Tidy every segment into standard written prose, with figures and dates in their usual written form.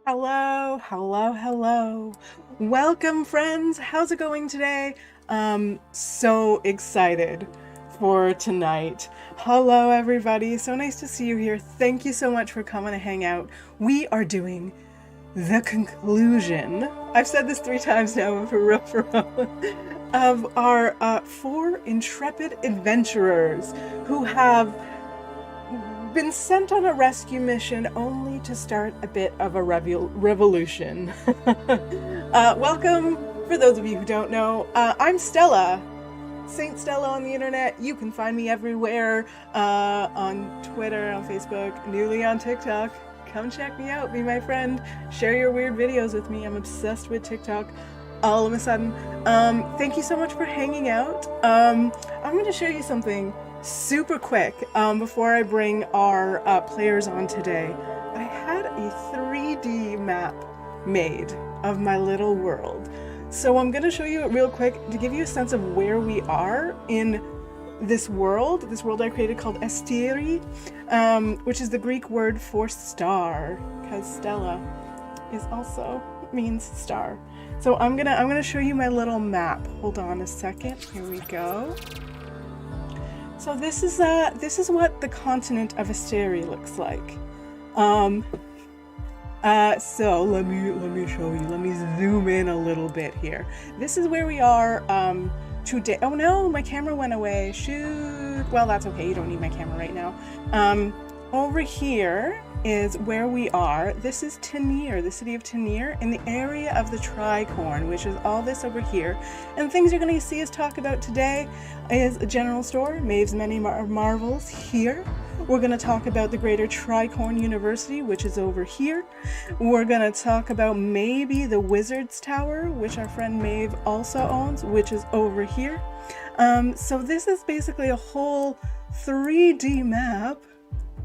Hello, hello, hello. Welcome, friends. How's it going today? So excited for tonight. Hello, everybody. So nice to see you here. Thank you so much for coming to hang out. We are doing the conclusion. I've said this 3 times now, for real, of our 4 intrepid adventurers who have been sent on a rescue mission only to start a bit of a revolution. Welcome, for those of you who don't know. I'm Stella, Saint Stella on the internet. You can find me everywhere, on Twitter, on Facebook, newly on TikTok. Come check me out, be my friend, share your weird videos with me. I'm obsessed with TikTok all of a sudden. Thank you so much for hanging out. I'm going to show you something super quick before I bring our players on today. I had a 3D map made of my little world. So I'm going to show you it real quick to give you a sense of where we are in this world I created called Asterie, which is the Greek word for star, because Stella is also means star. So I'm gonna show you my little map. Hold on a second. Here we go. So this is what the continent of Asterie looks like. So let me show you. Let me zoom in a little bit here. This is where we are today. Oh no, my camera went away. Shoot. Well, that's okay. You don't need my camera right now. Over here is where we are. This is Tenir, the city of Tenir, in the area of the Tricorn, which is all this over here. And things you're going to see us talk about today is a general store, Maeve's Many Marvels here. We're going to talk about the Greater Tricorn University, which is over here. We're going to talk about maybe the Wizard's Tower, which our friend Maeve also owns, which is over here. So this is basically a whole 3D map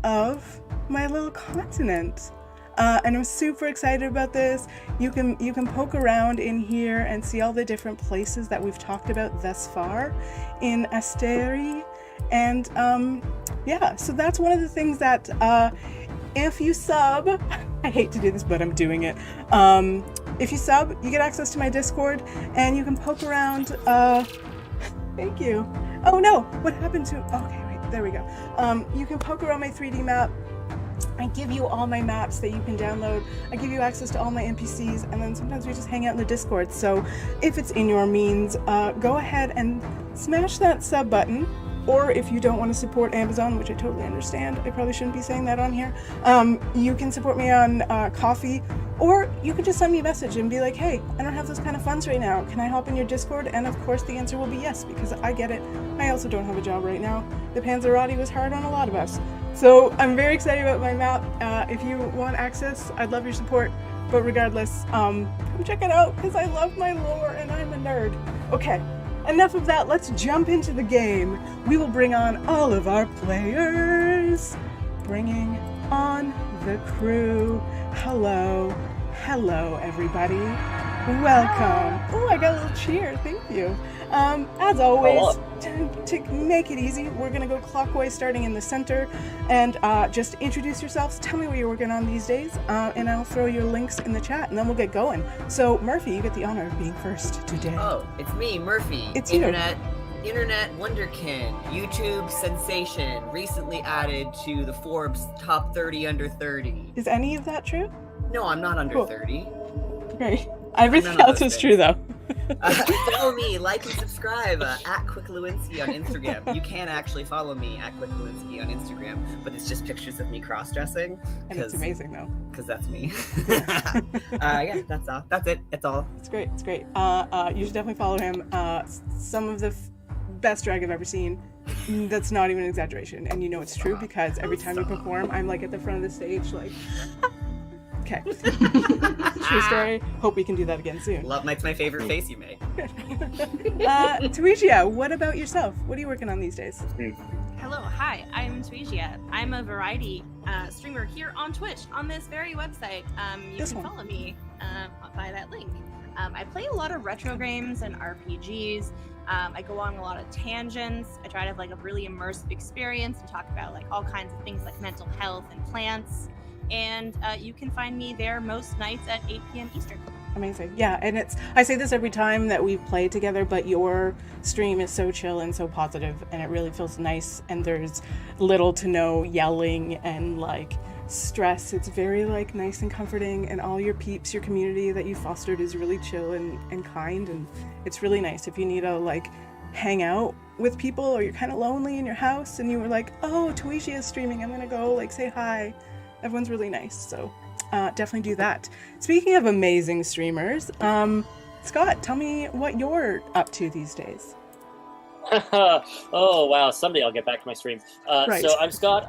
of my little continent. And I'm super excited about this. You can poke around in here and see all the different places that we've talked about thus far in Asterie. And yeah, so that's one of the things that if you sub, I hate to do this, but I'm doing it. If you sub, you get access to my Discord and you can poke around. Thank you. Oh no, what happened to, okay, wait, there we go. You can poke around my 3D map. I give you all my maps that you can download. I give you access to all my NPCs, and then sometimes we just hang out in the Discord. So if it's in your means, go ahead and smash that sub button. Or if you don't want to support Amazon, which I totally understand, I probably shouldn't be saying that on here, you can support me on Coffee, or you can just send me a message and be like, hey, I don't have those kind of funds right now. Can I help in your Discord? And of course the answer will be yes, because I get it. I also don't have a job right now. The Panzerati was hard on a lot of us. So I'm very excited about my map. If you want access, I'd love your support. But regardless, come check it out, because I love my lore and I'm a nerd. Okay. Enough of that, let's jump into the game. We will bring on all of our players. Bringing on the crew. Hello, everybody. Welcome. Oh, I got a little cheer, thank you. As always, to make it easy, we're gonna go clockwise starting in the center, and just introduce yourselves, tell me what you're working on these days, and I'll throw your links in the chat, and then we'll get going. So, Murphy, you get the honor of being first today. Oh, it's me, Murphy. It's Internet wonderkin, YouTube sensation, recently added to the Forbes top 30 under 30. Is any of that true? No, I'm not under 30. Great. Everything else is true, though. Follow me, like and subscribe at QuickLewinski on Instagram. You can actually follow me at QuickLewinski on Instagram, but it's just pictures of me cross-dressing. And it's amazing, though. Because that's me. Yeah, that's all. That's it. It's all. It's great. It's great. You should definitely follow him. Some of the best drag I've ever seen. That's not even an exaggeration. And you know it's true because every time you perform, I'm like at the front of the stage, like... Okay. True story. Hope we can do that again soon. Love Mike's my favorite face you make. Tuigia, what about yourself? What are you working on these days? Hello, hi, I'm Tuigia. I'm a variety streamer here on Twitch on this very website. You can follow me by that link. I play a lot of retro games and RPGs. I go on a lot of tangents. I try to have like a really immersive experience and talk about like all kinds of things like mental health and plants. and you can find me there most nights at 8 p.m. Eastern. Amazing. Yeah, and I say this every time that we play together, but your stream is so chill and so positive, and it really feels nice, and there's little to no yelling and like stress. It's very like nice and comforting, and all your peeps, your community that you fostered is really chill and kind, and it's really nice. If you need to like hang out with people, or you're kind of lonely in your house and you were like, oh, Tuishi is streaming, I'm gonna go like say hi. Everyone's really nice, so definitely do that. Speaking of amazing streamers, Scott, tell me what you're up to these days. Oh wow, someday I'll get back to my stream. Right. So I'm Scott.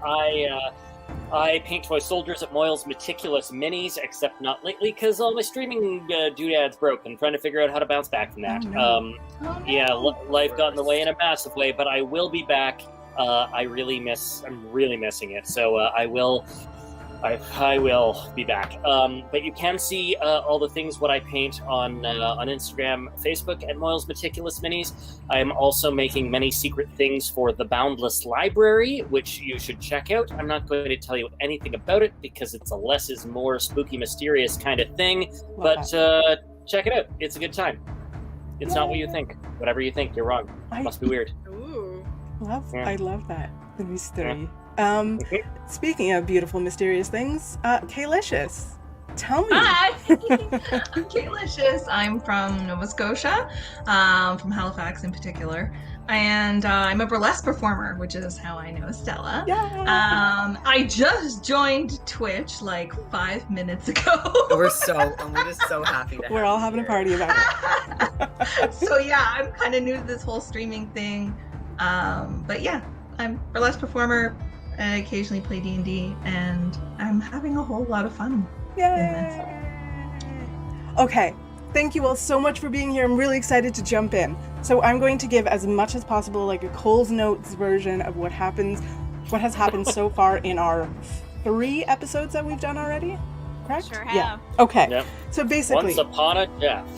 I paint toy soldiers at Moyle's Meticulous Minis, except not lately because all my streaming doodads broke. I'm trying to figure out how to bounce back from that. Oh, no. Yeah, life got in the way in a massive way, but I will be back. I'm really missing it. So I will be back. But you can see all the things what I paint on Instagram, Facebook at Moyle's Meticulous Minis. I am also making many secret things for the Boundless Library, which you should check out. I'm not going to tell you anything about it because it's a less is more spooky, mysterious kind of thing. But check it out. It's a good time. It's not what you think. Whatever you think, you're wrong. It must be weird. Ooh. I love that. The mystery. Speaking of beautiful, mysterious things, Kaylicious, tell me. Hi, I'm Kaylicious. I'm from Nova Scotia, from Halifax in particular, and I'm a burlesque performer, which is how I know Stella. Yeah. I just joined Twitch like 5 minutes ago. We're just so happy to We're have all you having a here. party about it. So yeah, I'm kind of new to this whole streaming thing, but yeah, I'm a burlesque performer. I occasionally play D&D, and I'm having a whole lot of fun. Yay! Okay, thank you all so much for being here. I'm really excited to jump in. So I'm going to give as much as possible like a Cole's Notes version of what has happened so far in our 3 episodes that we've done already. Correct? Sure have. Yeah. Okay. Yep. So basically, Once upon a death.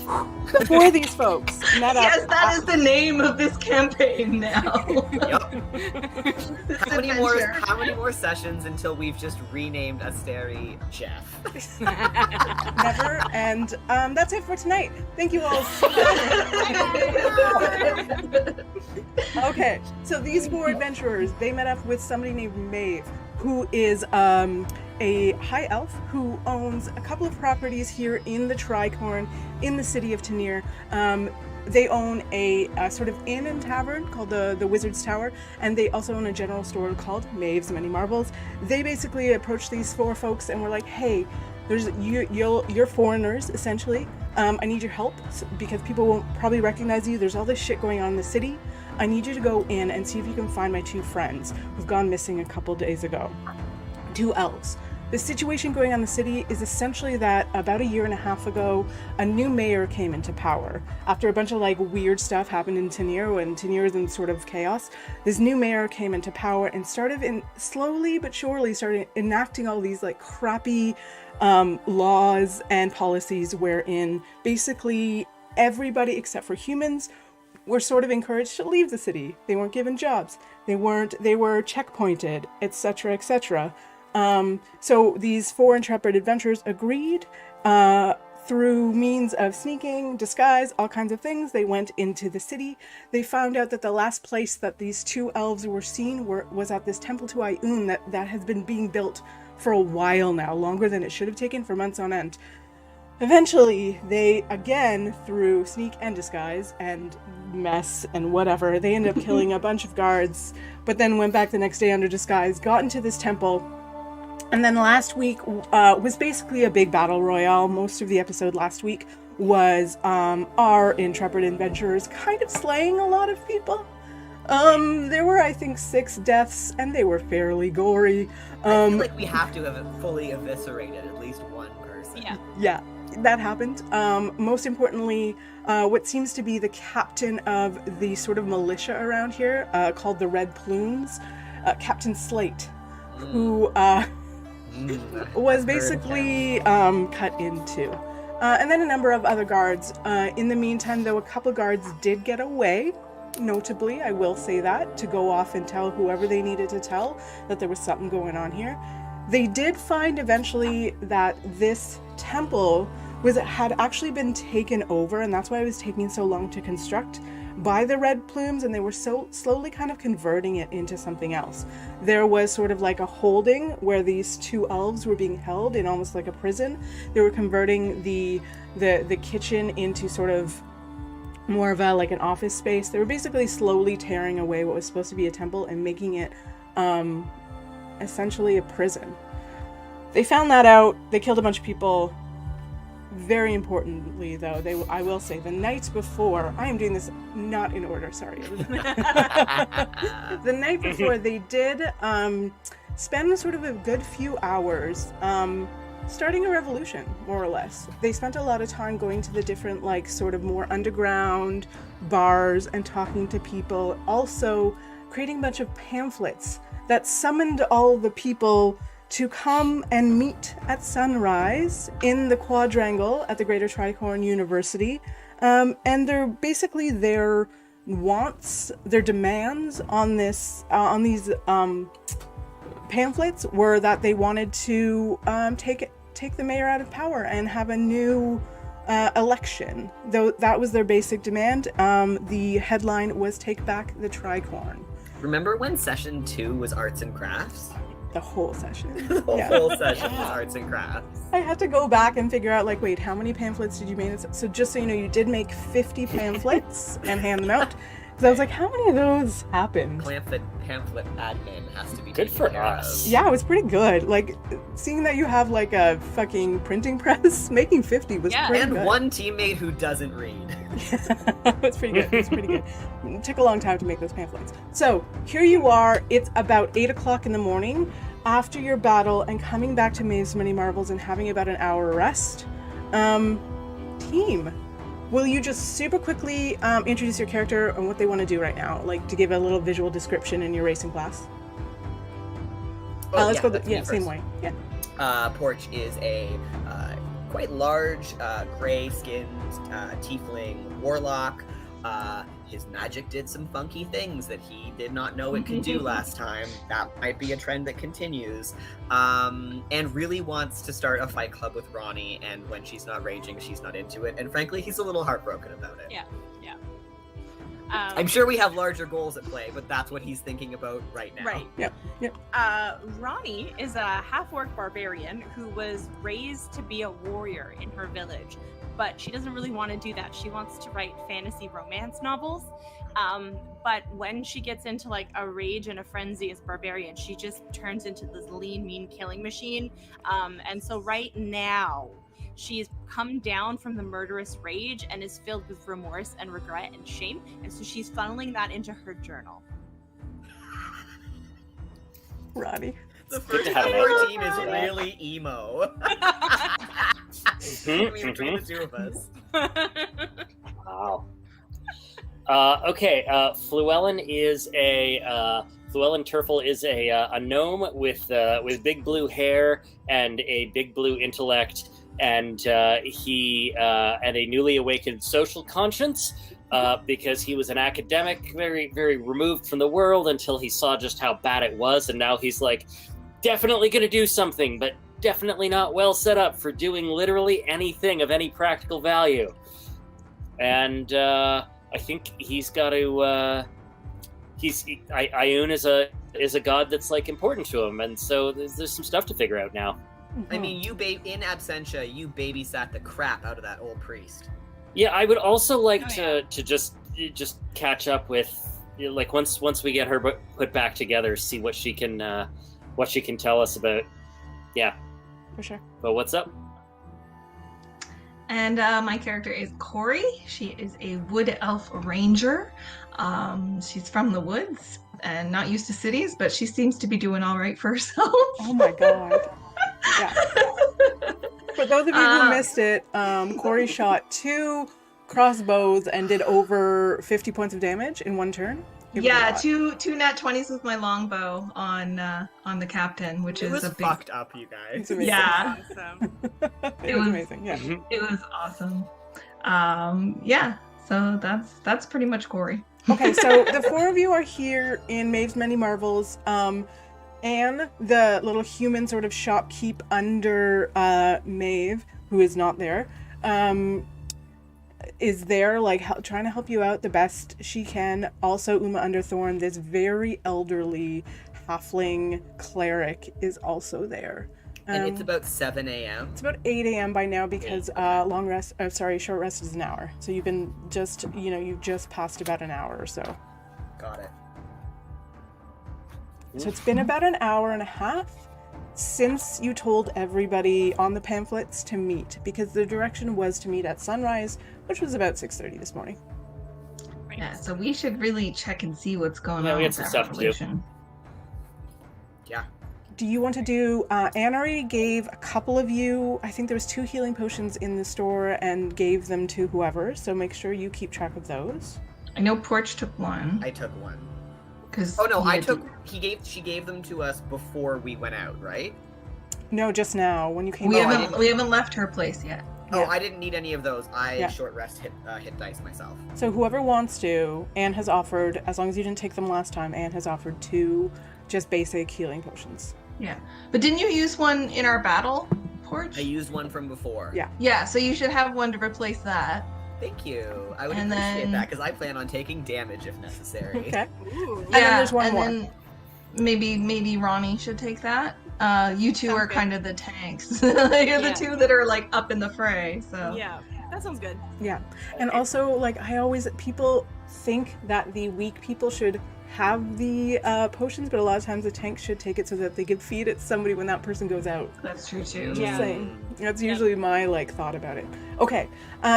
for these folks, met up. Yes, that is the name of this campaign now. Yup. This How many more adventure. sessions until we've just renamed Asterie Jeff? Never. And that's it for tonight. Thank you all so much. Okay, so these 4 adventurers, they met up with somebody named Maeve, who is a high elf who owns a couple of properties here in the Tricorn, in the city of Tenir. They own a sort of inn and tavern called the Wizard's Tower, and they also own a general store called Maeve's Many Marbles. They basically approached these 4 folks and were like, hey, you're foreigners, essentially. I need your help because people won't probably recognize you. There's all this shit going on in the city. I need you to go in and see if you can find my 2 friends who've gone missing a couple days ago. 2 elves. The situation going on in the city is essentially that about a year and a half ago, a new mayor came into power. After a bunch of like weird stuff happened in Tenir, when Tenir is in sort of chaos, this new mayor came into power and slowly but surely started enacting all these like crappy laws and policies wherein basically everybody except for humans were sort of encouraged to leave the city. They weren't given jobs. They were checkpointed, etc., etc. So these 4 intrepid adventurers agreed, through means of sneaking, disguise, all kinds of things. They went into the city. They found out that the last place that these 2 elves were seen was at this temple to Ioun that has been being built for a while now, longer than it should have taken, for months on end. Eventually, they, again, through sneak and disguise and mess and whatever, they ended up killing a bunch of guards, but then went back the next day under disguise, got into this temple. And then last week was basically a big battle royale. Most of the episode last week was our intrepid adventurers kind of slaying a lot of people. There were, I think, 6 deaths, and they were fairly gory. I feel like we have to have fully eviscerated at least one person. Yeah. That happened. Most importantly, what seems to be the captain of the sort of militia around here, called the Red Plumes, Captain Slate, who was basically cut in 2. And then a number of other guards. In the meantime, though, a couple guards did get away. Notably, I will say that, to go off and tell whoever they needed to tell that there was something going on here. They did find eventually that this temple had actually been taken over, and that's why it was taking so long to construct, by the Red Plumes, and they were so slowly kind of converting it into something else. There was sort of like a holding where these two elves were being held in almost like a prison. They were converting the kitchen into sort of more of a like an office space. They were basically slowly tearing away what was supposed to be a temple and making it essentially a prison. They found that out. They killed a bunch of people. Very importantly, though, I will say, the night before, I am doing this not in order, sorry. The night before, they did spend sort of a good few hours starting a revolution, more or less. They spent a lot of time going to the different, like, sort of more underground bars and talking to people. Also, creating a bunch of pamphlets that summoned all the people to come and meet at sunrise in the quadrangle at the Greater Tricorn University. And they're basically their wants, their demands on this, on these pamphlets were that they wanted to take the mayor out of power and have a new election. Though that was their basic demand. The headline was "Take Back the Tricorn." Remember when session 2 was arts and crafts? The whole session. The whole session was arts and crafts. I had to go back and figure out, like, wait, how many pamphlets did you make? So just so you know, you did make 50 pamphlets and hand them out. Because I was like, how many of those happened? Pamphlet admin has to be Good taken for care us. of. Yeah, it was pretty good. Like, seeing that you have, like, a fucking printing press, making 50 was pretty And good. one teammate who doesn't read. It's pretty good. It's pretty good. It took a long time to make those pamphlets. So, here you are. It's about 8 o'clock in the morning after your battle and coming back to Maeve's Many Marvels and having about an hour rest. Team, will you just super quickly introduce your character and what they want to do right now? Like, to give a little visual description in your racing class? Let's go same way. Yeah. Porch is a quite large, gray-skinned tiefling warlock. His magic did some funky things that he did not know it could do last time. That might be a trend that continues. And really wants to start a fight club with Ronnie, and when she's not raging, she's not into it. And frankly, he's a little heartbroken about it. Yeah. I'm sure we have larger goals at play, but that's what he's thinking about right now. Right. Yep. Ronnie is a half-orc barbarian who was raised to be a warrior in her village, but she doesn't really want to do that. She wants to write fantasy romance novels. But when she gets into like a rage and a frenzy as barbarian, she just turns into this lean, mean killing machine. And so right now, she's come down from the murderous rage and is filled with remorse and regret and shame. And so she's funneling that into her journal. Ronnie. The first of our team is really emo. Between the two of us. Wow. Okay, Fluellen is Fluellen Turfle is a gnome with big blue hair and a big blue intellect, and he and a newly awakened social conscience, because he was an academic, very, very removed from the world until he saw just how bad it was, and now he's like, definitely gonna do something, but definitely not well set up for doing literally anything of any practical value. And I think he's got to. Ioun is a god that's like important to him, and so there's some stuff to figure out now. I mean, in absentia, you babysat the crap out of that old priest. Yeah, I would also like to just catch up with, like, once we get her put back together, see what she can tell us about. Yeah, for sure. But what's up? And my character is Corey. She is a wood elf ranger. She's from the woods and not used to cities, but she seems to be doing all right for herself. Oh my god. Yeah. For those of you who missed it, Corey shot 2 crossbows and did over 50 points of damage in one turn. Yeah, two nat 20s with my longbow on the captain, which is a big... fucked up, you guys. Yeah, it was amazing. Yeah, it was awesome. Yeah, so that's pretty much Corey. Okay, so the 4 of you are here in Maeve's Many Marvels. Anne, the little human sort of shopkeep under Maeve, who is not there, is there, like, trying to help you out the best she can. Also, Uma Underthorn, this very elderly halfling cleric, is also there. And it's about 7 a.m. It's about 8 a.m. by now because short rest is an hour. So you've been you've just passed about an hour or so. Got it. So it's been about an hour and a half since you told everybody on the pamphlets to meet, because the direction was to meet at sunrise, which was about 6:30 this morning. Yeah, so we should really check and see what's going on. We had with some that stuff to do. revolution. Yeah. Do you want to do, Anerie gave a couple of you, I think there was 2 healing potions in the store, and gave them to whoever, so make sure you keep track of those. I know Porch took one. I took one. Oh no, she gave them to us before we went out, right? No, just now, when you came We out. haven't left her place yet. Oh, Yeah. I didn't need any of those. I Yeah. short rest hit dice myself. So whoever wants to, Anne has offered, as long as you didn't take them last time, Anne has offered 2 just basic healing potions. Yeah. But didn't you use one in our battle, Porch? I used one from before. Yeah. Yeah, so you should have one to replace that. Thank you. I would And appreciate then- that because I plan on taking damage if necessary. Okay. Ooh. And then there's one more. Then maybe Ronnie should take that. You two Sounds are good. kind of the tanks. You're the Yeah. two that are like up in the fray. So Yeah, that sounds good. Yeah. And also, like, people think that the weak people should have the potions, but a lot of times the tanks should take it so that they can feed it to somebody when that person goes out. that's true too. Just Yeah. saying. That's usually my, thought about it. Okay.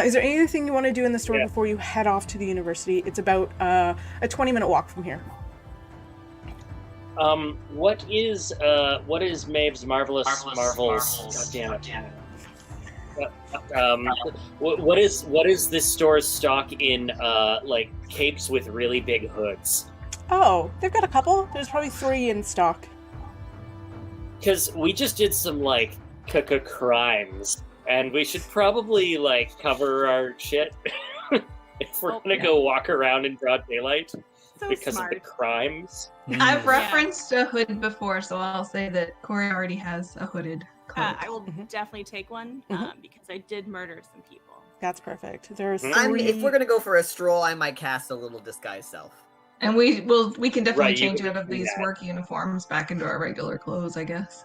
Is there anything you want to do in the store Yeah. before you head off to the university? It's about a 20-minute walk from here. What is Maeve's marvelous marvels? God damn it. What is this store's stock in capes with really big hoods? Oh, they've got a couple. There's probably 3 in stock. Because we just did some crimes, and we should probably cover our shit if we're gonna yeah. go walk around in broad daylight So because smart. of the crimes. I've referenced a hood before, so I'll say that Corey already has a hooded cloak. I will Mhm. definitely take one Mhm. because I did murder some people. That's perfect. There's Mhm. 3. If we're gonna go for a stroll, I might cast a little disguise self. And we can definitely Right, you change can out of do these that. work uniforms back into our regular clothes, I guess.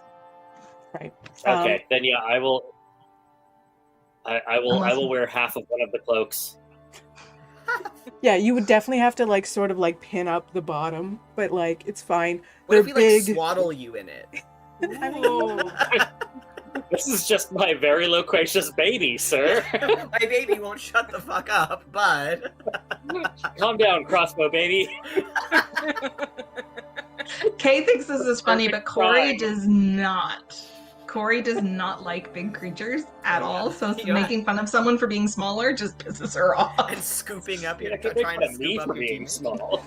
Right. Okay, then yeah, I will. I Unless- will wear half of one of the cloaks. Yeah, you would definitely have to sort of pin up the bottom, but it's fine. What if we They're big. swaddle you in it? I mean, Ooh. This is just my very loquacious baby, sir. My baby won't shut the fuck up, but Calm down, crossbow baby. Kay thinks this is funny, Perfect but Corey crime. does not. Corey does not like big creatures at all, so Yeah. making fun of someone for being smaller just pisses her off. and scooping up Yeah, your I could make trying fun to of me scoop for up your being teeth. small.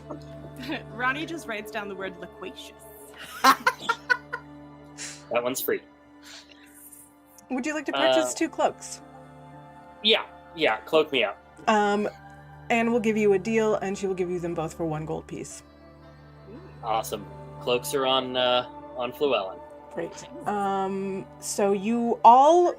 Ronnie just writes down the word loquacious. That one's free. would you like to purchase 2 cloaks? Yeah, cloak me up. Anne will give you a deal, and she will give you them both for 1 gold piece. Awesome. Cloaks are on Fluellen. Great. So you all,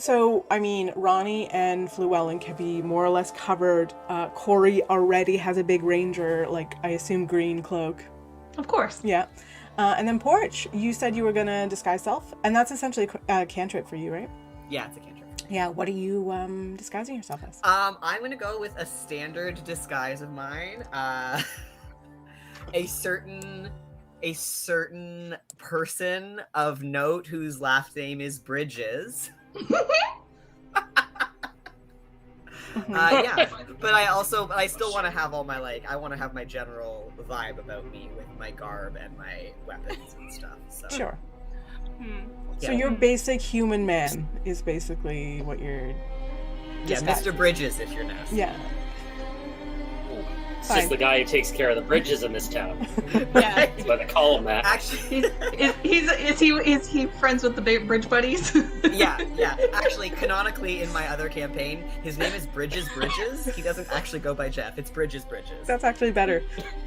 Ronnie and Fluellen can be more or less covered. Corey already has a big ranger, I assume green cloak. Of course. Yeah. And then Porch, you said you were gonna disguise self, and that's essentially a cantrip for you, right? Yeah, it's a cantrip. Yeah. What are you disguising yourself as? I'm gonna go with a standard disguise of mine. A certain person of note whose last name is Bridges. Yeah, but I still want to have all my I want to have my general vibe about me with my garb and my weapons and stuff. So. Sure. So Yeah. your basic human man is basically what you're. Yeah, disguised. Mr. Bridges, if you're nasty. Yeah. It's Fine. just the guy who takes care of the bridges in this town. Yeah. That's why they call him that. Actually, Is he friends with the bridge buddies? yeah. Actually, canonically, in my other campaign, his name is Bridges. He doesn't actually go by Jeff. It's Bridges. That's actually better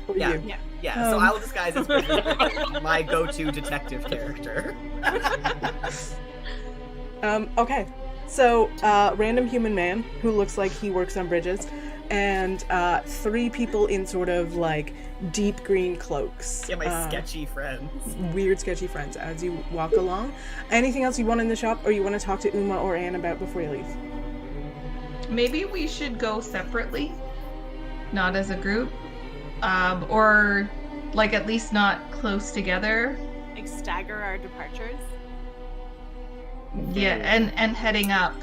for Yeah. you. Yeah, so I will disguise as Bridges, my go-to detective character. Okay. So, random human man who looks like he works on bridges, and 3 people in sort of like deep green cloaks. Yeah, my sketchy friends. Weird, sketchy friends as you walk along. Anything else you want in the shop, or you want to talk to Uma or Anne about before you leave? Maybe we should go separately, not as a group, or like at least not close together. Like stagger our departures. Yeah, and heading up.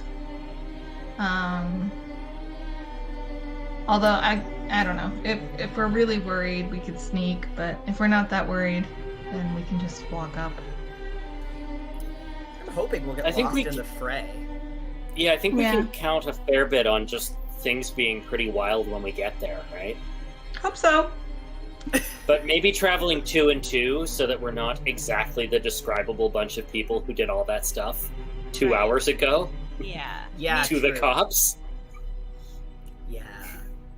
Although I don't know. If we're really worried, we could sneak, but if we're not that worried, then we can just walk up. I'm hoping we'll get I think lost we in the fray. Yeah, I think we Yeah. can count a fair bit on just things being pretty wild when we get there, right? Hope so. But maybe traveling 2 and 2 so that we're not exactly the describable bunch of people who did all that stuff 2 Right. hours ago Yeah. Yeah, to the true. cops. Yeah.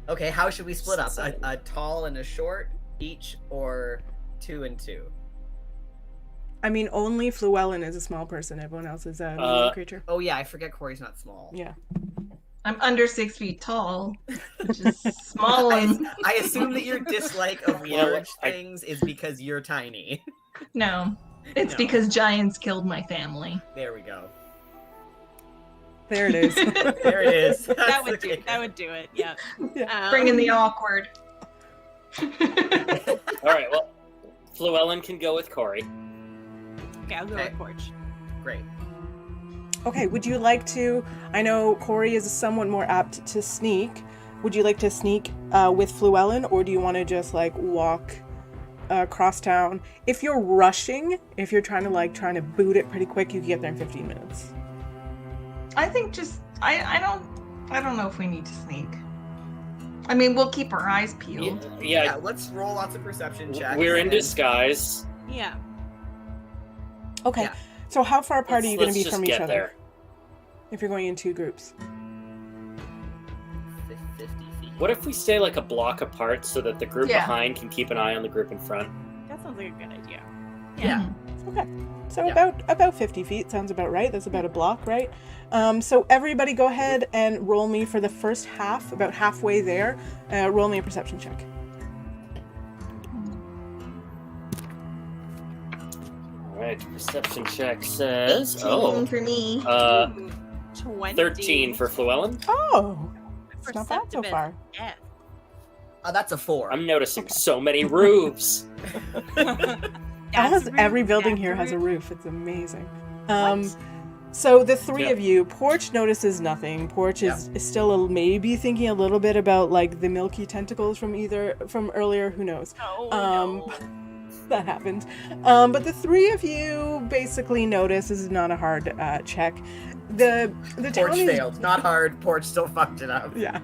Okay, how should we split up? So- A tall and a short each, or 2 and 2? I mean, only Fluellen is a small person. Everyone else is a medium creature. Oh yeah, I forget Corey's not small. Yeah. I'm under 6 feet tall, which is small and I assume that your dislike of Well, large things is because you're tiny. no. It's No. because giants killed my family. There we go. There it is. There it is. That That's would do. okay. That would do it. Yeah. Yeah. Bring in the awkward. All right, well, Fluellen can go with Corey. Okay, I'll go Okay. with Porch. Great. Okay, would you like to... I know Corey is somewhat more apt to sneak. Would you like to sneak with Fluellen, or do you want to just, like, walk across town? If you're rushing, if you're trying to boot it pretty quick, you can get there in 15 minutes. I think just I don't know if we need to sneak. I mean, we'll keep our eyes peeled. Yeah, let's roll lots of perception checks. We're in and- disguise. Yeah. Okay, Yeah. so how far apart are you going to Let's be just from get each other? there. If you're going in 2 groups. 50 feet. What if we stay like a block apart so that the group Yeah. behind can keep an eye on the group in front? That sounds like a good idea. Yeah. Okay, so Yeah. about 50 feet sounds about right. That's about a block, right? So everybody go ahead and roll me for the first half, about halfway there. Roll me a perception check. All right, perception check says... 18 Oh, for me. Ooh, 20. 13 for Fluellen. Oh, it's not bad so Perceptive far. F. That's a 4. I'm noticing so many roofs. Almost That's every rude. building That's here has a rude. roof. It's amazing. So the 3 Yeah. of you, Porch notices nothing. Porch is still maybe thinking a little bit about like the milky tentacles from earlier. Who knows? Oh, no. That happened. But the 3 of you basically notice. This is not a hard check. The town Porch is, failed. Not hard. Porch still fucked it up. Yeah.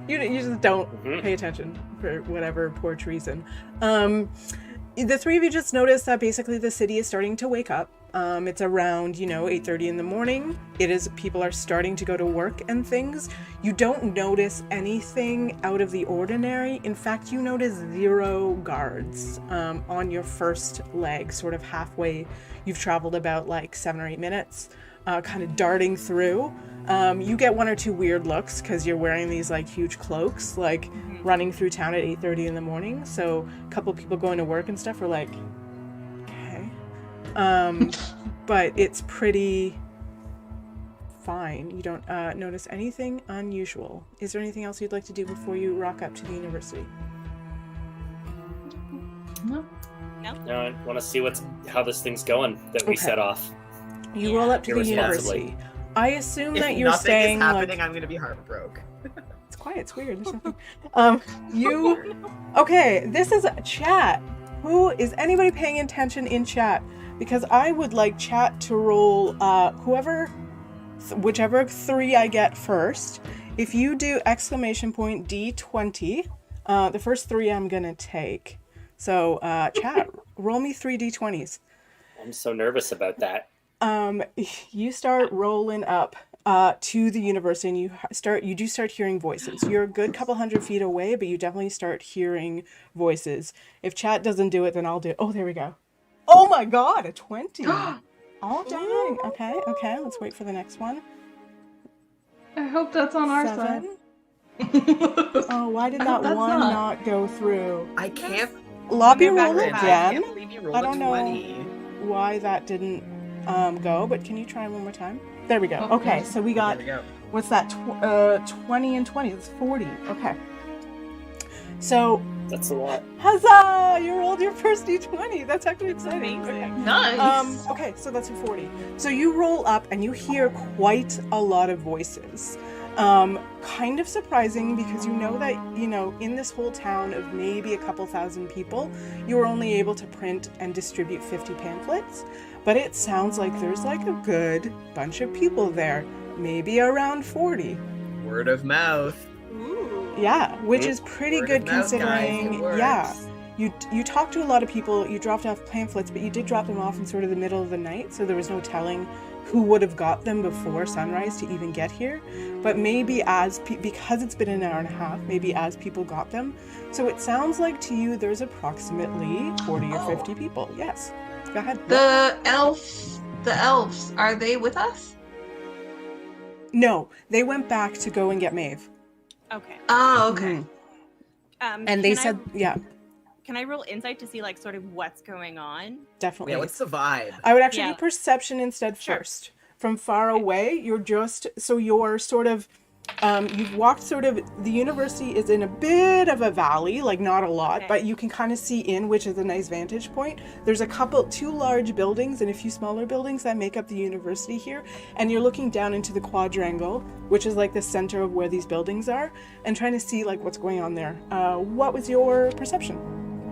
you just don't Mhm. pay attention for whatever Porch reason. The 3 of you just notice that basically the city is starting to wake up. It's around, 8:30 in the morning. People are starting to go to work and things. You don't notice anything out of the ordinary. In fact, you notice 0 guards on your first leg, sort of halfway. You've traveled about like 7 or 8 minutes, kind of darting through. You get 1 or 2 weird looks because you're wearing these like huge cloaks, like running through town at 8:30 in the morning. So a couple people going to work and stuff are like, okay. But it's pretty fine. You don't notice anything unusual. Is there anything else you'd like to do before you rock up to the university? No. Now I want to see how this thing's going that we Okay. set off. You Yeah. roll up to the Irresponsibly. university. I assume If that you're nothing staying is happening, like I'm gonna be heartbroken. it's quiet. It's weird. There's nothing. You okay? This is chat. Who is anybody paying attention in chat? Because I would like chat to roll whichever 3 I get first. If you do !D20, The first 3 I'm gonna take. So, chat, roll me 3 d20s. I'm so nervous about that. You start rolling up to the university, and you do start hearing voices. You're a good couple hundred feet away, but you definitely start hearing voices. If chat doesn't do it, then I'll do it. Oh, there we go. Oh my god, a 20. Oh, dang. Okay, let's wait for the next one. I hope that's on our 7. side. Oh, why did that That's one not. not go through? I can't. Lobby Go back roll to I back. again. can't believe you rolled I a don't know 20. why that didn't go, but can you try one more time? There we go. Oh, Okay, yes. so we got, There we go. what's that? 20 and 20. That's 40. Okay. So, That's a lot. huzzah! You rolled your first d20. That's actually exciting. Amazing. Okay. Nice. Okay, so that's a 40. So you roll up and you hear quite a lot of voices. Kind of surprising because you know that, in this whole town of maybe a couple thousand people, you were only able to print and distribute 50 pamphlets. But it sounds like there's like a good bunch of people there, maybe around 40. Word of mouth. Ooh. Yeah, which is pretty Word good of mouth, guys. considering, It works. yeah. You talked to a lot of people, you dropped off pamphlets, but you did drop them off in sort of the middle of the night, so there was no telling who would have got them before sunrise to even get here. But maybe because it's been an hour and a half, maybe as people got them. So it sounds like to you there's approximately 40 or 50 people. Yes. Go ahead. The elves, are they with us? No, they went back to go and get Maeve. Okay. Oh, okay. Mhm. And they said, yeah, Can I roll insight to see like sort of what's going on? definitely. Yeah, what's the vibe? I would actually Yeah. do perception instead Sure. first. From far away, you're sort of, you've walked sort of, the university is in a bit of a valley, like not a lot, Okay. but you can kind of see in, which is a nice vantage point. There's 2 large buildings and a few smaller buildings that make up the university here. And you're looking down into the quadrangle, which is like the center of where these buildings are, and trying to see like what's going on there. What was your perception?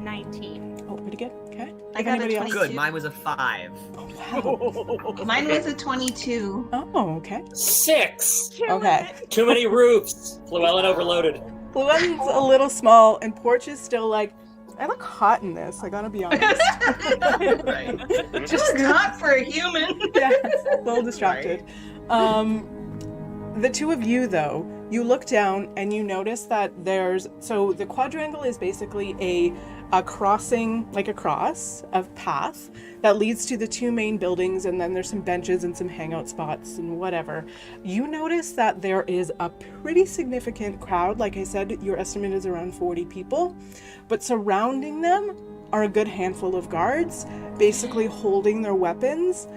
19. Oh, pretty good. Okay. I If got a anybody else- 22. Good, mine was a 5. Oh, wow. Mine was a 22. Oh, okay. 6. Okay. Too many roofs. Llewellyn overloaded. Llewellyn's a little small, and Porch is still like, I look hot in this, I gotta be honest. Right. Just hot for a human. Yeah, a little distracted. The two of you, though, you look down and you notice that so the quadrangle is basically a crossing, like a cross of path that leads to the 2 main buildings, and then there's some benches and some hangout spots and whatever. You notice that there is a pretty significant crowd. Like I said, your estimate is around 40 people, but surrounding them are a good handful of guards, basically holding their weapons.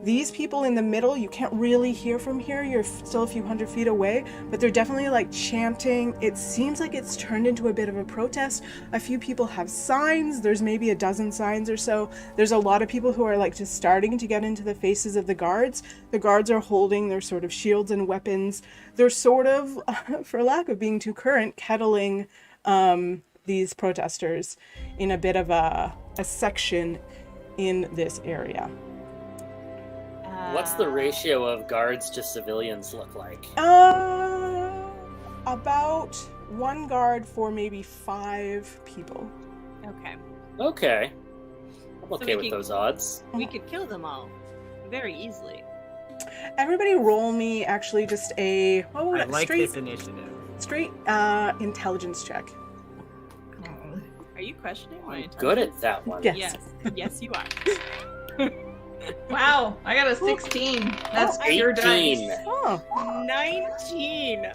These people in the middle, you can't really hear from here. You're still a few hundred feet away, but they're definitely like chanting. It seems like it's turned into a bit of a protest. A few people have signs. There's maybe a dozen signs or so. There's a lot of people who are like just starting to get into the faces of the guards. The guards are holding their sort of shields and weapons. They're sort of, for lack of being too current, kettling these protesters in a bit of a section in this area. What's the ratio of guards to civilians look like? About 1 guard for maybe 5 people. Okay. Okay. I'm okay we with can- those odds. We could kill them all very easily. Everybody roll me actually just a I like this initiative. straight intelligence check. Are you questioning my I'm good at that one. Yes. Yes. Yes, you are. Wow, I got a 16. That's Oh, pure 18. dice. Oh. 19.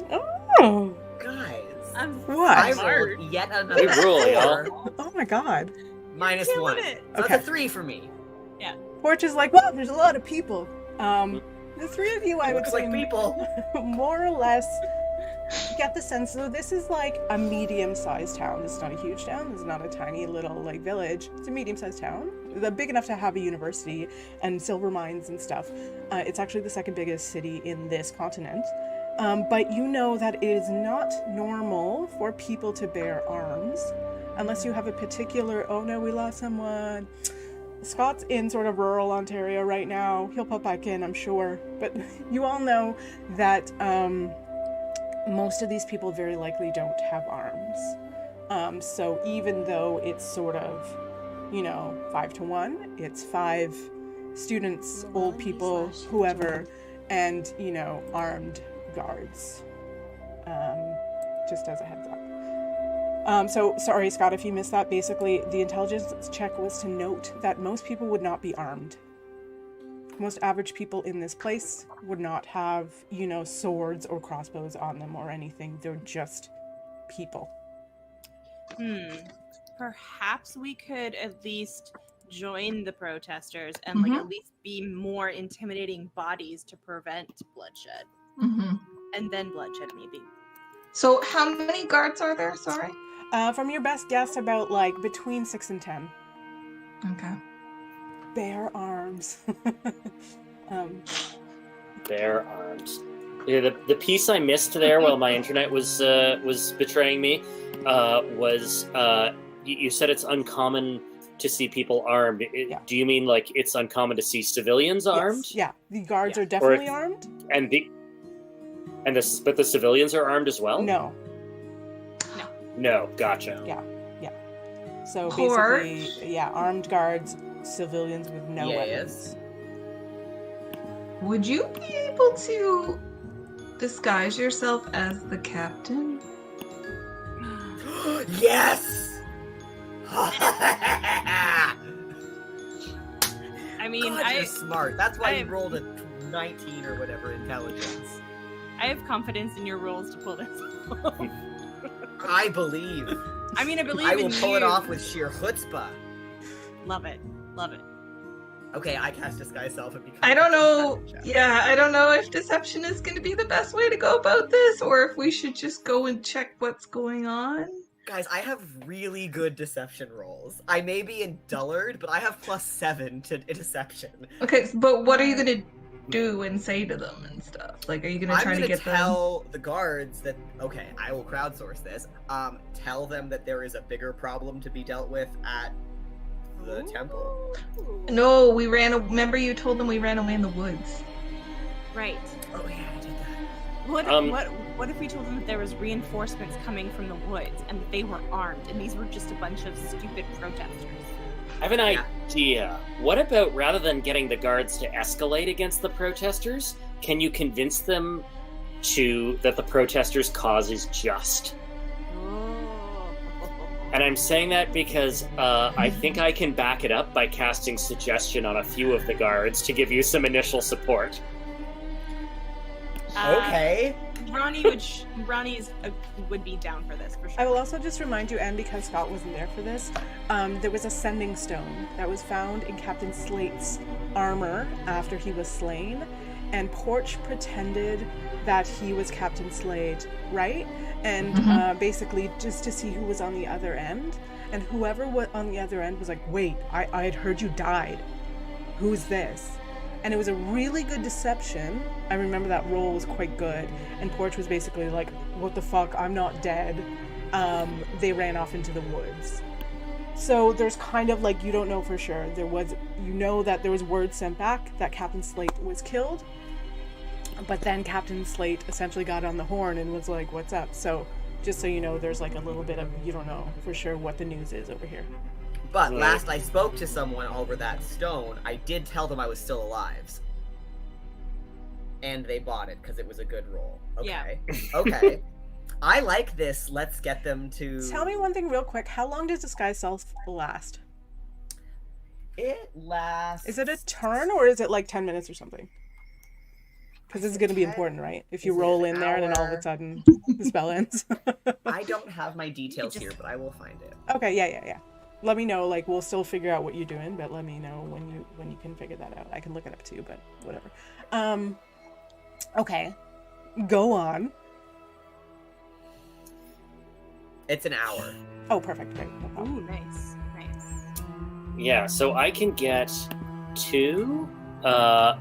Oh. Guys, I'm What? I smart. rolled yet We another roll, 4, y'all. Oh my god. minus Killing 1. it. So Okay. that's a 3 for me. Porch is like, well, there's a lot of people. The 3 of you, I would Looks say, like people. more or less get the sense, so this is like a medium-sized town. This is not a huge town. This is not a tiny little like village. It's a medium-sized town. They're big enough to have a university and silver mines and stuff. It's actually the 2nd biggest city in this continent. But you know that it is not normal for people to bear arms unless you have a particular, oh no, we lost someone. Scott's in sort of rural Ontario right now. He'll pop back in, I'm sure. But you all know that most of these people very likely don't have arms. So even though it's sort of, 5-1, it's 5 students, old people, whoever, and, armed guards. Just as a heads up. So, sorry, Scott, if you missed that. Basically, the intelligence check was to note that most people would not be armed. Most average people in this place would not have, swords or crossbows on them or anything. They're just people. Perhaps we could at least join the protesters and at least be more intimidating bodies to prevent bloodshed. And then bloodshed, maybe. So how many guards are there? Sorry. From your best guess, about between 6 and 10. Okay. Bare arms. Bare arms. Yeah, the piece I missed there while my internet was betraying me was you said it's uncommon to see people armed. Do you mean it's uncommon to see civilians armed? Yes. Yeah, the guards are definitely armed. But the civilians are armed as well? No, gotcha. Yeah. So basically, armed guards, civilians with no weapons. Would you be able to disguise yourself as the captain? Yes! I mean, God, you're smart. That's why you rolled a 19 or whatever intelligence. I have confidence in your rolls to pull this off. I believe. I mean, I believe I in will you. pull it off with sheer chutzpah. Love it. Okay, I cast disguise self and become. I don't know. Yeah, I don't know if deception is going to be the best way to go about this, or if we should just go and check what's going on. Guys, I have really good deception rolls. I may be in dullard, but I have +7 to deception. Okay, but what are you going to do and say to them and stuff? Are you going to try to get them? I'm going to tell the guards that, okay, I will crowdsource this. Tell them that there is a bigger problem to be dealt with at the temple. No, remember you told them we ran away in the woods. Right. Oh yeah, I did that. What if we told them that there was reinforcements coming from the woods and that they were armed and these were just a bunch of stupid protesters? I have an idea. What about, rather than getting the guards to escalate against the protesters, can you convince them that the protesters' cause is just? And I'm saying that because I think I can back it up by casting suggestion on a few of the guards to give you some initial support. Okay. Ronnie would be down for this for sure. I will also just remind you, and because Scott wasn't there for this, there was a sending stone that was found in Captain Slate's armor after he was slain, and Porch pretended that he was Captain Slade, right? And basically just to see who was on the other end, and whoever was on the other end was like, wait, I had heard you died. Who's this? And it was a really good deception. I remember that roll was quite good. And Porch was basically like, what the fuck, I'm not dead. They ran off into the woods. So there's kind of you don't know for sure. That there was word sent back that Captain Slate was killed. But then Captain Slate essentially got on the horn and was like, what's up? So just so you know, there's a little bit of, you don't know for sure what the news is over here. But last I spoke to someone over that stone, I did tell them I was still alive. And they bought it because it was a good roll. Okay. Yeah. Okay. I like this. Let's get them to... Tell me one thing real quick. How long does Disguise Self last? It lasts... Is it a turn or is it 10 minutes or something? Because this is going to be important, right? If you roll in there and then all of a sudden the spell ends. I don't have my details here, but I will find it. Okay, yeah. Let me know, we'll still figure out what you're doing, but let me know when you can figure that out. I can look it up too, but whatever. Okay. Go on. It's an hour. Oh, perfect. Great. No problem. Ooh, nice. Yeah, so I can get 2. I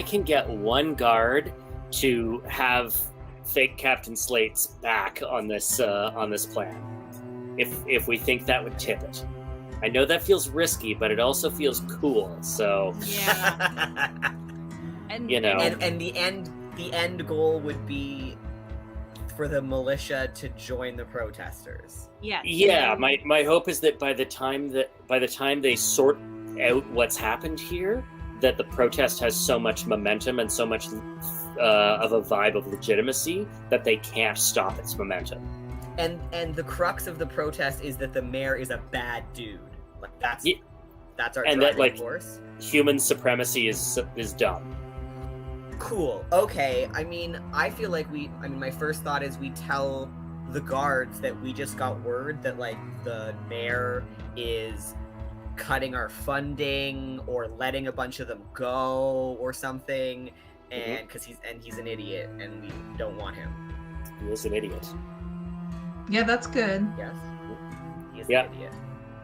can get 1 guard to have fake Captain Slate's back on this plan. If we think that would tip it. I know that feels risky, but it also feels cool. So yeah. And and the end goal would be for the militia to join the protesters. Yes. Yeah, my hope is that by the time they sort out what's happened here, that the protest has so much momentum and so much of a vibe of legitimacy that they can't stop its momentum. And the crux of the protest is that the mayor is a bad dude. Like that's our and driving that, like, force. Human supremacy is dumb. Cool. Okay. I mean, I feel like my first thought is we tell the guards that we just got word that, like, the mayor is cutting our funding or letting a bunch of them go or something, and because he's an idiot and we don't want him. He is an idiot. Yeah, that's good. Yes. He is Yeah. an idiot.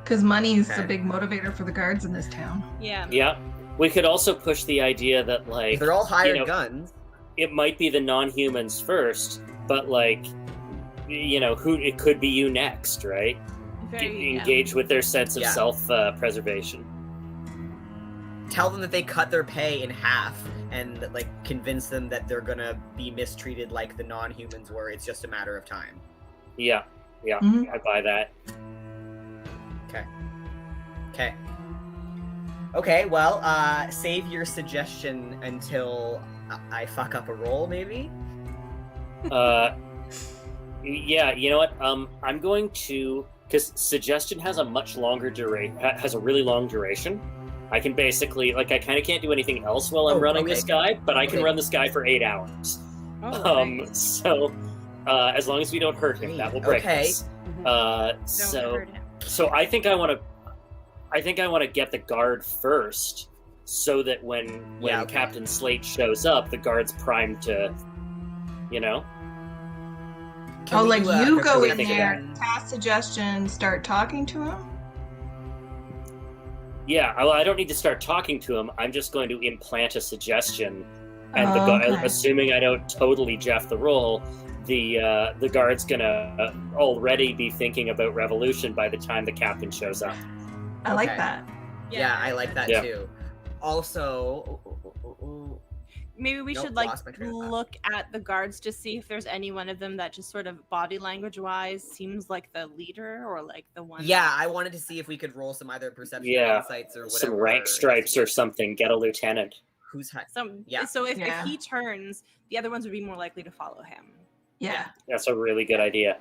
Because money is Okay. a big motivator for the guards in this town. Yeah. Yeah. We could also push the idea that, like, They're all hired you know, guns. it might be the non-humans first, but, like, you know, it could be you next, right? Engage with their sense of Yeah. self-preservation. Tell them that they cut their pay in half and, like, convince them that they're gonna be mistreated like the non-humans were. It's just a matter of time. Yeah, Mhm. I buy that. Okay, well, save your suggestion until I fuck up a roll, maybe? Yeah, you know what? I'm going to, because suggestion has a much longer has a really long duration. I can basically, like, I kind of can't do anything else while I'm running this guy, but I can run this guy for 8 hours. So, as long as we don't hurt him, that will break us. So I think I want to get the guard first, so that when Captain Slate shows up, the guard's primed to, you know. Can we you do a go in perception? there, cast suggestion, start talking to him? Yeah, well, I don't need to start talking to him. I'm just going to implant a suggestion, and Okay. assuming I don't totally Jeff the roll, the guard's gonna already be thinking about revolution by the time the captain shows up. I like Okay. that. Yeah, I like that Yeah. too. Also, Maybe we Nope, should, like, lost my train of thought. look at the guards to see if there's any one of them that just sort of body language wise seems like the leader, or like the one. yeah, I wanted to see if we could roll some either perception Yeah, insights or whatever. Some rank stripes or something. Get a lieutenant. Who's high? Yeah. So if Yeah. he turns, the other ones would be more likely to follow him. Yeah. That's a really good idea.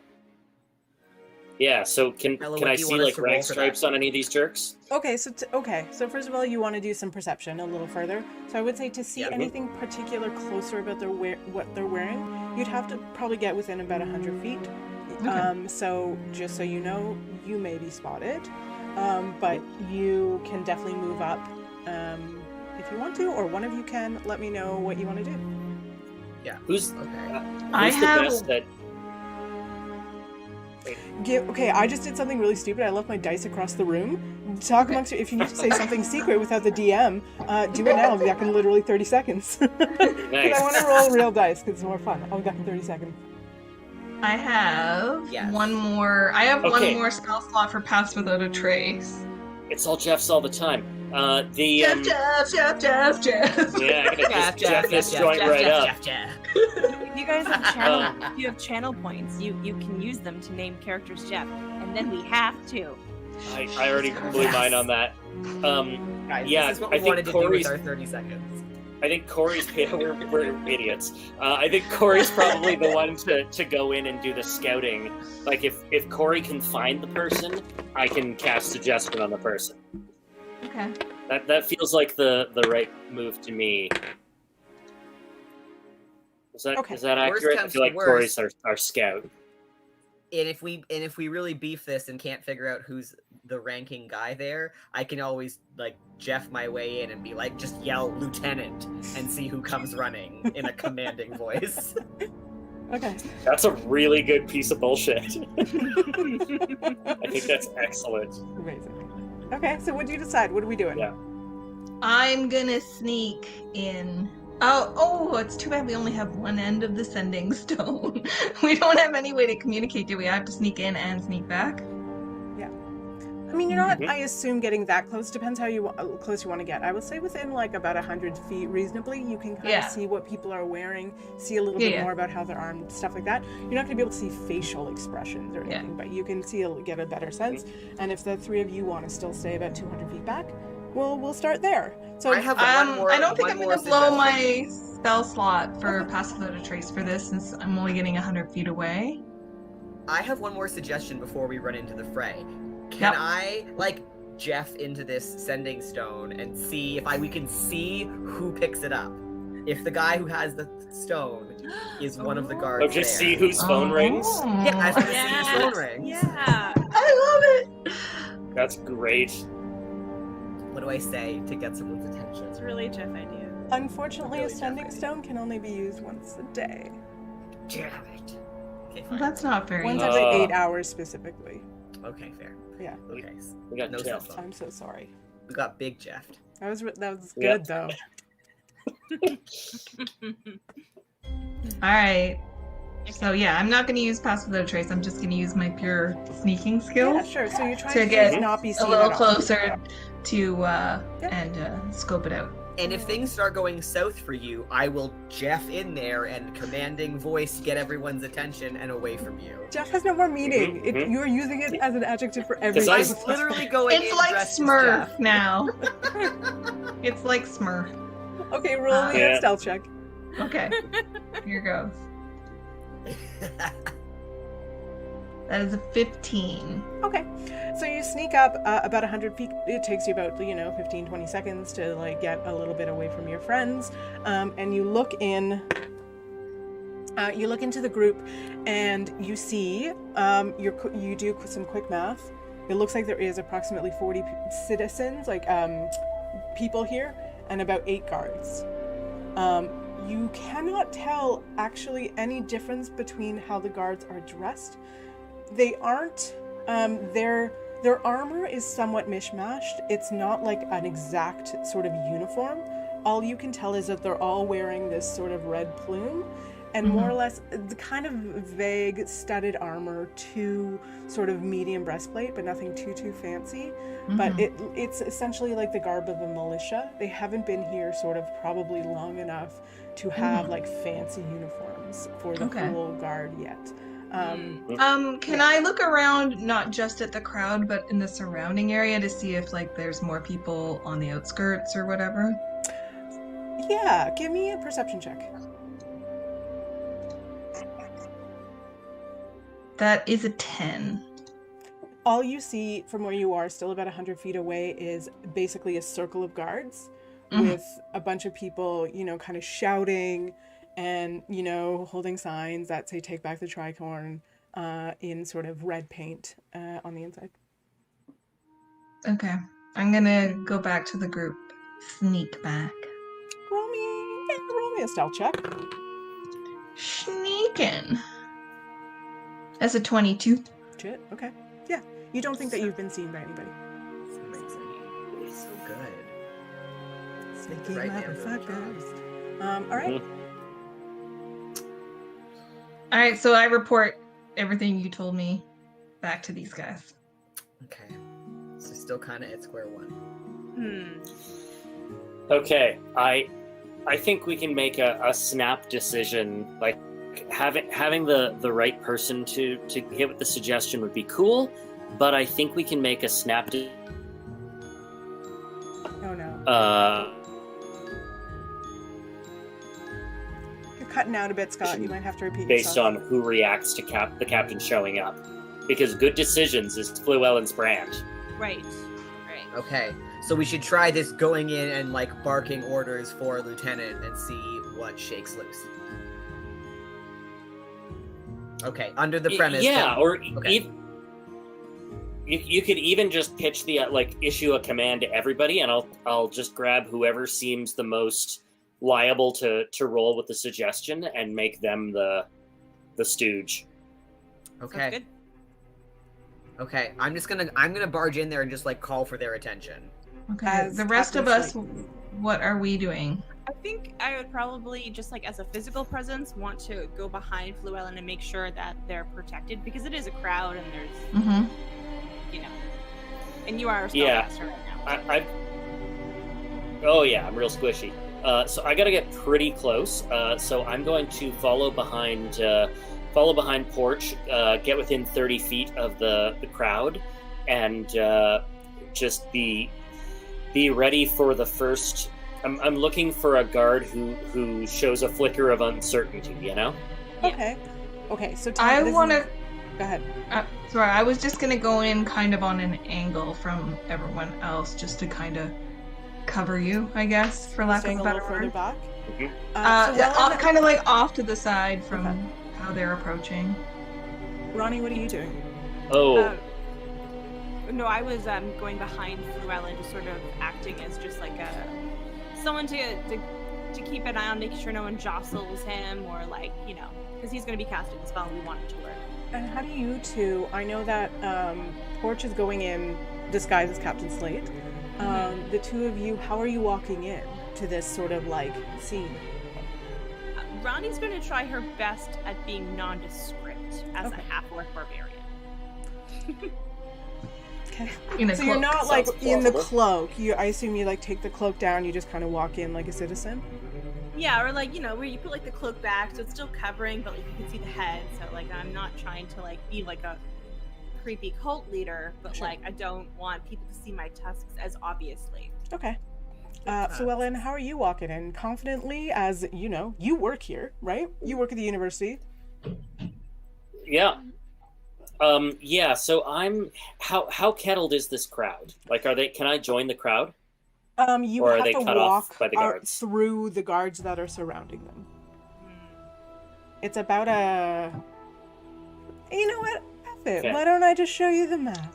Yeah. So can Ella, can what I do you see, want us like, to roll rank for that? stripes on any of these jerks? Okay, so first of all, you want to do some perception a little further. So I would say to see Yeah. anything particular closer about what they're wearing, you'd have to probably get within about 100 feet. Okay. So just so you know, you may be spotted, but you can definitely move up if you want to, or one of you can. Let me know what you want to do. Who's Okay. I who's the have- best at? Okay, I just did something really stupid. I left my dice across the room. Talk amongst you. If you need to say something secret without the DM, do it now. I'll be back in literally 30 seconds. Because I want to roll real dice because it's more fun. I'll be back in 30 seconds. I have Yes. one more. I have Okay. one more spell slot for Pass Without a Trace. It's all Jeffs all the time. Jeff. Yeah, I'm gonna Yeah, I'm gonna just Jeff this joint right up. If you guys have if you have channel points, you can use them to name characters Jeff, and then we have to. I already blew mine on that. Guys, Yeah, this is what I we think wanted to do Corey's- with our 30 seconds. I think Corey's we're idiots. I think Corey's probably the one to go in and do the scouting. Like, if Corey can find the person, I can cast suggestion on the person. Okay. That feels like the right move to me. Is that Okay. is that Worst accurate? I comes feel to like worst. Corey's our scout. And if we really beef this and can't figure out who's the ranking guy there, I can always, like, Jeff my way in and be like, just yell lieutenant and see who comes running in a commanding voice. Okay. That's a really good piece of bullshit. I think that's excellent. Amazing. Okay, so what do you decide? What are we doing? Yeah. I'm gonna sneak in. Oh, it's too bad we only have one end of the sending stone. We don't have any way to communicate, do we? I have to sneak in and sneak back. I mean, you're not, Mhm. I assume, getting that close. Depends how close you want to get. I would say within like about 100 feet reasonably, you can kind of see what people are wearing, see a little bit more about how they're armed, stuff like that. You're not going to be able to see facial expressions or anything, but you can get a better sense. And if the three of you want to still stay about 200 feet back, we'll start there. So I have one more. I don't think I'm one going to more blow suggestion. my spell slot for Pass Without a Trace for this, since I'm only getting 100 feet away. I have one more suggestion before we run into the fray. Can I Jeff into this sending stone and see if we can see who picks it up? If the guy who has the stone is one of the guards, just there. see whose phone rings. Yeah, I want to see whose phone rings. Yeah. I love it. That's great. What do I say to get someone's attention? It's really a Jeff idea. unfortunately, Really a sending definitely. stone can only be used once a day. Damn it. Okay, Well, fine. that's not very. Once Uh, every 8 hours specifically. Okay, fair. Yeah. Okay. We got No Jeff. cell phone. I'm so sorry. We got Big Jeff. That was good Yep. though. All right. So yeah, I'm not going to use Pass Without a Trace. I'm just going to use my pure sneaking skill Yeah, sure. So you're trying to to get not be a seen little at all. closer to and scope it out. And if things start going south for you, I will Jeff in there and commanding voice get everyone's attention and away from you. Jeff has no more meaning. Mhm. You're using it as an adjective for I everything. I'm literally going It's in like dressed as Smurf Jeff. now. It's like Smurf. Okay, roll me Yeah. a stealth check. Okay. Here goes. That is a 15. Okay. So you sneak up about 100 feet. It takes you about, 15, 20 seconds to get a little bit away from your friends. And you look in. You look into the group, and you see you do some quick math. It looks like there is approximately 40 citizens, people here, and about 8 guards. You cannot tell actually any difference between how the guards are dressed. They aren't. Their armor is somewhat mishmashed. It's not like an exact sort of uniform. All you can tell is that they're all wearing this sort of red plume, and more or less the kind of vague studded armor to sort of medium breastplate, but nothing too fancy. But it's essentially like the garb of a militia. They haven't been here sort of probably long enough to have fancy uniforms for the full guard yet. Can I look around not just at the crowd, but in the surrounding area to see if there's more people on the outskirts or whatever? Yeah, give me a perception check. That is a 10. All you see from where you are, still about 100 feet away, is basically a circle of guards with a bunch of people, kind of shouting and, holding signs that say "Take back the tricorn" in sort of red paint on the inside. Okay. I'm gonna go back to the group. Sneak back. Roll me a stealth check. Sneaking. That's a 22. Shit, okay. Yeah, you don't think that you've been seen by anybody. It's amazing. It's so good. Sneaky Right down to the motherfuckers. All right. All right, so I report everything you told me back to these guys. Okay. So still kind of at square one. Okay, I think we can make a snap decision. Having the right person to hit with the suggestion would be cool, but I think we can make a snap. Oh no. You're cutting out a bit, Scott. You might have to repeat Based yourself. on who reacts to the captain showing up, because good decisions is Fluellen's brand. Right. Okay. So we should try this going in and barking orders for Lieutenant and see what shakes loose. Okay, under the premise. Yeah, or okay. You could even just pitch the issue a command to everybody, and I'll just grab whoever seems the most liable to roll with the suggestion and make them the stooge. Okay. Good. Okay, I'm gonna barge in there and just call for their attention. Okay. As The rest of Captain us, Sleep. what are we doing? I think I would probably just as a physical presence want to go behind Fluellen and make sure that they're protected because it is a crowd and there's Mm-hmm. And you are a Yeah. spellcaster right now. Oh yeah, I'm real squishy. So I gotta get pretty close. So I'm going to follow behind Porch, get within 30 feet of the crowd, and just be ready for the first. I'm looking for a guard who shows a flicker of uncertainty. You know. Okay. Okay. So I want to. Go ahead. Sorry, I was just gonna go in kind of on an angle from everyone else, just to kind of cover you, I guess, for lack Staying of a a little better further word. back. Mm-hmm. Kind of like off to the side from Okay. how they're approaching. Ronnie, what are you doing? Oh. No, I was going behind Llewellyn, just sort of acting as just like someone to keep an eye on, making sure no one jostles him, or like, you know, because he's going to be casting the spell and we want it to work. And how do you two? I know that Porch is going in disguised as Captain Slate. The two of you, how are you walking in to this sort of like scene? Ronnie's going to try her best at being nondescript as Okay. a half-orc barbarian. Okay. In a So you're cloak. not like Sounds in the plausible. cloak. I assume you like take the cloak down. You just kind of walk in like a citizen. Yeah, or like, you know, where you put like the cloak back so it's still covering, but like you can see the head. So like I'm not trying to like be like a creepy cult leader, but Sure. like I don't want people to see my tusks as obviously. Okay. So Ellen, how are you walking in? Confidently, as you know, you work here, right? You work at the university. Yeah. Yeah, so I'm how kettled is this crowd? Like, can I join the crowd? You Or are have they to cut off walk by the guards? through the guards that are surrounding them. It's about a. You know what? F it. Okay. Why don't I just show you the map?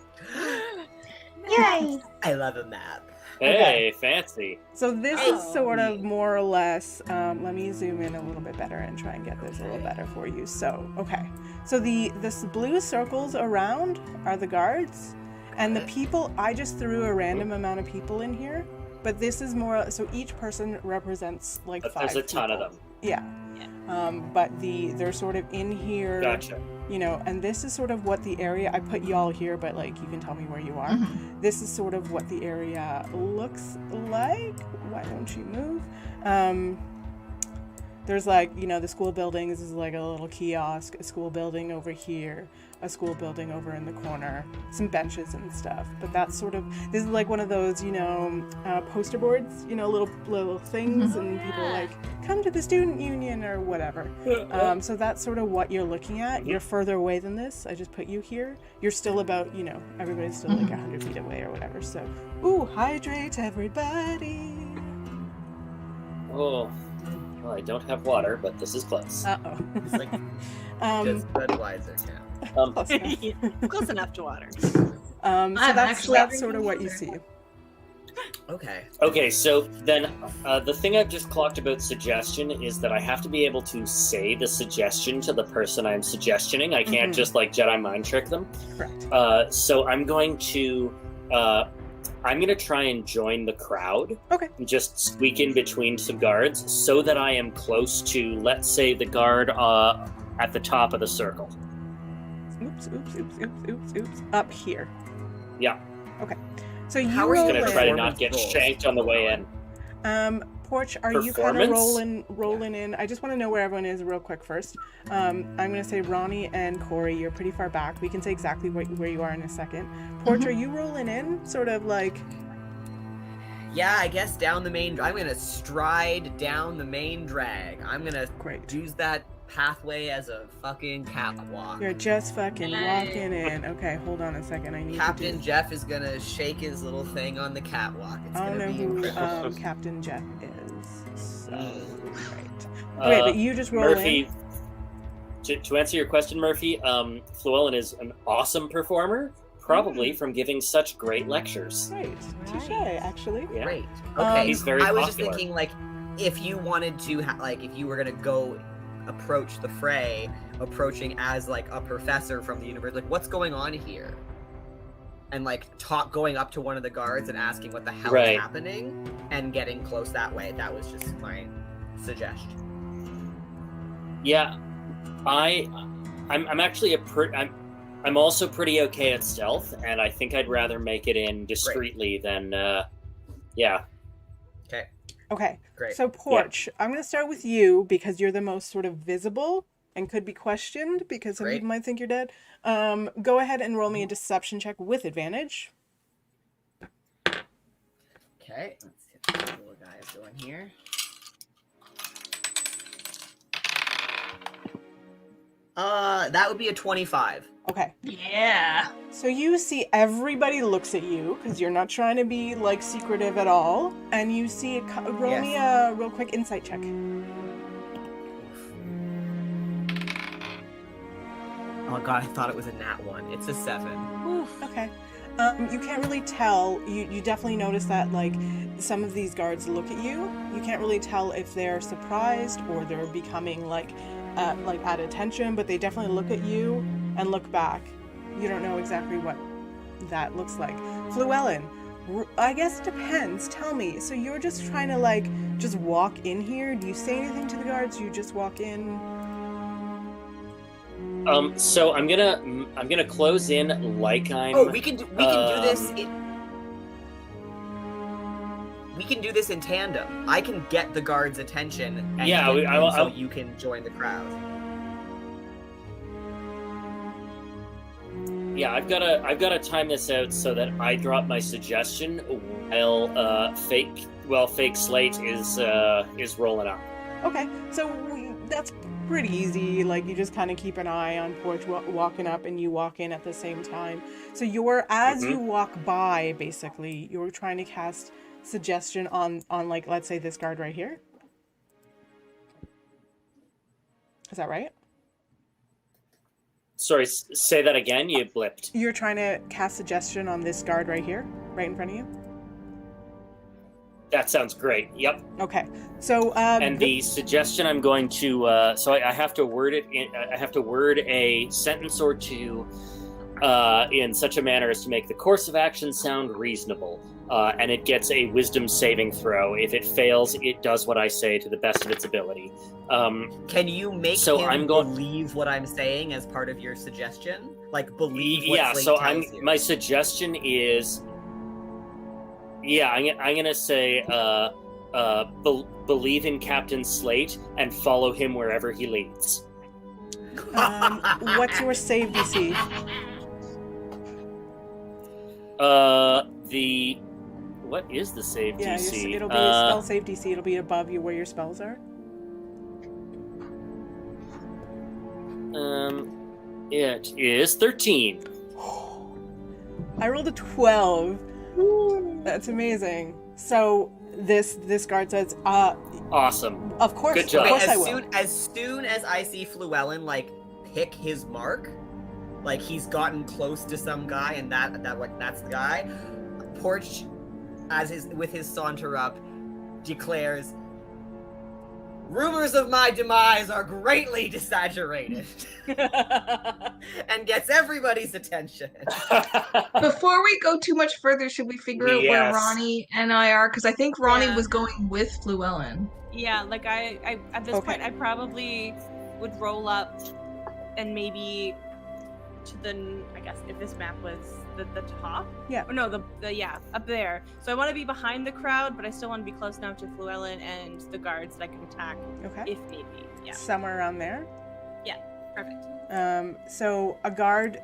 Yay! I love a map. Hey, fancy. So this Oh. is sort of more or less. Let me zoom in a little bit better and try and get this a little better for you. So okay. So the blue circles around are the guards, and the people. I just threw a random amount of people in here, but this is more. So each person represents like But 5 there's a ton of people. them. Yeah. But they're sort of in here. Gotcha. You know, and this is sort of what the area. I put y'all here, but like you can tell me where you are. This is sort of what the area looks like. Why don't you move? There's like, you know, the school buildings is like a little kiosk, a school building over here, a school building over in the corner, some benches and stuff. But that's sort of, this is like one of those, you know, poster boards, you know, little things, and people are like, come to the student union or whatever. So that's sort of what you're looking at. You're further away than this. I just put you here. You're still about, you know, everybody's still like 100 feet away or whatever. So, ooh, hydrate everybody. Oh, well, I don't have water, but this is close. Uh-oh. It's like just Budweiser now. Close enough. Close enough to water. So I'm that's actually sort of what you see. Okay. Okay, so then the thing I've just clocked about suggestion is that I have to be able to say the suggestion to the person I'm suggestioning. I can't just like Jedi mind trick them. Correct. So I'm going to try and join the crowd. Okay. And just squeak in between some guards so that I am close to, let's say, the guard at the top of the circle. Oops. Up here. Yeah. Okay. So you How are you roll I'm gonna in. try to in. not get Rolls. shanked on the way in. Porch, are you kind of Performance? rolling in? I just want to know where everyone is real quick first. I'm going to say Ronnie and Corey, you're pretty far back. We can say exactly where you are in a second. Porch, are you rolling in? Sort of like... Yeah, I guess down the main. I'm gonna stride down the main drag. I'm gonna Great. use that pathway as a fucking catwalk. You're just fucking Nice. walking in. Okay, hold on a second. I need Captain to do... Jeff is gonna shake his little thing on the catwalk. It's I don't gonna know be who incredible. Captain Jeff is. So, great. Uh, Wait, but you just roll Murphy, to answer your question, Murphy, Llewellyn is an awesome performer, probably from giving such great lectures. in. Great. Touche, Nice. actually. Yeah. Great. Okay. He's very I was popular. just thinking, like, if you wanted to, like, if you were gonna go approach the fray, approaching as like a professor from the university, like, what's going on here? And like going up to one of the guards and asking what the hell Right. is happening, and getting close that way. That was just my suggestion. Yeah, I'm actually I'm also pretty okay at stealth, and I think I'd rather make it in discreetly than, yeah. Okay. Okay. Great. So Porch, I'm going to start with you because you're the most sort of visible and could be questioned because some people might think you're dead. Go ahead and roll me a deception check with advantage. Okay. Let's see what the little guy is doing here. That would be a 25. Okay. Yeah. So you see everybody looks at you because you're not trying to be like secretive at all, and you see roll me a real quick insight check. Oh god, I thought it was a nat 1. It's a 7. Oof. Okay. You can't really tell. You definitely notice that like some of these guards look at you. You can't really tell if they're surprised or they're becoming like at attention, but they definitely look at you and look back. You don't know exactly what that looks like. Fluellen, I guess it depends. Tell me. So you're just trying to like just walk in here? Do you say anything to the guards? You just walk in? So I'm gonna close in like I'm. Oh, we can do this. We can do this in tandem. I can get the guards' attention, and so you can join the crowd. Yeah, I've gotta time this out so that I drop my suggestion while fake Slate is rolling up. Okay, so that's pretty easy. Like you just kind of keep an eye on Porch walking up, and you walk in at the same time. So you walk by, basically, you're trying to cast suggestion on like, let's say this guard right here. Is that right? Sorry, say that again. You blipped. You're trying to cast suggestion on this guard right here, right in front of you? That sounds great. Yep. Okay. So and the suggestion I'm going to so I have to word it I have to word a sentence or two in such a manner as to make the course of action sound reasonable. And it gets a wisdom saving throw. If it fails, it does what I say to the best of its ability. Can you make him believe what I'm saying as part of your suggestion? Like believe what Slate tells you? My suggestion is, I'm gonna say believe in Captain Slate and follow him wherever he leads. What's your save DC? What is the save DC? It'll be a spell save DC. It'll be above you where your spells are. It is 13. I rolled a 12. That's amazing. So this guard says, awesome. Of course. Good job. Of course as I will. soon as I see Fluellen like pick his mark, like he's gotten close to some guy and that's the guy, Porch, with his saunter up, declares, "Rumors of my demise are greatly exaggerated," and gets everybody's attention. Before we go too much further, should we figure out where Ronnie and I are? Because I think Ronnie was going with Fluellen. Yeah, like I at this point, I probably would roll up and maybe to the, I guess if this map was the top. Yeah. Or no, up there. So I want to be behind the crowd, but I still want to be close enough to Fluellen and the guards that I can attack if need be. Yeah. Somewhere around there. Yeah. Perfect. So a guard,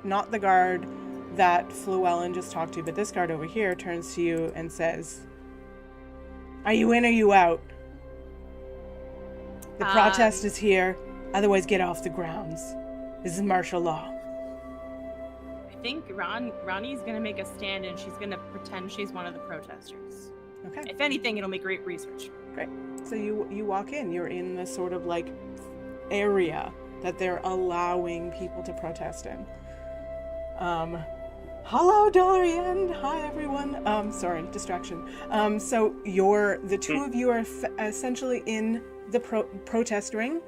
not the guard that Fluellen just talked to, but this guard over here turns to you and says, "Are you in or you out? The protest is here. Otherwise, get off the grounds. This is martial law." I think Ronnie's gonna make a stand and she's gonna pretend she's one of the protesters. Okay. If anything, it'll make great research. Great. So you walk in. You're in the sort of like area that they're allowing people to protest in. Hello, Dorian. Hi, everyone. Sorry, distraction. So the two of you are essentially in the protest ring.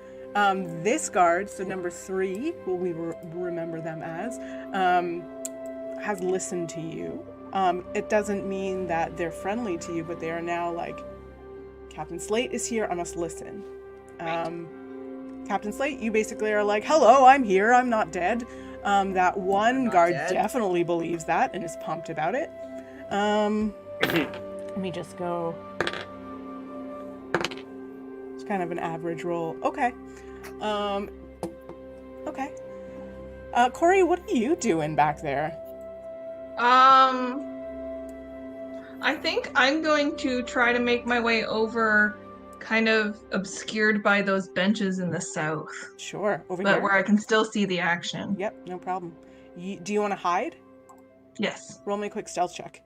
This guard, so number 3, who we remember them as, has listened to you. It doesn't mean that they're friendly to you, but they are now like, Captain Slate is here, I must listen. Right. Captain Slate, you basically are like, "Hello, I'm here, I'm not dead. That one Not guard dead. definitely believes that and is pumped about it. Let me just go. It's kind of an average roll. Okay. Okay. Corey, what are you doing back there? I think I'm going to try to make my way over, kind of obscured by those benches in the south, Sure, over but here. where I can still see the action. Yep, no problem. Do you want to hide? Yes. Roll me a quick stealth check.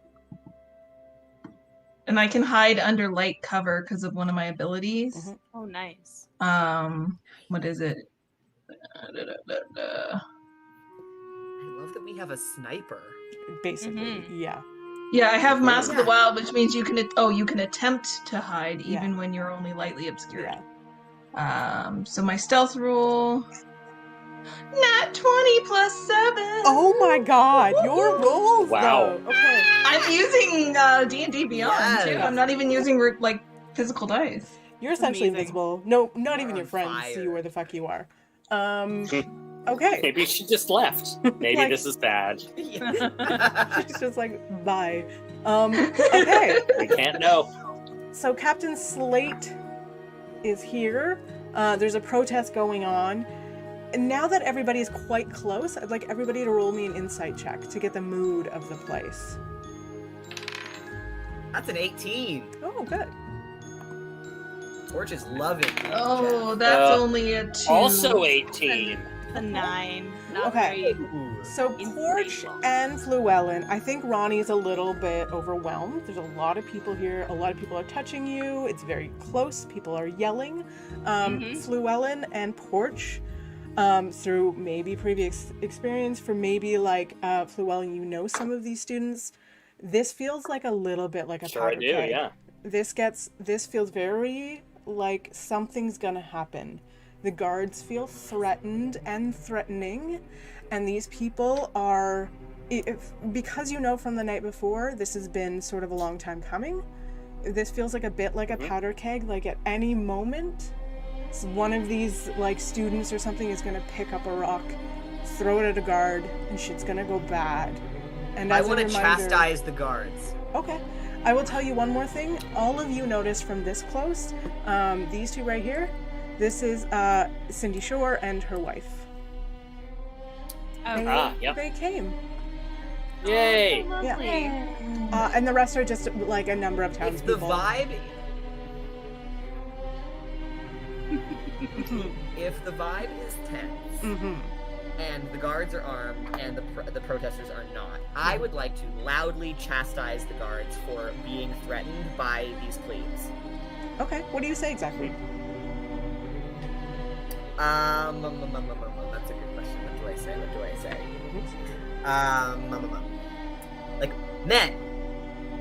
And I can hide under light cover because of one of my abilities. Mhm. Oh, nice. What is it? I love that we have a sniper. Basically, Mhm. yeah. Yeah, I have Mask of the Wild, which means you can attempt to hide Yeah. even when you're only lightly obscured. Yeah. So my stealth roll, nat 20 plus 7. Oh my god, your rolls Wow. though. Okay. I'm using D&D Beyond too. Yes. I'm not even using physical dice. You're essentially Amazing. invisible. No, not You're even your on friends see fire. where the fuck you are. Okay. Maybe she just left. Maybe Like- this is bad. She's just like, bye. Okay. We can't know. So Captain Slate is here. There's a protest going on. And now that everybody is quite close, I'd like everybody to roll me an insight check to get the mood of the place. That's an 18. Oh, good. Torch is loving it. Oh, that's only a 2. Also 18. A 9. Not Okay. very. Ooh. So Porch Inspirational. and Fluellen, I think Ronnie's a little bit overwhelmed. There's a lot of people here. A lot of people are touching you. It's very close. People are yelling. Fluellen and Porch, through maybe previous experience, for maybe like Fluellen, you know some of these students. This feels like a little bit like a Sure I powder do, keg. yeah. This feels very like something's gonna happen. The guards feel threatened and threatening, and these people are, because you know from the night before, this has been sort of a long time coming. This feels like a bit like a powder keg. Like at any moment, one of these like students or something is gonna pick up a rock, throw it at a guard, and shit's gonna go bad. And I as a want to reminder, chastise the guards. Okay. I will tell you one more thing. All of you notice from this close, these two right here, this is Cindy Shore and her wife. Oh, Yep. They came. Yay! lovely. And the rest are just like a number of If the townspeople. if the vibe is tense Mm-hmm. and the guards are armed and the protesters are not, I would like to loudly chastise the guards for being threatened by these plebes. Okay, what do you say exactly? That's a good question. What do I say? Like, men,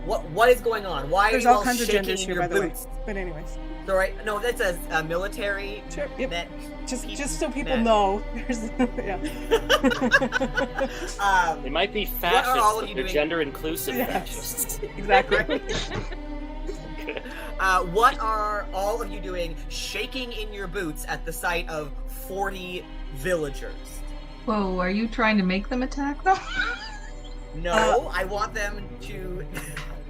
what is going on? Why There's are you all all kinds of shaking genders in here, your by the way. boots? But anyways, Sorry, no, that's a military. sure. Yep. Men. Just so people men. know, there's yeah. They might be What are all fascists, of but you they're doing? gender inclusive Yes. fascists. Exactly. What are all of you doing shaking in your boots at the sight of 40 villagers? Whoa, are you trying to make them attack them? No, I want them to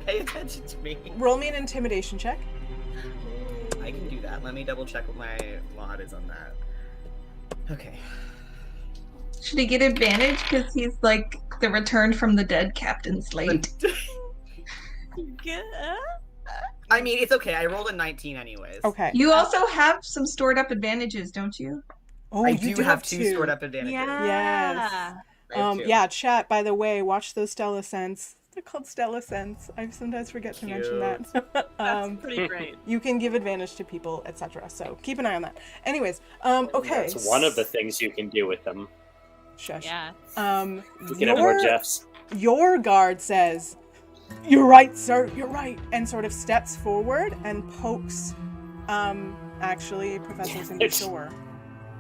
pay attention to me. Roll me an intimidation check. I can do that. Let me double check what my mod is on that. Okay. Should he get advantage because he's like the returned from the dead Captain Slate? I mean, it's okay. I rolled a 19 anyways. Okay. You also have some stored up advantages, don't you? Oh, I you do have two stored up advantages. Yeah. I have two. Yeah, chat, by the way, watch those Stella Scents. They're called Stella Scents. I sometimes forget to mention that. That's pretty great. You can give advantage to people, etc. So keep an eye on that. Anyways, okay. That's one of the things you can do with them. Shush. Yeah. You can have more Jeffs. Your guard says, "You're right, sir. You're right," and sort of steps forward and pokes, actually, Professor Cindy Shore,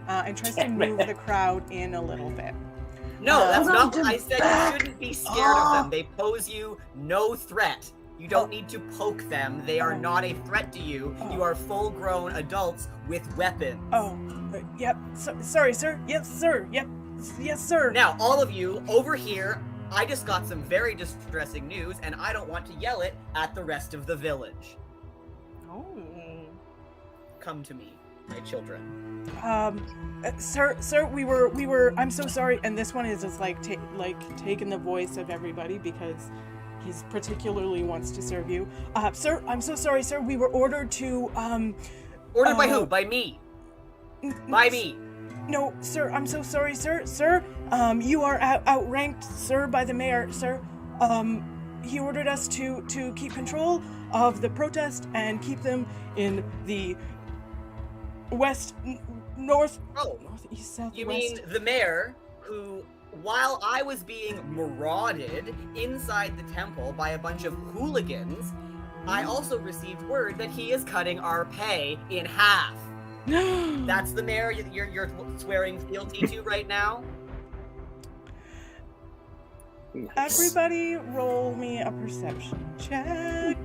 and tries to move the crowd in a little bit. No, that's Hold not on what to I said. back. You shouldn't be scared of them. They pose you no threat. You don't need to poke them. They are not a threat to you. You are full-grown adults with weapons. Oh, yep. Sorry, sir. Yes, sir. Yep. Yes, sir. Now, all of you over here, I just got some very distressing news, and I don't want to yell it at the rest of the village. Oh. Come to me, my children. Sir, we were. I'm so sorry. And this one is just like taking the voice of everybody because he's particularly wants to serve you. Sir, I'm so sorry, sir. We were ordered to. Ordered by who? By me. By me. No, sir, I'm so sorry, sir. Sir, you are outranked, sir, by the mayor, sir. He ordered us to keep control of the protest and keep them in the west, north, northeast, southwest. You mean the mayor, who, while I was being marauded inside the temple by a bunch of hooligans, I also received word that he is cutting our pay in half. That's the mayor you're swearing fealty to right now? Nice. Everybody roll me a perception check.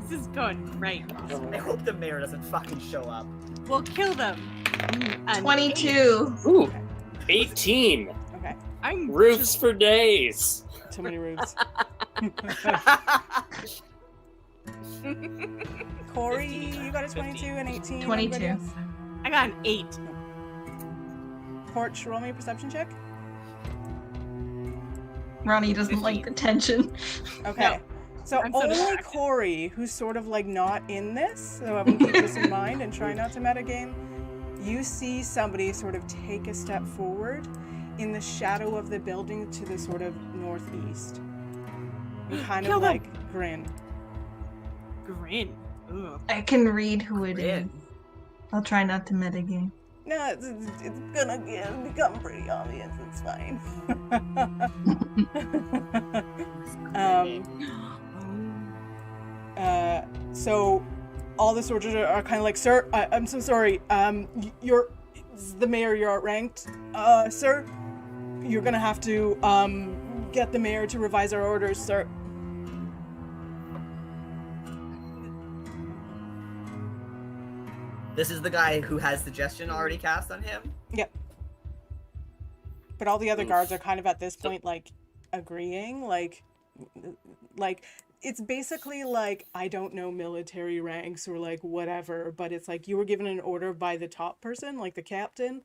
This is going great. I hope the mayor doesn't fucking show up. We'll kill them. An 22. Ooh, 18. Okay, I'm Roofs for days. too many roofs. Corey, 15, you got a 22 and 18. 22. Everybody else? I got an 8. Porch, roll me a perception check. Ronnie doesn't like the tension. Okay. So I'm so only distracted. Corey, who's sort of like not in this, so I'm keep this in mind and try not to metagame. You see somebody sort of take a step forward in the shadow of the building to the sort of northeast. And kind Kill of them. like grin. Grin. Ugh. I can read who it is. Grin. I'll try not to metagame. No, it's gonna become pretty obvious. It's fine. So all the soldiers are kind of like, sir, I'm so sorry. You're the mayor. You're outranked. Sir, you're gonna have to get the mayor to revise our orders, sir. This is the guy who has suggestion already cast on him? Yep. But all the other guards are Oof. kind of at this point like agreeing, like it's basically like, I don't know military ranks or like whatever, but it's like you were given an order by the top person, like the captain,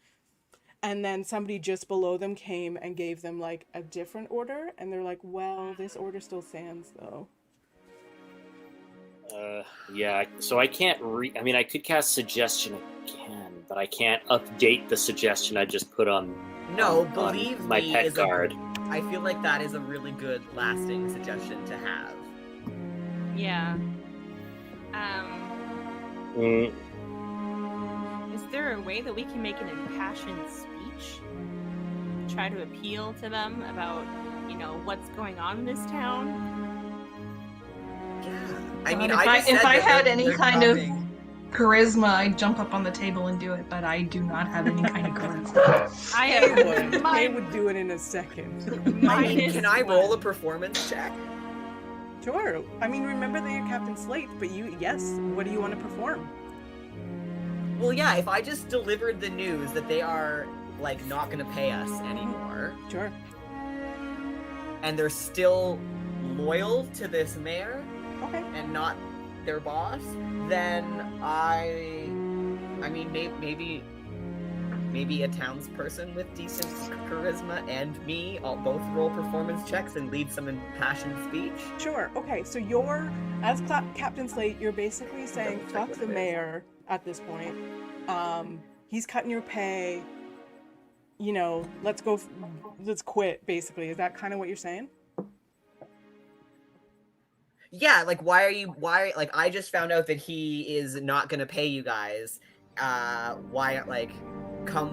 and then somebody just below them came and gave them like a different order, and they're like, well, this order still stands though. Yeah, so I can't I mean, I could cast suggestion again, but I can't update the suggestion I just put on No, on believe my me, pet is guard. I feel like that is a really good lasting suggestion to have. Yeah. Mm, Is there a way that we can make an impassioned speech? Try to appeal to them about, what's going on in this town? Yeah. I mean, If I just said I that had they're- any they're kind of coming. charisma, I'd jump up on the table and do it, but I do not have any kind of charisma. I They have would. They mine. would do it in a second. I mean, can I roll a one. performance check? Sure. I mean, remember that you're Captain Slate, but yes, what do you want to perform? Well, yeah, if I just delivered the news that they are, like, not gonna pay us anymore, Sure. and they're still loyal to this mayor Okay. and not their boss, then I mean, maybe a townsperson with decent charisma and me, I'll both roll performance checks and lead some impassioned speech. Sure. Okay. So you're, as Captain Slate, you're basically saying, Check fuck with the this. mayor at this point. He's cutting your pay. Let's go. Let's quit. Basically, is that kind of what you're saying? Yeah, like like I just found out that he is not gonna pay you guys. Come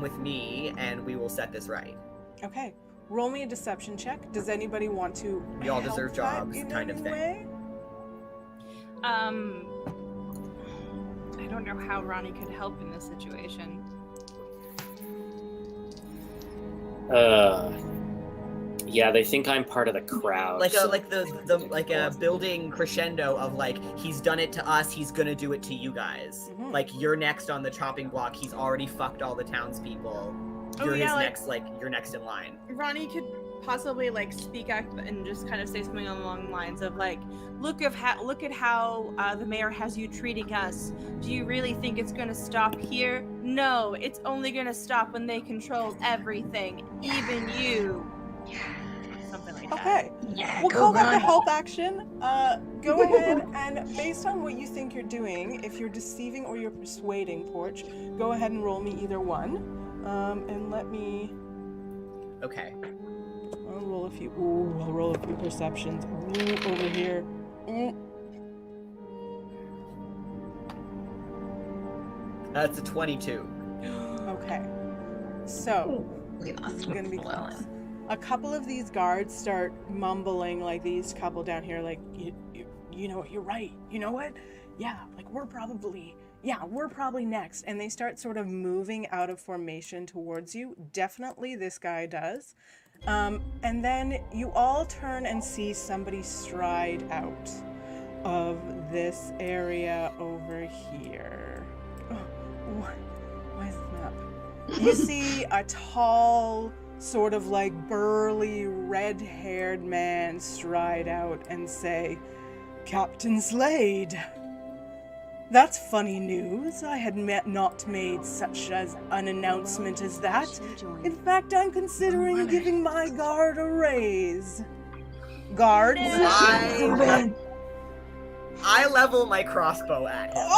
with me and we will set this right. Okay. Roll me a deception check. Does anybody want to? We all help deserve that jobs, in kind of any thing. way? I don't know how Ronnie could help in this situation. Yeah, they think I'm part of the crowd. Like so- a building crescendo of like, he's done it to us, he's gonna do it to you guys. Mhm. Like, you're next on the chopping block, he's already fucked all the townspeople. you're his like, next, like, you're next in line. Ronnie could possibly like speak up and just kind of say something along the lines of like, look at how the mayor has you treating us. Do you really think it's gonna stop here? No, it's only gonna stop when they control everything, even you. Something like that. Okay. Yeah, We'll go call that the Ronnie. help action. Go ahead and based on what you think you're doing, if you're deceiving or you're persuading, Porch, go ahead and roll me either one. And let me. Okay. I'll roll a few. Ooh, I'll roll a few perceptions. Ooh, over here. Ooh. That's a 22. Okay. So We lost it's gonna be Llewellyn. close. A couple of these guards start mumbling, like these couple down here, like you know what, you're right. You know what? Yeah, like we're probably next. And they start sort of moving out of formation towards you. Definitely this guy does. And then you all turn and see somebody stride out of this area over here. Oh, why is this map? You see a tall, sort of like burly, red-haired man stride out and say, "Captain Slade. That's funny news. I had not made such as an announcement as that. In fact, I'm considering giving my guard a raise." Guards. I level my crossbow at him.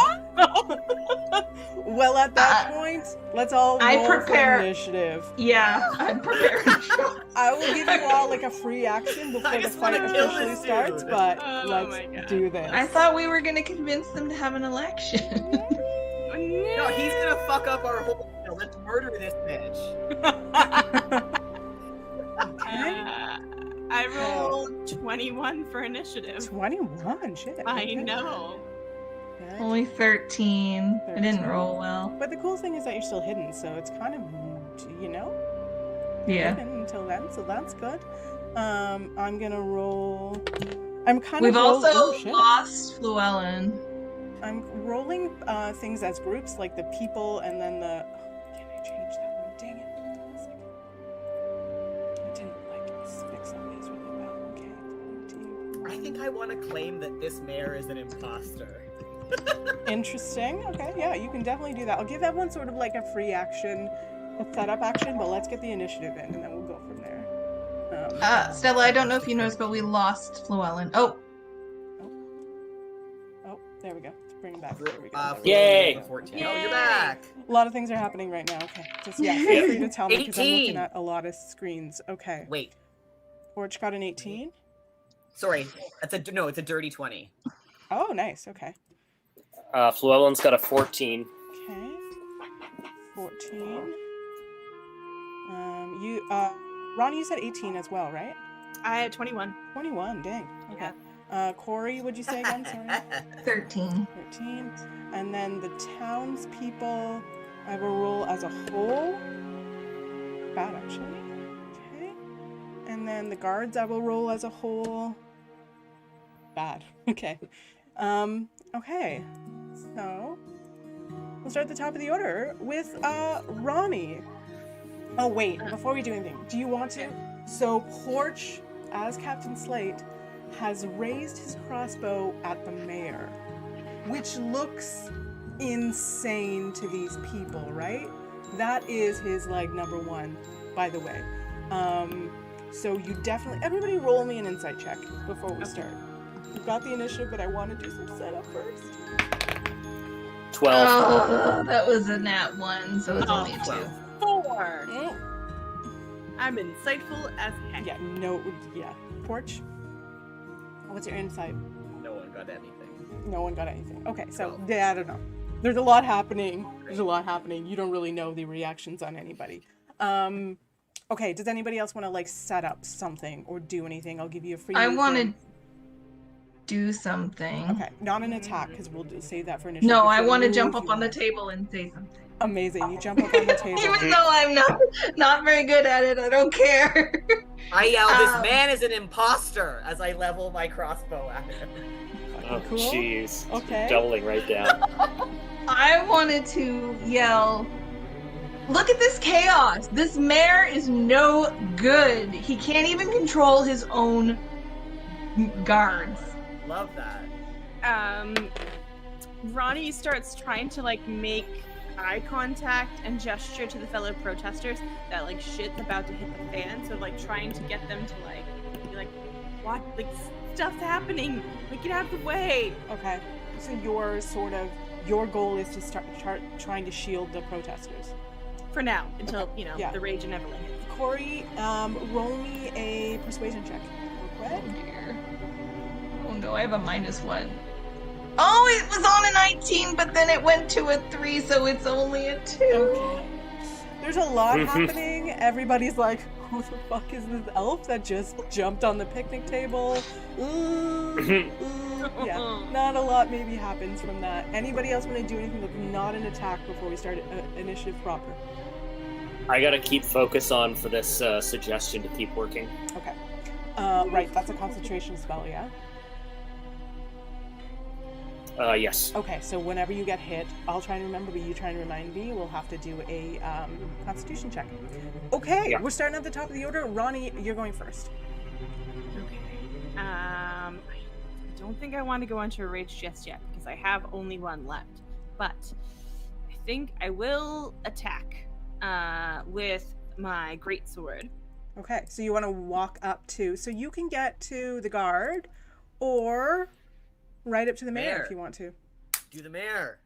Well, at that point, let's all I roll prepare- for initiative. Yeah, I'm prepared. I will give you all like a free action before I the just fight wanna kill officially this starts, dude. but Oh my let's God. do this. I thought we were gonna convince them to have an election. No, he's gonna fuck up our whole deal. Let's murder this bitch. I rolled 21 for initiative. 21, shit. I okay. know. Good. Only 13. I didn't roll well. But the cool thing is that you're still hidden, so it's kind of, you know, Yeah. hidden until then, so that's good. I'm gonna roll. I'm kind We've of also oh, shit. lost Llewellyn. I'm rolling things as groups, like the people, and then the. Oh, can I change that one? Dang it! Hold on a second. I didn't like fix all these really well. Okay. 14. I think I want to claim that this mayor is an imposter. Interesting. Okay, yeah, you can definitely do that. I'll give everyone sort of like a free action, a setup action, but let's get the initiative in, and then we'll go from there. Stella, I don't know if you noticed, but we lost Llewellyn. Oh, There we go. Let's bring it back. There we go. Yay. 14. Yay. Oh, you're back. A lot of things are happening right now. Okay. Just, yeah, feel free to tell me because I'm looking 18. at a lot of screens. Okay. Wait. Porch got an 18. Sorry. It's a dirty 20. Oh, nice. Okay. Llewellyn's got a 14. Okay. 14. Ronnie, you said 18 as well, right? I had 21. 21. Dang. Okay. Corey, what'd you say again? Sorry. 13. 13. And then the townspeople, I will roll as a whole. Bad, actually. Okay. And then the guards, I will roll as a whole. Bad. Okay. Okay. So, we'll start at the top of the order with, Ronnie. Oh, wait. Before we do anything, do you want to? So, Porch, as Captain Slate, has raised his crossbow at the mayor, which looks insane to these people, right? That is his, like, number one, by the way. So you definitely, everybody roll me an insight check before we start. We've got the initiative, but I want to do some setup first. 12. Oh, that was a nat 1, so it's only a 2. 4. Oh, I'm insightful as heck. yeah, Porch, what's your insight? No one got anything. No one got anything. Okay, so, yeah, I don't know. There's a lot happening. You don't really know the reactions on anybody. Okay, does anybody else want to, like, set up something or do anything? I'll give you a free... I want to do something. Okay, not an attack, because we'll save that for initiative. No, If I you want to move, jump you up on the want. table and say something. Amazing, you jump up on the table. Even though I'm not very good at it, I don't care. I yell, "This man is an imposter!" as I level my crossbow at him. Oh, Cool. jeez. Okay. Doubling right down. I wanted to yell, Look at this chaos. This mayor is no good. He can't even control his own guards. Love that. Ronnie starts trying to like make eye contact and gesture to the fellow protesters that like shit's about to hit the fan, so like trying to get them to like be like, what, like stuff's happening, like get out of the way. Okay, so your goal is to start trying to shield the protesters for now until Yeah. the rage inevitable hits. Corey, roll me a persuasion check real Oh quick. dear. Oh no, I have a -1. Oh, it was on a 19, but then it went to a 3, so it's only a 2. Okay. There's a lot happening. Everybody's like, who the fuck is this elf that just jumped on the picnic table? Ooh, ooh. Yeah, not a lot maybe happens from that. Anybody else want to do anything that's not an attack before we start initiative proper? I gotta keep focus on for this suggestion to keep working. Okay. Right, that's a concentration spell, yeah? Yes. Okay, so whenever you get hit, I'll try and remember, but you try and remind me. We'll have to do a constitution check. Okay, Yeah. We're starting at the top of the order. Ronnie, you're going first. Okay. I don't think I want to go into a rage just yet because I have only one left. But I think I will attack with my greatsword. Okay, so you want to walk up to, so you can get to the guard, or right up to the mayor if you want to. Do the mayor.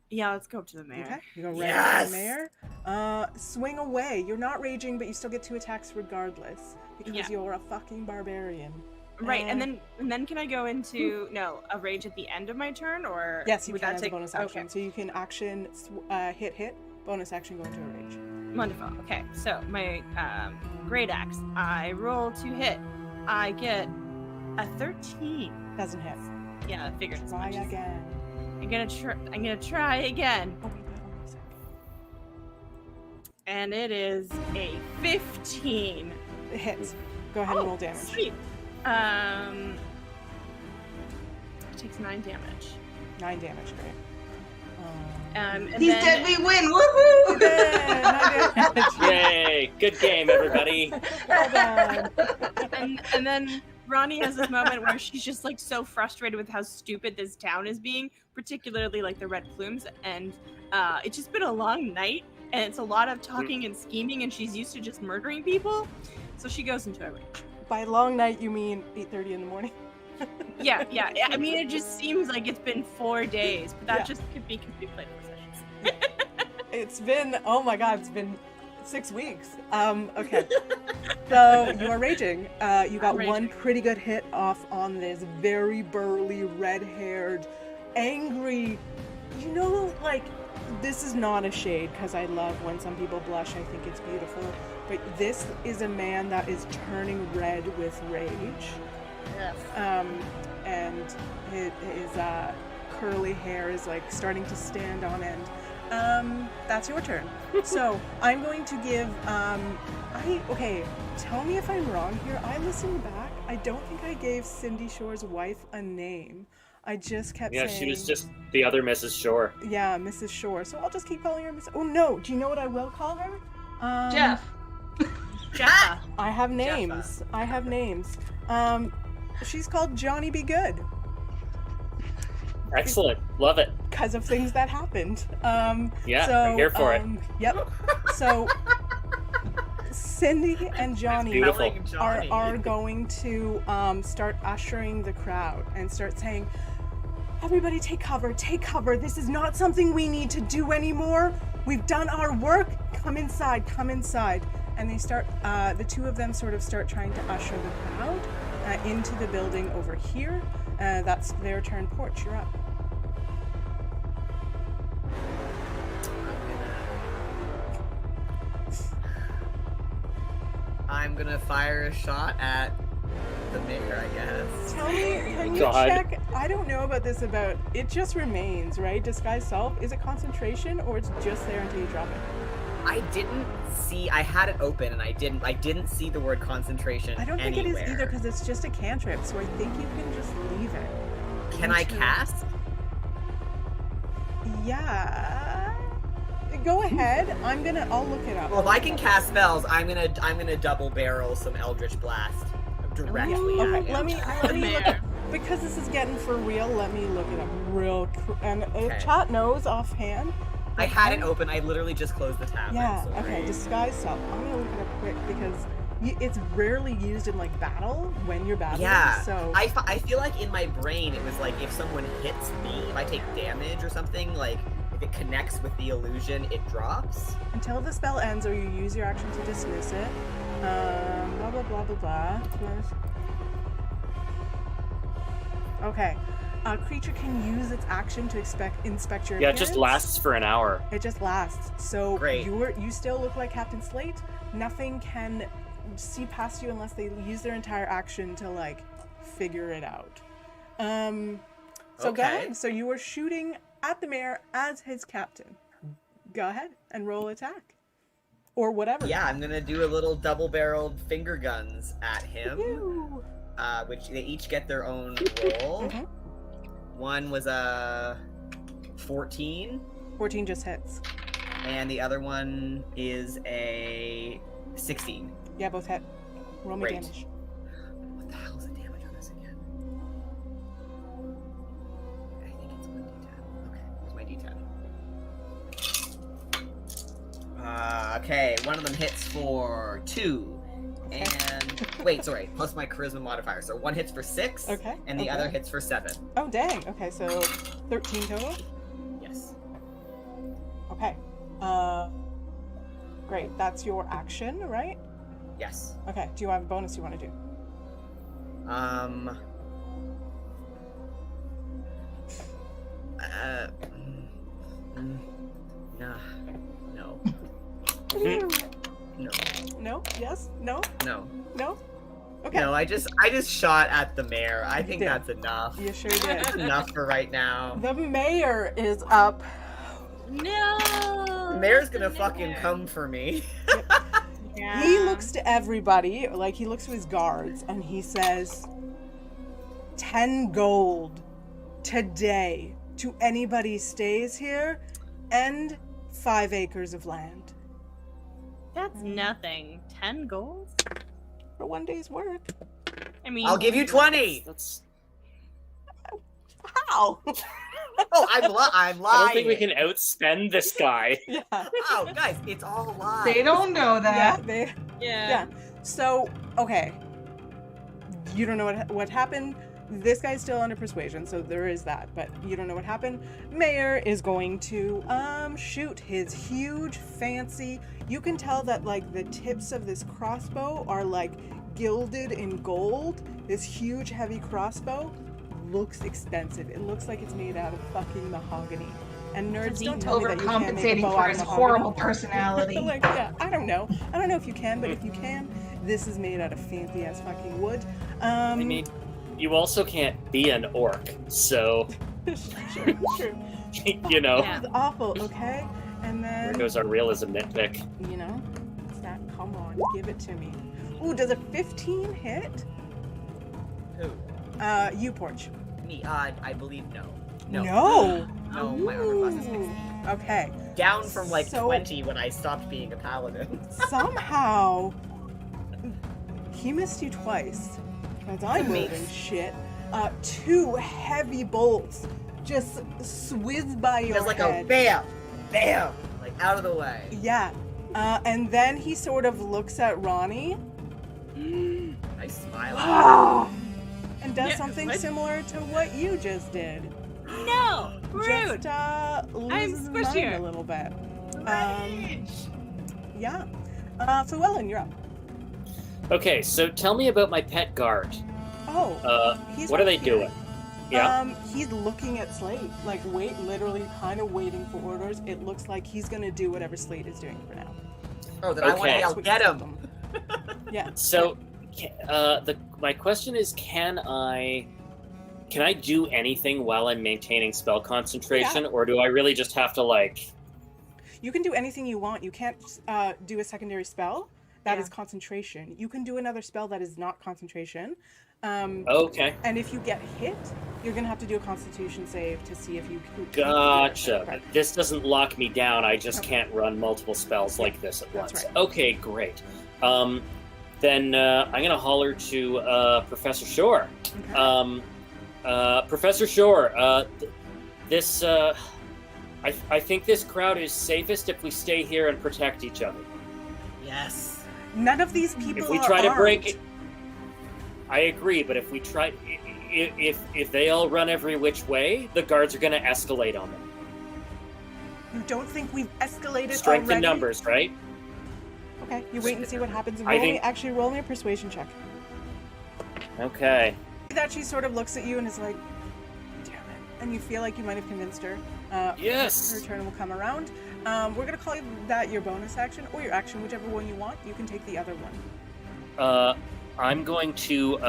Yeah, let's go up to the mayor. Okay, you go right up to the mayor. Swing away. You're not raging, but you still get 2 attacks regardless because you're a fucking barbarian. Right, and then can I go into a rage at the end of my turn, or yes, you would can that as take a bonus action. Okay. So you can action hit, bonus action go into a rage. Wonderful. Okay, so my great axe. I roll to hit. I get a 13. Doesn't hit. Yeah, I figured as Try much. again. I'm gonna try again. Oh, wait, hold on a second. And it is a 15. It hits. Go ahead and roll damage. Sweet. It takes 9 damage. 9 damage, great. And He's then, dead, we win! Woohoo! Yeah, 9 damage. Yay! Good game, everybody. Well done. and then Ronnie has this moment where she's just like so frustrated with how stupid this town is being, particularly like the red plumes, and it's just been a long night, and it's a lot of talking and scheming, and she's used to just murdering people, so she goes into a rage. By long night, you mean 8:30 in the morning? Yeah. I mean, it just seems like it's been 4 days, but that just could be because we played 4 sessions. It's been, oh my god, it's been 6 weeks. Okay. So you are raging. You got one pretty good hit off on this very burly, red-haired, angry, like, this is not a shade, because I love when some people blush. I think it's beautiful. But this is a man that is turning red with rage. Yes. And his curly hair is like starting to stand on end. That's your turn. So I'm going to give, okay, tell me if I'm wrong here. I listened back. I don't think I gave Cindy Shore's wife a name. I just kept saying... Yeah, she was just the other Mrs. Shore. Yeah, Mrs. Shore. So I'll just keep calling her Mrs. Oh no, do you know what I will call her? Jeff. Jeffa. I have names. I have names. She's called Johnny Be Good. Excellent. Love it. Because of things that happened. Yeah, so, I'm here for it. Yep. So Cindy and Johnny Beautiful. are going to start ushering the crowd and start saying, everybody take cover, take cover. This is not something we need to do anymore. We've done our work. Come inside, come inside. And they start, the two of them sort of start trying to usher the crowd into the building over here. That's their turn. Porch, you're up. I'm gonna fire a shot at the mayor, I guess. Tell me, can you God. check? I don't know about this about, it just remains, right? Disguise self. Is it concentration or it's just there until you drop it? I didn't see. I had it open, and I didn't see the word concentration. I don't think anywhere. it is either because it's just a cantrip, so I think you can just leave it. Can I cast? Yeah. Go ahead. I'll look it up. Well, if I can cast spells, I'm gonna double barrel some Eldritch Blast directly at Okay, him. let me look There. because this is getting for real. Let me look it up and Okay. chat knows offhand. I had it open. I literally just closed the tab. Yeah. I'm sorry. Okay. Disguise self. I'm gonna look it up quick because it's rarely used in like battle when you're battling. Yeah. So I feel like in my brain it was like if someone hits me, if I take damage or something, like if it connects with the illusion, it drops. until the spell ends or you use your action to dismiss it. Blah blah blah blah blah. Okay. A creature can use its action to inspect your Yeah, it appearance. just lasts for an hour. It just lasts. So Great. you still look like Captain Slate. Nothing can see past you unless they use their entire action to like figure it out. So go Okay. ahead. So you were shooting at the mayor as his captain. Go ahead and roll attack. Or whatever. Yeah, I'm gonna do a little double-barreled finger guns at him, Woo. which they each get their own roll. Mhm. One was a 14, 14 just hits. and the other one is a 16. Yeah, both hit. Roll me Great. damage. What the hell is the damage on this again? I think it's 1d10. Okay, here's my d10. Okay, one of them hits for 2. Okay. And wait, sorry, plus my charisma modifier. So one hits for 6, Okay. and the okay. other hits for 7. Oh dang. Okay, so 13 total. Yes. Okay. Great. That's your action, right? Yes. Okay. Do you have a bonus you want to do? Nah. No. Mhm. No. No? Yes? No? No. No? Okay. No, I just shot at the mayor. I think did. that's enough. You sure That's did. enough for right now. The mayor is up. No. The mayor's gonna fucking come for me. Yeah. He looks to everybody, like he looks to his guards, and he says, 10 gold today to anybody stays here, and 5 acres of land. That's nothing. 10 gold? For one day's work. I mean, I'll give you 20. That's. How? Oh, I'm lying. I don't think we can outspend this guy. Yeah. Oh, guys, it's all a lie. They don't know Yeah, that. they, Yeah. yeah. So, okay. You don't know what happened. This guy's still under persuasion, so there is that, but you don't know what happened. Mayor is going to shoot his huge fancy. You can tell that like the tips of this crossbow are like gilded in gold. This huge heavy crossbow looks expensive. It looks like it's made out of fucking mahogany. And nerds, Does he don't tell me that you can't make a Overcompensating bow for out his of horrible mahogany. personality. Like, yeah, I don't know if you can, but if you can, this is made out of fancy ass fucking wood. I mean, you also can't be an orc, so True. you know. Yeah. It's awful, okay? And There then, goes our realism nitpick. you know, it's that, come on, give it to me. Ooh, does a 15 hit? Who? You, Porch. Me? I believe no. No. No. No, my armor class is 16. Ooh, okay. Down from like So- 20 when I stopped being a paladin. Somehow, he missed you twice. Because I'm Makes- moving shit. 2 heavy bolts just whiz by your There's like head. a bam, bam, like out of the way. Yeah. And then he sort of looks at Ronnie I smile. and does Yeah, something what? similar to what you just did. No! Rude! Just loses his mind squishier. a little bit. Rage. Yeah. So Ellen, you're up. Okay, so tell me about my pet guard. Oh. He's What are right they here. doing? Yeah. He's looking at Slate, like literally kind of waiting for orders. It looks like he's gonna do whatever Slate is doing for now. Oh, then I want to Okay. yell, get him! Yeah. So, my question is, can I do anything while I'm maintaining spell concentration, or do I really just have to like? You can do anything you want. You can't do a secondary spell. That is concentration. You can do another spell that is not concentration. Okay. And if you get hit, you're going to have to do a constitution save to see if you can. Gotcha. Right. This doesn't lock me down. I just can't run multiple spells like this at once. Right. Okay, great. Then I'm going to holler to Professor Shore. Okay. Professor Shore, this... I think this crowd is safest if we stay here and protect each other. Yes. None of these people If we are try to armed. break it... I agree, but if we try... If they all run every which way, the guards are going to escalate on them. You don't think we've escalated Strength already? in numbers, right? Okay, you wait and see what happens. Actually, roll me a persuasion check. Okay. That she sort of looks at you and is like, damn it. And you feel like you might have convinced her. Yes! Her turn will come around. We're going to call that your bonus action or your action, whichever one you want. You can take the other one. I'm going to,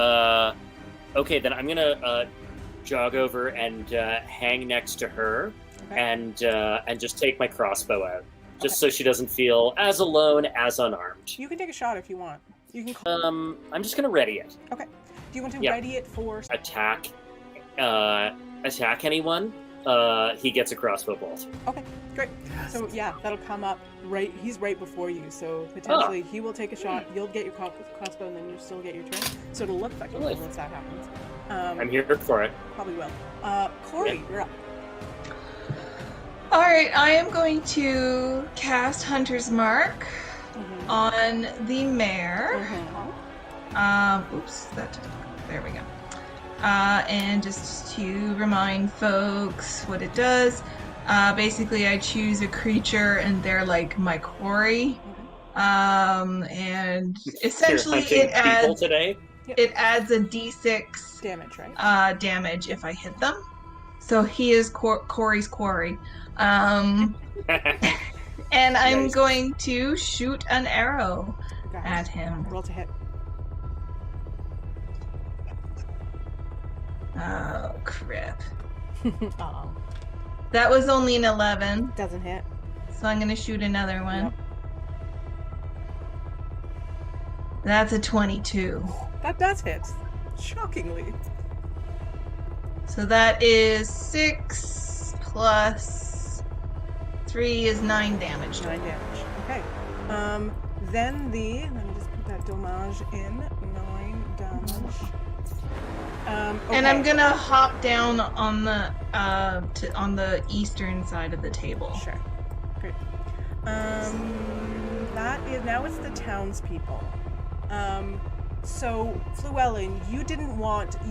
okay, then I'm going to jog over and hang next to her and just take my crossbow out. Just so she doesn't feel as alone, as unarmed. You can take a shot if you want. You can call... I'm just going to ready it. Okay. Do you want to ready it for... Attack anyone, he gets a crossbow bolt. Okay, great. So yeah, that'll come up right... He's right before you, so potentially he will take a shot, you'll get your crossbow, and then you'll still get your turn. So it'll look like once that happens. I'm here for it. Probably will. Corey, you're up. Alright, I am going to cast Hunter's Mark on the mare. There we go. And just to remind folks what it does, basically I choose a creature and they're like my quarry. And essentially it adds a d6 damage, right? Damage if I hit them. So he is Corey's quarry. And I'm going to shoot an arrow at him. Roll to hit. Oh, crap. Uh-oh. That was only an 11. Doesn't hit. So I'm going to shoot another one. Yep. That's a 22. That does hit. Shockingly. So that is 6 plus 3 is 9 damage. 9 damage. Okay. Then let me just put that dommage in. 9 damage. Okay. And I'm gonna hop down on the on the eastern side of the table. Sure. Great. That is now it's the townspeople. So Fluellen, you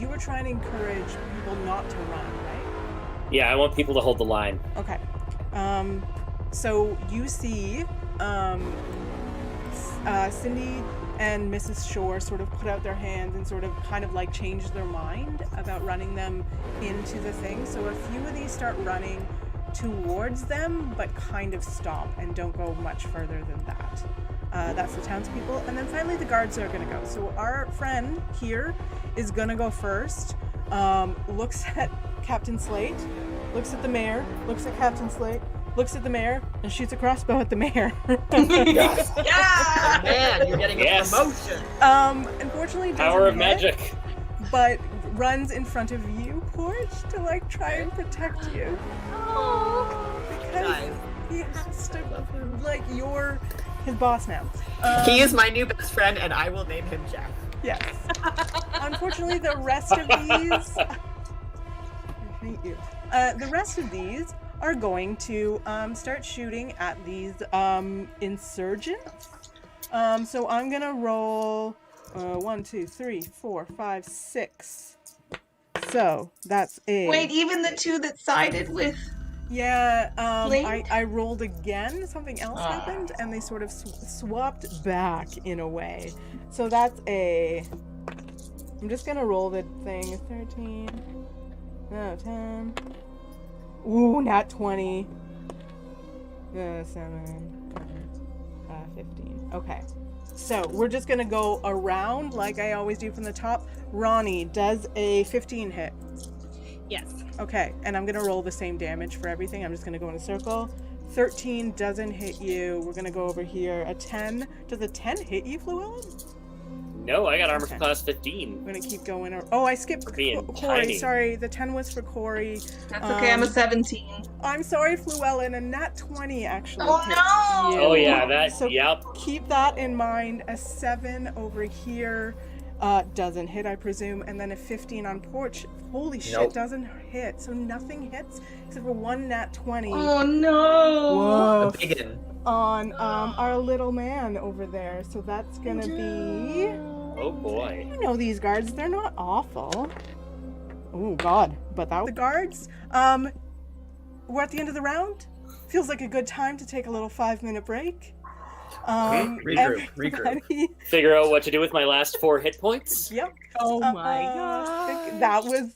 were trying to encourage people not to run, right? Yeah, I want people to hold the line. Okay. So you see, Cindy and Mrs. Shore sort of put out their hands and sort of kind of like changed their mind about running them into the thing. So a few of these start running towards them, but kind of stop and don't go much further than that. That's the townspeople. And then finally the guards are going to go. So our friend here is going to go first, looks at Captain Slate, looks at the mayor, looks at Captain Slate, looks at the mayor, and shoots a crossbow at the mayor. Yes. Yeah! Man, you're getting a promotion. Unfortunately, doesn't Power of hit, magic. but runs in front of you, Porch, to like try and protect you. Because Nice. he has to, like, you're his boss now. He is my new best friend, and I will name him Jeff. Yes. Unfortunately, the rest of these... I hate you. The rest of these are going to start shooting at these insurgents. So I'm gonna roll 1, 2, 3, 4, 5, 6. So that's a... Wait, even the two that sided with... Yeah, Blink? I rolled again, something else happened, and they sort of swapped back in a way. So that's a... I'm just gonna roll the thing. 13, no, 10... Ooh, nat 20. 7, 15. Okay. So we're just gonna go around like I always do from the top. Ronnie, does a 15 hit? Yes. Okay, and I'm gonna roll the same damage for everything. I'm just gonna go in a circle. 13 doesn't hit you. We're gonna go over here. A 10. Does a 10 hit you, Llewellyn? No, I got armor Okay. class 15. We're gonna keep going. Oh, I skipped For being Corey. tiny. Sorry, the 10 was for Corey. That's okay. I'm a 17. I'm sorry, Llewellyn, and nat 20 actually Oh, hits no! you. Oh yeah, that. So yep. keep that in mind. A 7 over here doesn't hit, I presume, and then a 15 on porch. Holy shit, Nope. doesn't hit. So nothing hits except for one nat 20. Oh no! Whoa. A biggin. On our little man over there. So that's gonna be. Oh boy. You know these guards, they're not awful. Oh god, but that the guards. We're at the end of the round. Feels like a good time to take a little 5-minute break. Regroup. Everybody- Figure out what to do with my last 4 hit points. Yep. Oh my god. That was,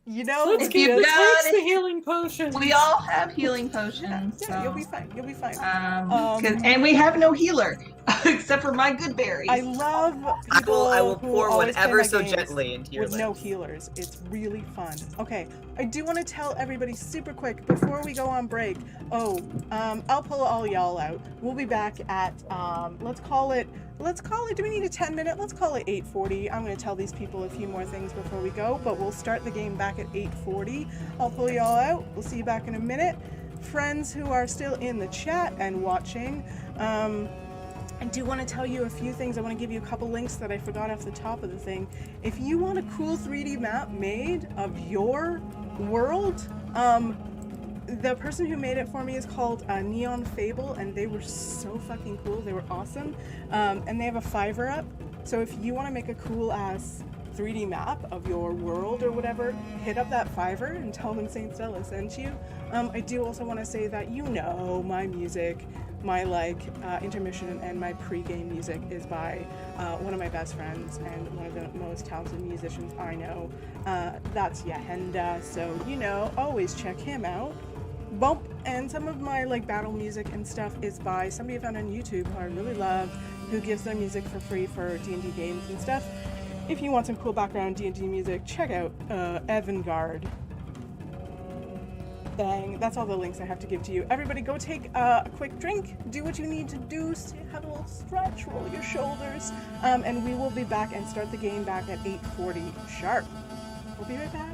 you know, Let's If you just- got Takes the healing potion. We all have healing potions. yeah, so. you'll be fine. You'll be fine. 'Cause- and we have no healer except for my good berries. I love people I will who pour one always play ever my so games gently into your with no lips. healers. It's really fun. Okay, I do want to tell everybody super quick before we go on break. I'll pull all y'all out. We'll be back at let's call it. Do we need a 10-minute? Let's call it 8:40. I'm going to tell these people a few more things before we go, but we'll start the game back at 8:40. I'll pull y'all out. We'll see you back in a minute. Friends who are still in the chat and watching. I do want to tell you a few things. I want to give you a couple links that I forgot off the top of the thing. If you want a cool 3D map made of your world, the person who made it for me is called Neon Fable, and they were so fucking cool. They were awesome. And they have a Fiverr up. So if you want to make a cool ass 3D map of your world or whatever, hit up that Fiverr and tell them St. Stella sent you. I do also want to say that my music, my intermission and my pre-game music is by one of my best friends and one of the most talented musicians I know. That's Yahenda, so always check him out. Bump, and some of my battle music and stuff is by somebody I found on YouTube who I really loved, who gives their music for free for D&D games and stuff. If you want some cool background D&D music, check out Avangard. Bang. That's all the links I have to give to you. Everybody go take a quick drink, do what you need to do, have a little stretch, roll your shoulders, and we will be back and start the game back at 8:40 sharp. We'll be right back.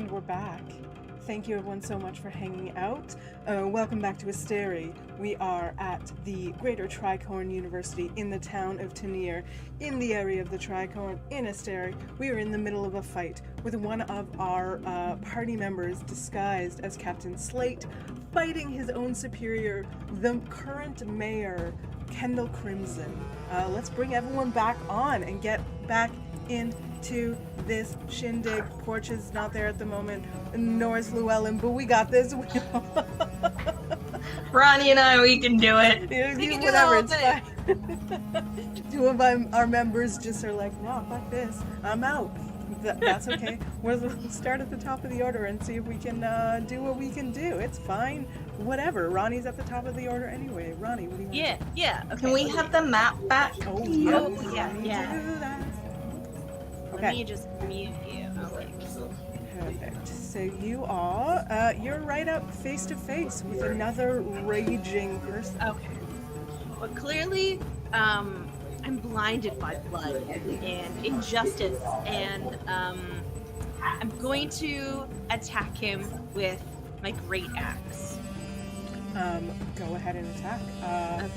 And we're back. Thank you everyone so much for hanging out. Welcome back to Asterie. We are at the Greater Tricorn University in the town of Tenir, in the area of the Tricorn, in Asterie. We are in the middle of a fight with one of our party members disguised as Captain Slate, fighting his own superior, the current mayor, Kendall Crimson. Let's bring everyone back on and get back into this shindig. Porch is not there at the moment, nor is Llewellyn, but we got this. Ronnie and I, we can do it. We can do Whatever, the it's whole fine. Two of our members just are like, no, fuck this, I'm out. That's okay. We'll start at the top of the order and see if we can do what we can do. It's fine. Whatever. Ronnie's at the top of the order anyway. Ronnie, what do you want? Yeah. Okay. Can we have the map back? Oh, yeah. let me do that. Let me just mute you. Okay. Perfect. So you are, you're right up face to face with another raging person. Okay. Well, clearly, I'm blinded by blood and injustice, and I'm going to attack him with my great axe. Go ahead and attack. Okay.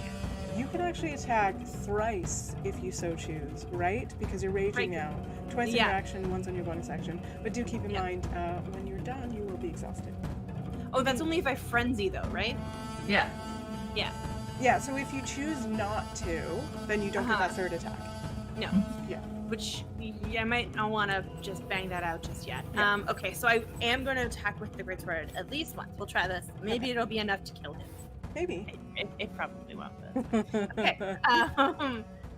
You can actually attack thrice if you so choose, right? Because you're raging Right. now. Twice in your action, once on your bonus action. But do keep in mind, when you're done, you will be exhausted. Oh, that's only if I frenzy, though, right? Yeah. Yeah, so if you choose not to, then you don't get that third attack. No. Yeah. Which, I might not want to just bang that out just yet. Yeah. Okay, so I am going to attack with the greatsword at least once. We'll try this. Maybe it'll be enough to kill him. Maybe. It probably won't. But... Okay.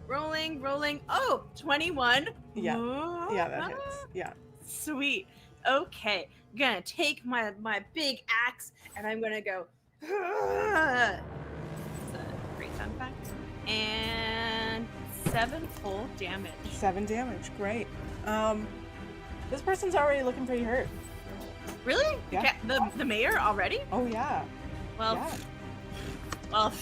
Rolling. Oh, 21. Yeah. Ooh, Yeah, that hits. Yeah. Sweet. Okay. I'm gonna take my big axe and I'm gonna go. It's a great fun fact. And 7 full damage. 7 damage. Great. This person's already looking pretty hurt. Really? Yeah. The mayor already? Oh, yeah. Well, Yeah. well,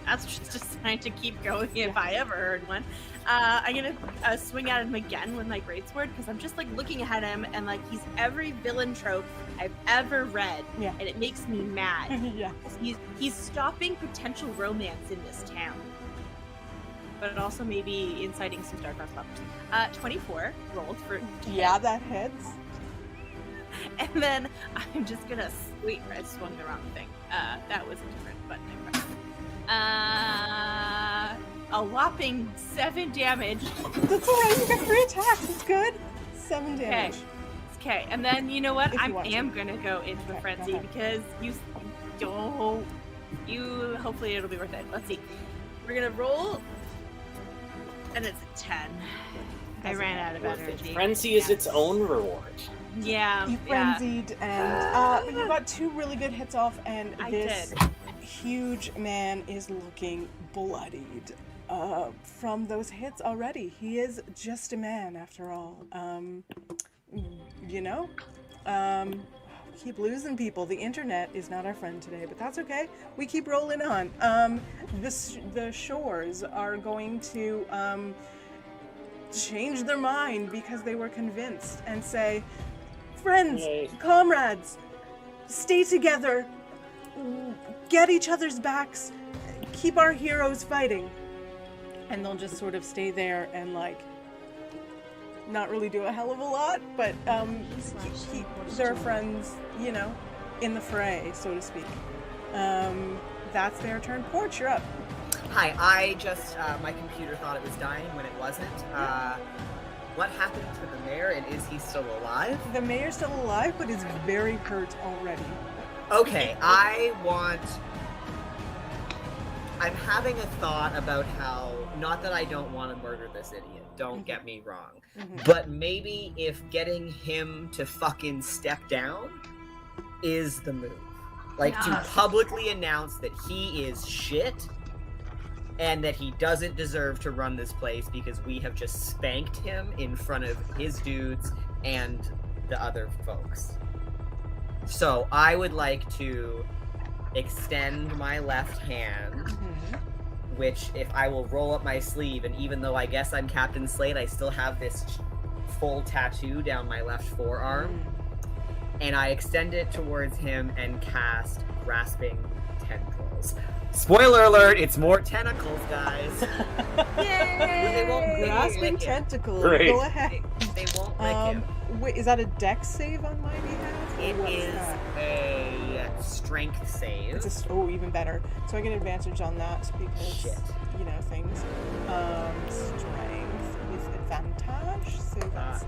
that's just a sign to keep going if I ever heard one. I'm gonna swing at him again with my greatsword because I'm just like looking at him and like he's every villain trope I've ever read, Yeah. and it makes me mad. Yeah. He's stopping potential romance in this town, but also maybe inciting some star-crossed lovers. 24 rolled for 10. Yeah, that hits. And then I'm just gonna wait. I swung the wrong thing. That was a different button. A whopping 7 damage. That's alright, you got 3 attacks. It's good. 7 damage. Okay, and then you know what? If I you want to. am gonna go into a Okay, frenzy go ahead. because you don't. You hopefully it'll be worth it. Let's see. We're gonna roll, and it's a 10. I ran out of energy. Frenzy is its own reward. Yeah. You yeah. frenzied, and you got 2 really good hits off, and I this did. huge man is looking bloodied from those hits already. He is just a man, after all. Keep losing people. The internet is not our friend today, but that's okay. We keep rolling on. The shores are going to change their mind because they were convinced and say, friends, Yay. comrades, stay together, get each other's backs, keep our heroes fighting. And they'll just sort of stay there and like not really do a hell of a lot, but keep their friends, in the fray, so to speak. That's their turn. Porch, you're up. Hi, I just, my computer thought it was dying when it wasn't. What happened to the mayor, and is he still alive? The mayor's still alive, but is very hurt already. Okay, I'm having a thought about how, not that I don't want to murder this idiot, don't get me wrong, but maybe if getting him to fucking step down is the move. Like, to publicly announce that he is shit, and that he doesn't deserve to run this place because we have just spanked him in front of his dudes and the other folks. So I would like to extend my left hand, which if I will roll up my sleeve, and even though I guess I'm Captain Slate, I still have this full tattoo down my left forearm. and I extend it towards him and cast Grasping Tendrils. Spoiler alert, it's more tentacles, guys. Yay! They won't Grasping lick him. tentacles. Great. Go ahead. They won't lick him. Wait, is that a dex save on my behalf? Or It what is that? a strength save. It's even better. So I get advantage on that because Shit. things. Strength with advantage. So that's I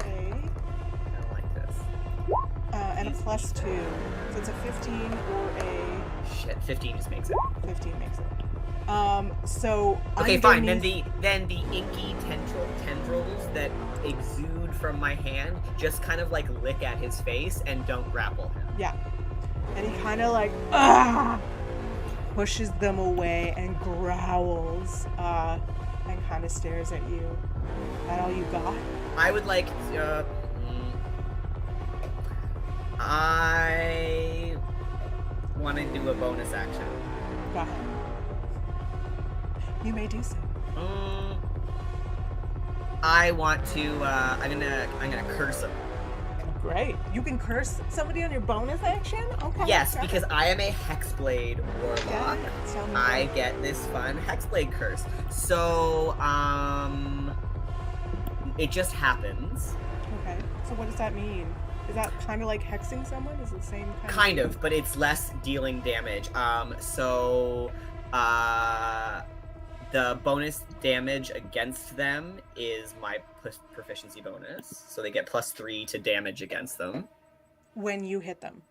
don't like this. and a +2. So it's a 15 or a Shit, 15 just makes it. 15 makes it. So Okay, fine. Then underneath- the inky tendrils that exude from my hand just kind of like lick at his face and don't grapple him. Yeah. And he kind of like pushes them away and growls and kind of stares at you. That all you got? I would like. I want to do a bonus action. Go ahead. You may do so. I want to. I'm gonna curse him. Great. You can curse somebody on your bonus action? Okay. Yes, okay. because I am a Hexblade Warlock. Yeah, tell me I more. get this fun Hexblade curse. So, it just happens. Okay. So what does that mean? Is that kind of like hexing someone? Is it the same kind Kind of, but it's less dealing damage. The bonus damage against them is my proficiency bonus. So they get +3 to damage against them. When you hit them.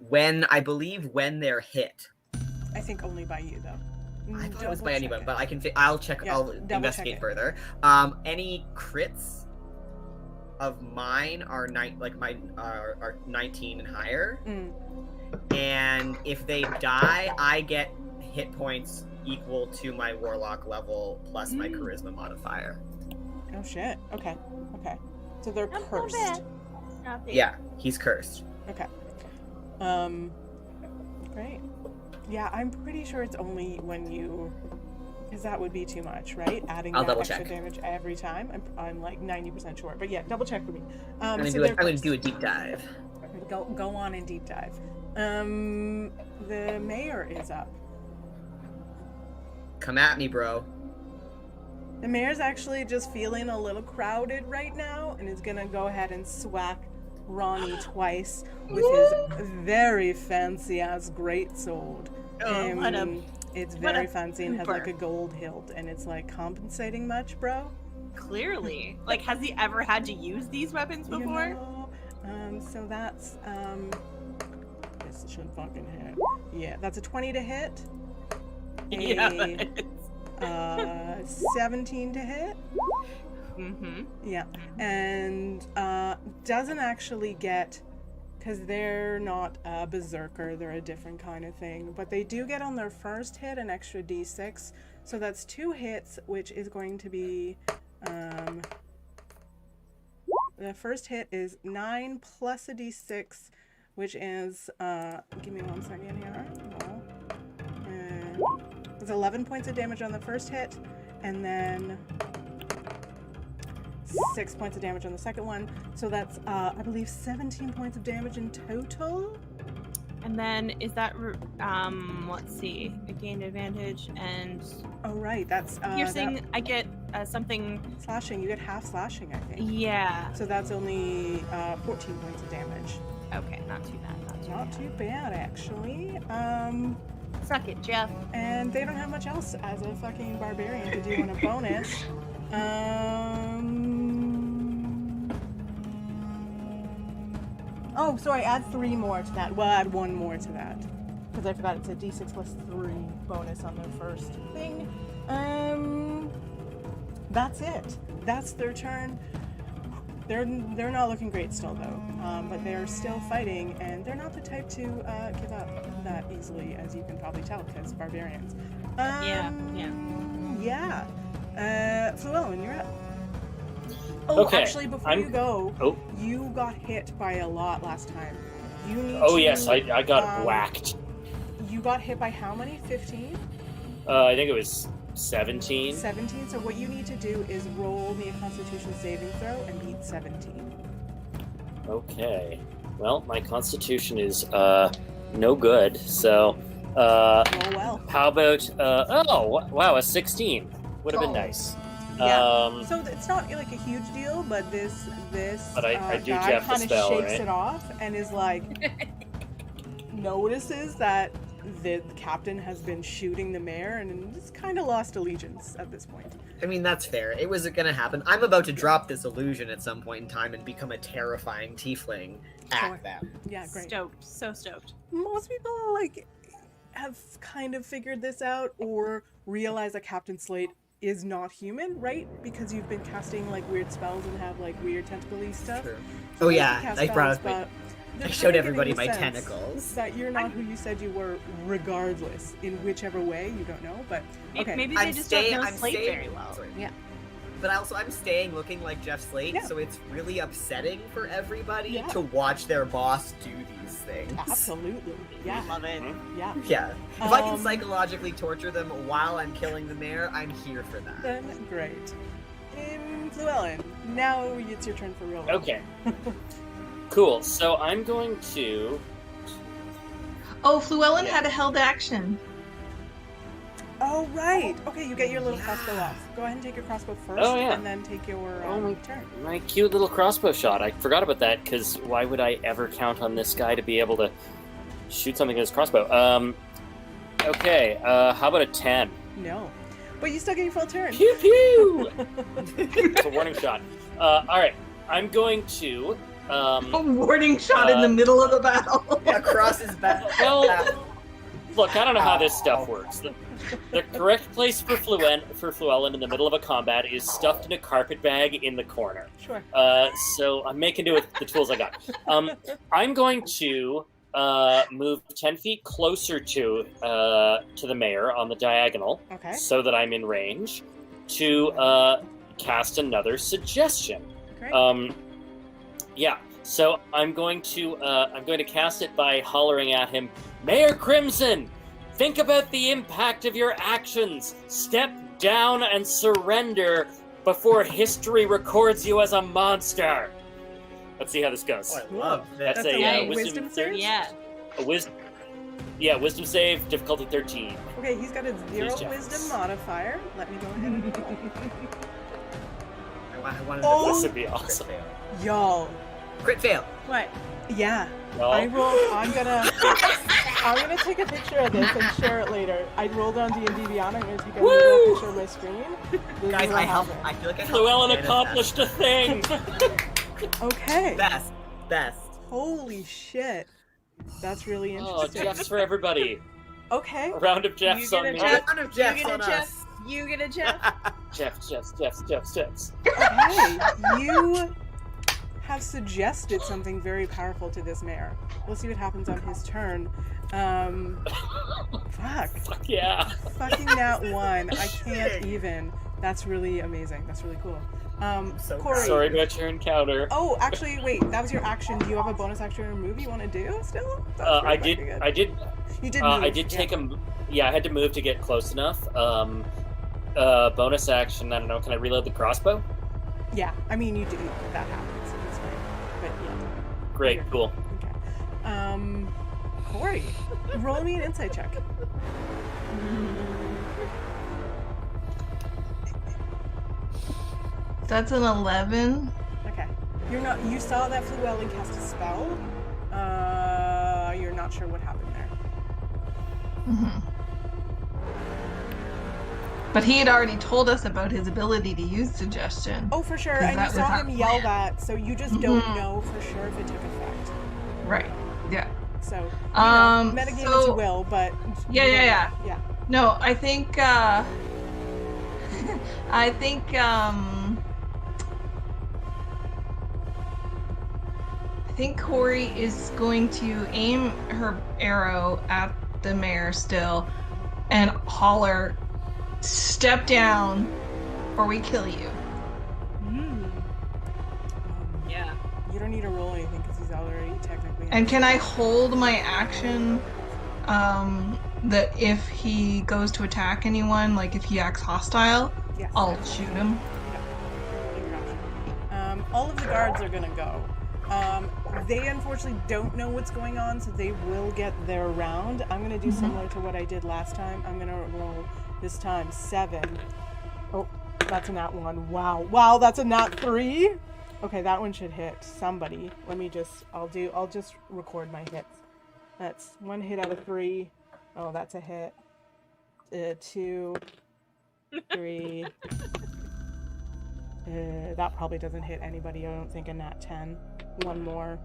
When they're hit. I think only by you, though. I thought it was by Double anyone, check but I can. I'll check. Yeah, I'll double check investigate it. further. Any crits of mine are are 19 and higher, and if they die, I get hit points equal to my warlock level plus my charisma modifier. Oh shit. Okay. Okay. So they're Not so cursed. bad. Not bad. Yeah, he's cursed. Okay. Great. Yeah, I'm pretty sure it's only when you, because that would be too much, right? Adding I'll that double extra check. Damage every time. I'm like 90% sure, but yeah, double check for me. I'm gonna so do they're I'm gonna cursed. do a deep dive. Go on and deep dive. The mayor is up. Come at me, bro. The mayor's actually just feeling a little crowded right now, and is gonna go ahead and swack Ronnie twice with his very fancy ass greatsword. It's very fancy and has like a gold hilt, and it's like compensating much, bro. Clearly. Like, has he ever had to use these weapons You before? know, so that's this should fucking hit. Yeah, that's a 20 to hit. Yeah. 17 to hit. Mm-hmm. Yeah, and doesn't actually get, because they're not a berserker, they're a different kind of thing, but they do get on their first hit an extra d6, so that's 2 hits, which is going to be, the first hit is 9 plus a d6, which is, give me 1 second here, it's 11 points of damage on the first hit, and then 6 points of damage on the second one. So that's, I believe, 17 points of damage in total. And then is that, let's see, I gained advantage and Oh, right. That's piercing. I get something. slashing. You get half slashing, I think. Yeah. So that's only 14 points of damage. Okay, not too bad. Not too bad, actually. Suck it, Jeff. And they don't have much else as a fucking barbarian to do on a bonus. Oh, sorry, add 3 more to that. Well, add 1 more to that. Because I forgot it's a d6 plus 3 bonus on their first thing. That's it. That's their turn. They're not looking great still, though. But they're still fighting, and they're not the type to give up that easily, as you can probably tell, because barbarians. Yeah. Fluellen, you're up. Oh, Okay, actually, before you go, Oh. you got hit by a lot last time. You need Oh to, yes, I got whacked. You got hit by how many? 15? I think it was 17. 17. So what you need to do is roll me a Constitution saving throw and beat 17. Okay. Well, my constitution is no good. So, well. how about wow, a 16 would have been nice. Yeah. So it's not like a huge deal, but this But I do guy Jeff the kind of spell, shakes right? it off and is like, notices that the captain has been shooting the mayor and it's kind of lost allegiance at this point. I mean, that's fair. It was gonna happen. I'm about to drop this illusion at some point in time and become a terrifying tiefling Sure. at them. Yeah, great. Stoked. So stoked. Most people like have kind of figured this out or realize that Captain Slate is not human, right? Because you've been casting like weird spells and have like weird tentacle-y stuff. True. So Oh you yeah, can cast I brought spells, up. but I they're showed kinda everybody getting my the sense tentacles. that you're not who you said you were, regardless, in whichever way, you don't know, but okay. Maybe they just don't know Slate very well. Sorry. Yeah. But also, I'm staying looking like Jeff Slate, Yeah. so it's really upsetting for everybody Yeah. to watch their boss do these things. Absolutely. Yeah. Love it. Yeah. Yeah. If I can Um, psychologically torture them while I'm killing the mayor, I'm here for that. Then great. In Llewellyn, now it's your turn for real. Okay. Cool. So I'm going to. Oh, Llewellyn Yeah. had a held action. Oh, right. Okay, you get your little crossbow off. Go ahead and take your crossbow first, Oh, yeah. and then take your Oh my- turn. My cute little crossbow shot. I forgot about that because why would I ever count on this guy to be able to shoot something with his crossbow? Okay. How about a 10? No. But you still get your full turn. Pew pew. It's a warning shot. All right. I'm going to. A warning shot in the middle of the battle. Across his back. Well, look, I don't know how this stuff works. The correct place for Llewellyn in the middle of a combat is stuffed in a carpet bag in the corner. Sure. So I'm making do with the tools I got. I'm going to move 10 feet closer to the mayor on the diagonal, Okay. so that I'm in range to cast another suggestion. Great. Yeah. So I'm going to cast it by hollering at him, Mayor Crimson, think about the impact of your actions. Step down and surrender before history records you as a monster. Let's see how this goes. Oh, I love this. That's a a wisdom wisdom save? Yeah. Wisdom save, difficulty 13. Okay, he's got a 0 Please, Jeff. wisdom modifier. Let me go ahead and I wanted Oh. This to would be awesome. crit fail. Y'all. Crit fail. What? Yeah. No? I'm gonna take a picture of this and share it later. I rolled on D&D Beyond. I'm gonna take a Woo! little picture of my screen. This Guys, is what I helped. happened. I feel like I helped. Llewellyn manifest. accomplished a thing. Okay. Best. Holy shit. That's really Oh, interesting. Jeffs for everybody. Okay. A round of Jeffs You on get me. a Jeff. Round of You Jeffs get a on Jeff. us. You get a Jeff. Jeffs. Okay. You have suggested something very powerful to this mayor. We'll see what happens on his turn. Fuck. Fuck yeah. Fucking that one. I can't even. That's really amazing. That's really cool. So Corey. Sorry about your encounter. Oh, actually, wait. That was your action. Do you have a bonus action or move you want to do still? That was I pretty did. fucking I good. did. You did. Move, I did yeah. take a. Yeah, I had to move to get close enough. Bonus action. I don't know. Can I reload the crossbow? Yeah. I mean, you didn't. That happens. It's fine. But yeah. Great. Yeah. Cool. Okay. Corey, roll me an insight check. That's an 11. Okay. You're not. You saw that Llewellyn cast a spell. You're not sure what happened there. hmm But he had already told us about his ability to use suggestion. Oh, for sure. Because And that you was saw our him yell plan. that, so you just don't Mhm. know for sure if it took effect. Right. Yeah. So, you Um, metagame as you so- will, but Yeah. yeah. No, I think I think Corey is going to aim her arrow at the mayor still and holler, "Step down or we kill you." Yeah. You don't need to roll anything because he's already technically. And can I hold my action that if he goes to attack anyone, like if he acts hostile, Yes. I'll shoot him? All of the guards are gonna go. They unfortunately don't know what's going on, so they will get their round. I'm gonna do similar to what I did last time. I'm gonna roll this time 7. Oh, that's a nat 1. Wow, that's a nat 3. Okay, that one should hit somebody. I'll just record my hits. That's 1 hit out of 3. Oh, that's a hit. 2, 3. That probably doesn't hit anybody. I don't think a nat 10. 1 more.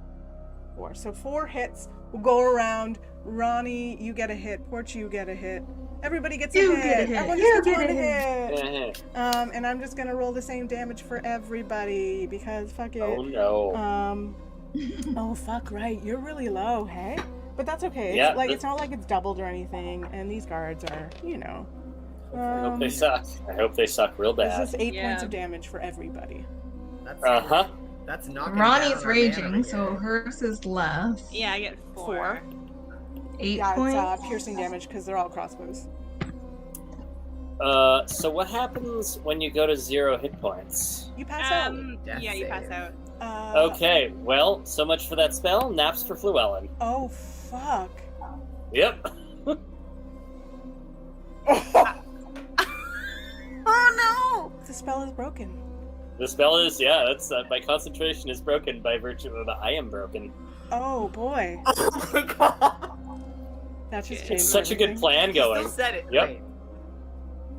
4. So 4 hits. We'll go around. Ronnie, you get a hit. Porch, you get a hit. Everybody gets a hit. Everyone just gets 1 hit. And I'm just gonna roll the same damage for everybody because fuck it. Oh no. Oh fuck, right. You're really low, hey? But that's okay. Yeah, It's not like it's doubled or anything. And these guards are, I hope they suck. I hope they suck real bad. This is 8 points of damage for everybody. That's knocking Ronnie's down our raging, man so over here. hers is less. Yeah, I get 4. 8 points. It's piercing damage because they're all crossbows. So what happens when you go to 0 hit points? You pass out. Yeah, you pass out. Okay, well, so much for that spell. Naps for Fluellen. Oh, fuck. Yep. Oh The spell is broken. The spell is, that's my concentration is broken by virtue of I am broken. Oh, boy. Oh my god! That just changed It's such a good everything. plan You going. still said it. Yep. Right.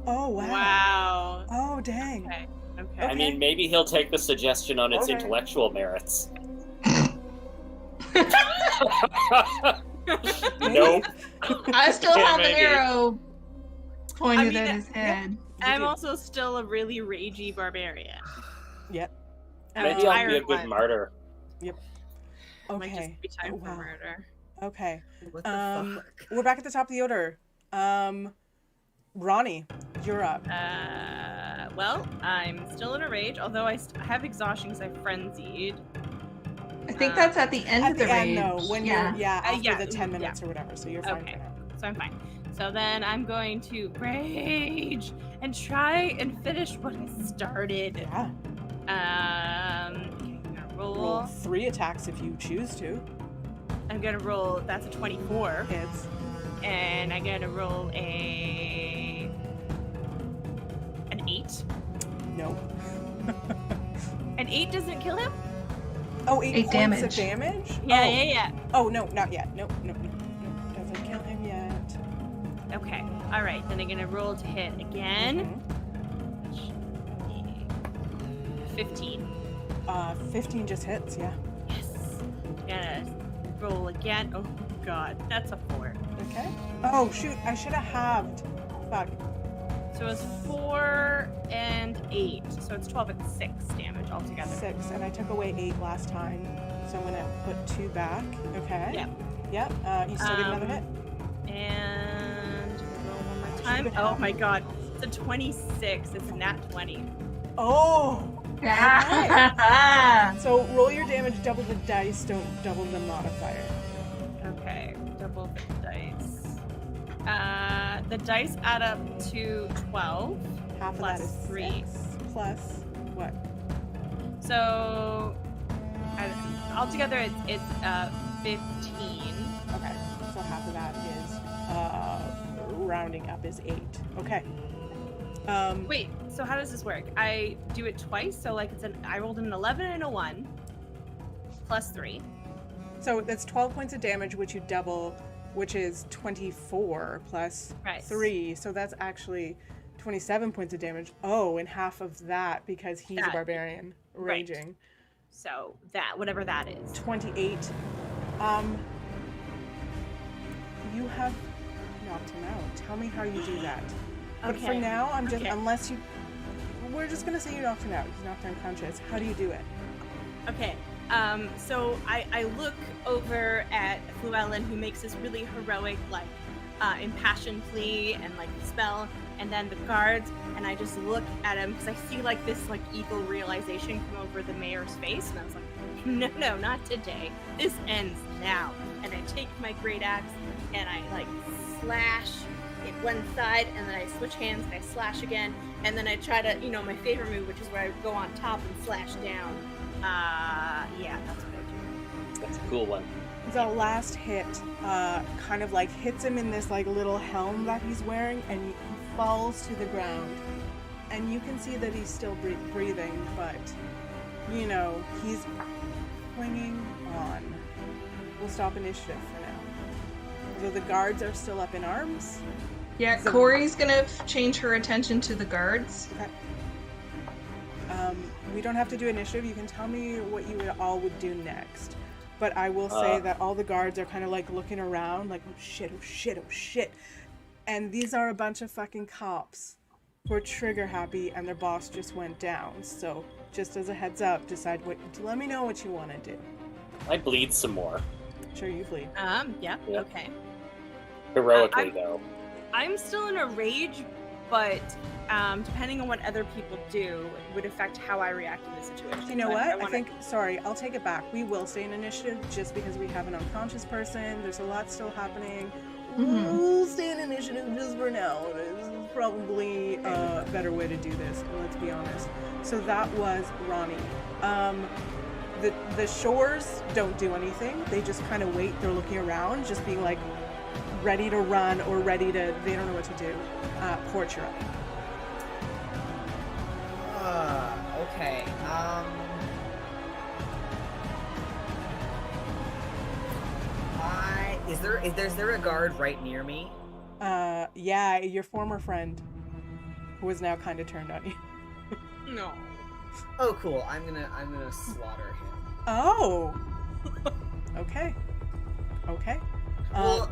Oh, wow. Wow. Oh, dang. Okay. Okay. I mean, maybe he'll take the suggestion on its Okay. intellectual merits. Maybe. Nope. I still Yeah, have an maybe. arrow pointed I mean, at his head. I'm also still a really ragey barbarian. Yep. Maybe I'll be a Tired good one. martyr. Might Okay. just be time for Wow. murder. Okay. What the fuck? We're back at the top of the order. Ronnie, you're up. Well, I'm still in a rage, although I have exhaustion because I frenzied. I think that's at the end At of the the end, rage. though, when you're, after yeah, the 10 yeah. minutes or whatever, so you're fine Okay. for now. So I'm fine. So then I'm going to rage and try and finish what I started. Yeah. I'm gonna Roll roll. 3 attacks if you choose to. I'm gonna roll. That's a 24, Hits. and I'm gonna roll an 8. Nope. An 8 doesn't kill him. Oh, 8 8 points damage. of damage? Yeah, oh. yeah. Oh, no, not yet. Nope. Doesn't kill him yet. Okay. All right. Then I'm gonna roll to hit again. Mhm. 15. 15 just hits, yeah. Yes. Gonna roll again. Oh god, that's a 4. Okay. Oh, shoot, I should have halved. Fuck. So it's 4 and 8. So it's 12 and 6 damage altogether. 6, and I took away 8 last time, so I'm gonna put 2 back. Okay. Yeah. Yep. You still get another hit. And roll one more Should've time. been Oh happy. my god. It's a 26. It's a nat 20. Oh! Ah. So roll your damage, double the dice, don't double the modifier. Okay. Double the dice. The dice add up to 12. Half Plus of that is 3. 6. Plus what? So altogether it's 15. Okay. So half of that is rounding up is 8. Okay. Wait, so how does this work? I do it twice, so like I rolled an 11 and a 1 plus 3. So that's 12 points of damage, which you double, which is 24 plus Right. 3. So that's actually 27 points of damage. Oh, and half of that because he's a That- barbarian right. raging. So that whatever that is. 28. You have knocked him out. Tell me how you do that. But for Okay. now, I'm just, Okay. unless you, we're just gonna say you knocked him out. He's knocked unconscious. How do you do it? Okay. So I look over at Llewellyn, who makes this really heroic, like, impassioned plea and like spell, and then the guards, and I just look at him because I see like this like evil realization come over the mayor's face, and I was like, no, not today. This ends now. And I take my great axe and I like slash it one side, and then I switch hands and I slash again, and then I try to, my favorite move, which is where I go on top and slash down. Yeah, that's what I do. That's a cool one. The last hit kind of like hits him in this like little helm that he's wearing, and he falls to the ground. And you can see that he's still breathing, but you know, he's clinging on. We'll stop initiative for now. So the guards are still up in arms. Yeah, Corey's gonna change her attention to the guards. Okay. We don't have to do initiative. You can tell me what you all would do next. But I will say that all the guards are kind of like looking around like, oh shit, oh shit, oh shit. And these are a bunch of fucking cops who are trigger happy and their boss just went down. So just as a heads up, let me know what you want to do. I bleed some more. Sure, you bleed. Yeah. Okay. Heroically, though. I'm still in a rage, but depending on what other people do, it would affect how I react in this situation. You know what? Sorry, I'll take it back. We will stay in initiative just because we have an unconscious person. There's a lot still happening. We'll stay in initiative just for now. This is probably a better way to do this, let's be honest. So that was Ronnie. The shores don't do anything. They just kind of wait. They're looking around, just being like ready to run or ready to, they don't know what to do. Port, you're up. Okay. Is there a guard right near me? Yeah, your former friend, who is now kind of turned on you. No. Oh, cool. I'm gonna slaughter him. Oh. Okay. Well,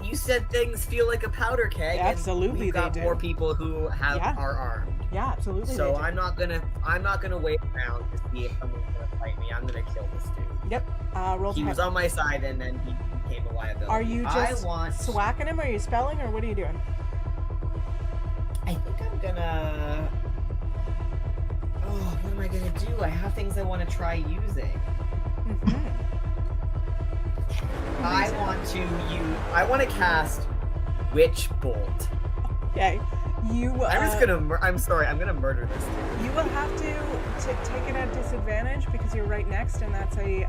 you said things feel like a powder keg. Absolutely, we've got they do. more people who are armed. Yeah, absolutely. So I'm not gonna wait around to see if someone's gonna fight me. I'm gonna kill this dude. Yep. Roll. He was on my side, and then he became a liability. Are you just swacking him? Are you spelling, or what are you doing? I think I'm gonna. Oh, what am I gonna do? I have things I want to try using. I want to cast Witch Bolt. Okay. I'm sorry. I'm gonna murder this dude. You will have to take it at disadvantage because you're right next, and that's a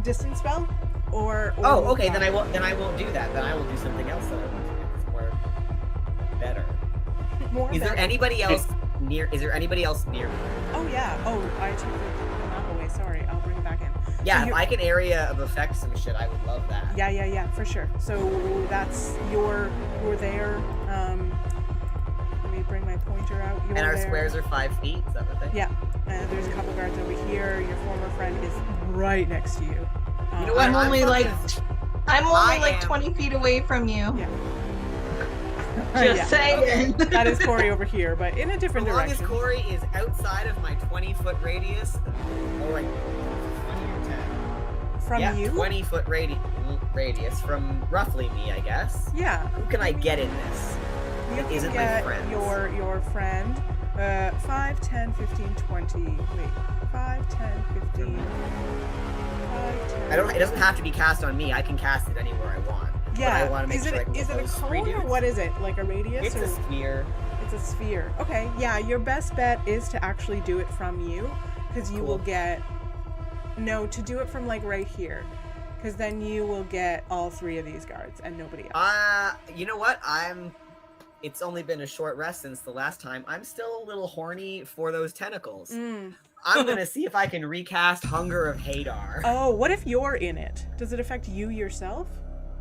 distance spell. Or oh, okay. Then I won't do that. Then I will do something else that I want to do. It's more better. Is there anybody else near me? Oh yeah. Oh, I took the map away. Sorry. I'll bring it back in. Yeah, so if I can area of effect some shit, I would love that. Yeah, for sure. So that's you're there. Let me bring my pointer out. And our squares are 5 feet. Is that the thing? Yeah. There's a couple guards over here. Your former friend is right next to you. You know what? I'm only like 20 feet away from you. Yeah. Just saying. Okay. That is Corey over here, but in a different direction. As long as Corey is outside of my 20-foot radius, or like 20 or 10. From you? 20-foot radius from roughly me, I guess. Yeah. Who can I get in this? You can get your friend. 5, 10, 15, 20. Wait. 5, 10, 15. 5, 10. It doesn't have to be cast on me. I can cast it anywhere I want. Yeah. But I want to make sure I can is it a cone or what is it? Like a radius? It's a sphere. It's a sphere. Okay. Yeah. Your best bet is to actually do it from you, because you will get. No, to do it from like right here, because then you will get all 3 of these guards and nobody else. You know what? It's only been a short rest since the last time. I'm still a little horny for those tentacles. I'm gonna see if I can recast Hunger of Hadar. Oh, what if you're in it? Does it affect you yourself?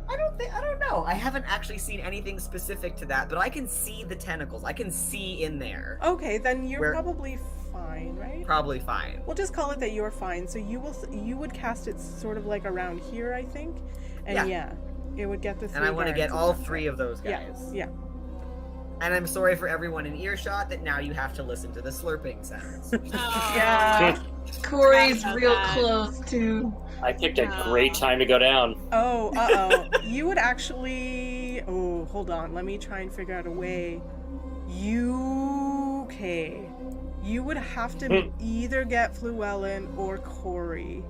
I don't know. I haven't actually seen anything specific to that, but I can see the tentacles. I can see in there. Okay, then you're probably fine, right? Probably fine. We'll just call it that you're fine. So you would cast it sort of like around here, I think. And yeah it would get the 3 And I want to get all 3 of those guys. Yeah. And I'm sorry for everyone in earshot that now you have to listen to the slurping sounds. Yeah. Corey's real close to. I picked a great time to go down. Oh, uh-oh. You would actually... Oh, hold on. Let me try and figure out a way. Okay. You would have to either get Fluellen or Corey.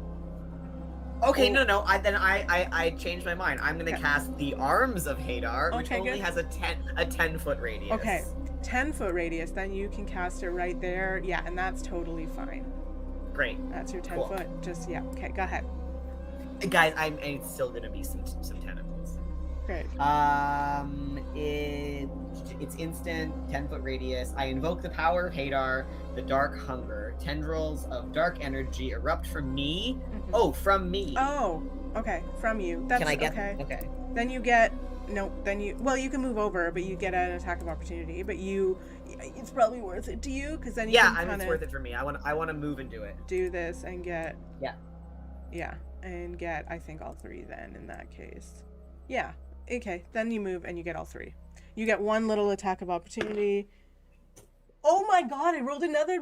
Okay, no. I changed my mind. I'm gonna cast the Arms of Hadar, which only has a 10-foot radius. Okay, 10-foot radius. Then you can cast it right there. Yeah, and that's totally fine. Great. That's your 10 foot. Just okay. Go ahead. Guys, it's still gonna be some tentacles. Great. It's instant, 10-foot radius. I invoke the power of Hadar, the dark hunger. Tendrils of dark energy erupt from me. Mhm. Oh, from me. Oh, okay, from you. That's Can I get? okay. Okay. Then you get you can move over, but you get an attack of opportunity. But it's probably worth it to you because then you can it's worth it for me. I want to move and do it. do this and get Yeah. and get I think all 3 then in that case. Yeah. Okay. Then you move and you get all 3. You get 1 little attack of opportunity. Oh my god! I rolled another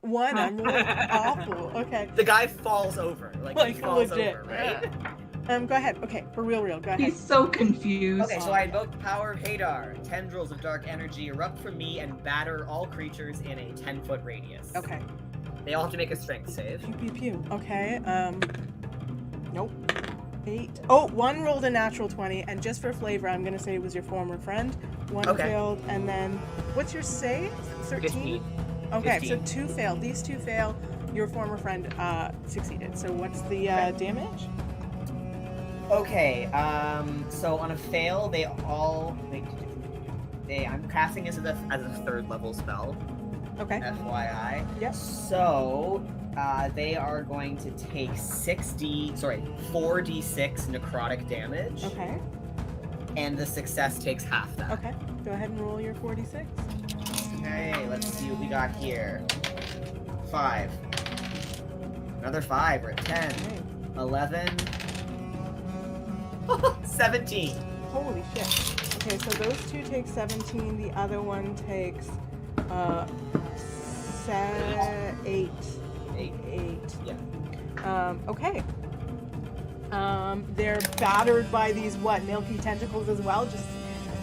one. I'm rolling awful. Okay. The guy falls over. He falls legit. over, right? Go ahead. Okay, for real. Go ahead. He's so confused. Okay, so I invoke the power of Hadar. Tendrils of dark energy erupt from me and batter all creatures in a 10-foot radius. Okay. They all have to make a strength save. Pew pew pew. Okay. Nope. 8. Oh, 1 rolled a natural 20, and just for flavor, I'm gonna say it was your former friend. 1 Okay. failed, and then what's your save? 13. 15. Okay, 15. so 2 failed. These 2 fail. Your former friend succeeded. So what's the damage? Okay, so on a fail, I'm casting this as a 3rd level spell. Okay. FYI. Yep. So, they are going to take 4d6 necrotic damage, Okay. and the success takes half that. Okay. Go ahead and roll your 46. Okay, let's see what we got here. 5. Another 5, we're at 10. Okay. 11. 17. Holy shit. Okay, so those 2 take 17. The other one takes 8. 8. 8. Yeah. Okay. They're battered by these milky tentacles as well, just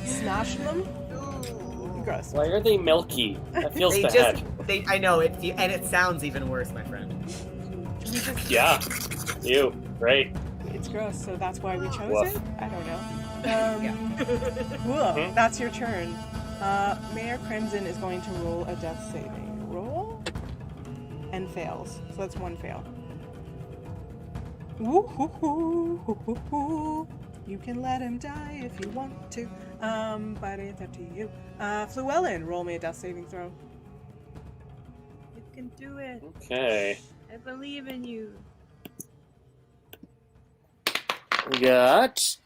smashing them. Ooh, gross. Why are they milky? That feels They bad. I know it, and it sounds even worse, my friend. Yeah. Ew. Great. It's gross, so that's why we chose Woof. it. I don't know. Mhm. That's your turn. Mayor Crimson is going to roll a death saving roll and fails. So that's 1 fail. Woo-hoo-hoo. You can let him die if you want to. But it's up to you. Fluellen, roll me a death saving throw. You can do it. Okay. I believe in you. We got,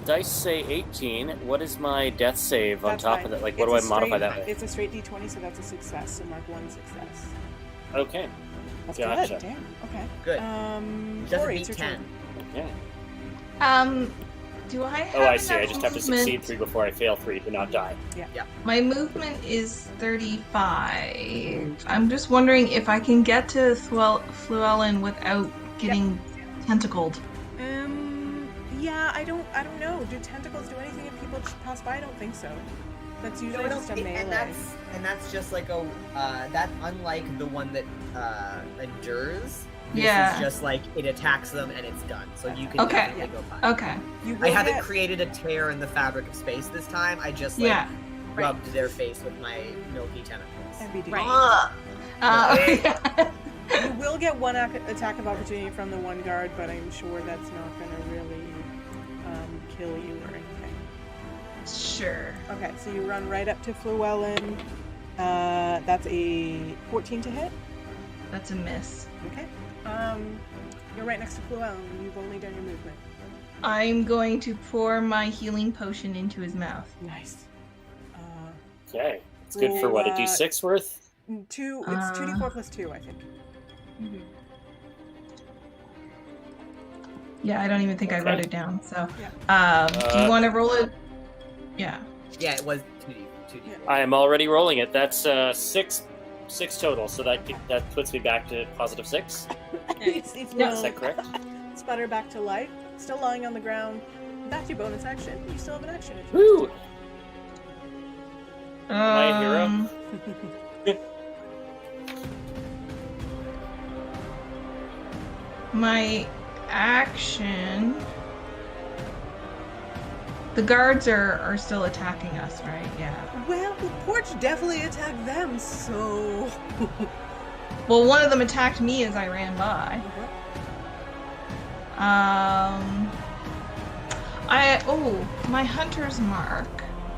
dice say 18. What is my death save on That's top fine. of that? Like, what do It's I a modify straight- that with? It's a straight D20, so that's a success. So mark 1 success. Okay. That's Gotcha. good. Damn. Okay. Good. Doesn't Tori, beat it's your 10. turn. Okay. Do I have Oh, I see. I enough just have to movement? succeed 3 before I fail 3 to not die. My movement is 35. I'm just wondering if I can get to Fluellen without getting tentacled. Yeah, I don't know. Do tentacles do anything if people just pass by? I don't think so. That's usually No, just a melee. and that's just like that, unlike the one that endures. This Yeah. is just like it attacks them and it's done. So you can Okay. definitely go by. Okay. You I will haven't get- created a tear in the fabric of space this time. I just Yeah. rubbed their face with my milky tentacles. NBD. Right. You will get 1 attack of opportunity from the 1 guard, but I'm sure that's not going to really kill you or anything. Sure. Okay, so you run right up to Fluellen. That's a 14 to hit. That's a miss. Okay. You're right next to Fluellen. You've only done your movement. I'm going to pour my healing potion into his mouth. Nice. Okay. It's good for what, a D6 worth? 2. It's 2d4 plus 2, I think. Yeah, I don't even think I Okay. wrote it down. So, Yeah. do you want to roll it? Yeah. Yeah, it was 2D. I am already rolling it. That's 6 total, so that puts me back to positive 6. It's Is no, that correct? sputter back to life. Still lying on the ground. That's your bonus action. You still have an action. If you Woo! Um, Am I a hero? My action. The guards are still attacking us, right? Yeah. Well, the porch definitely attacked them, so. Well, one of them attacked me as I ran by. My hunter's mark.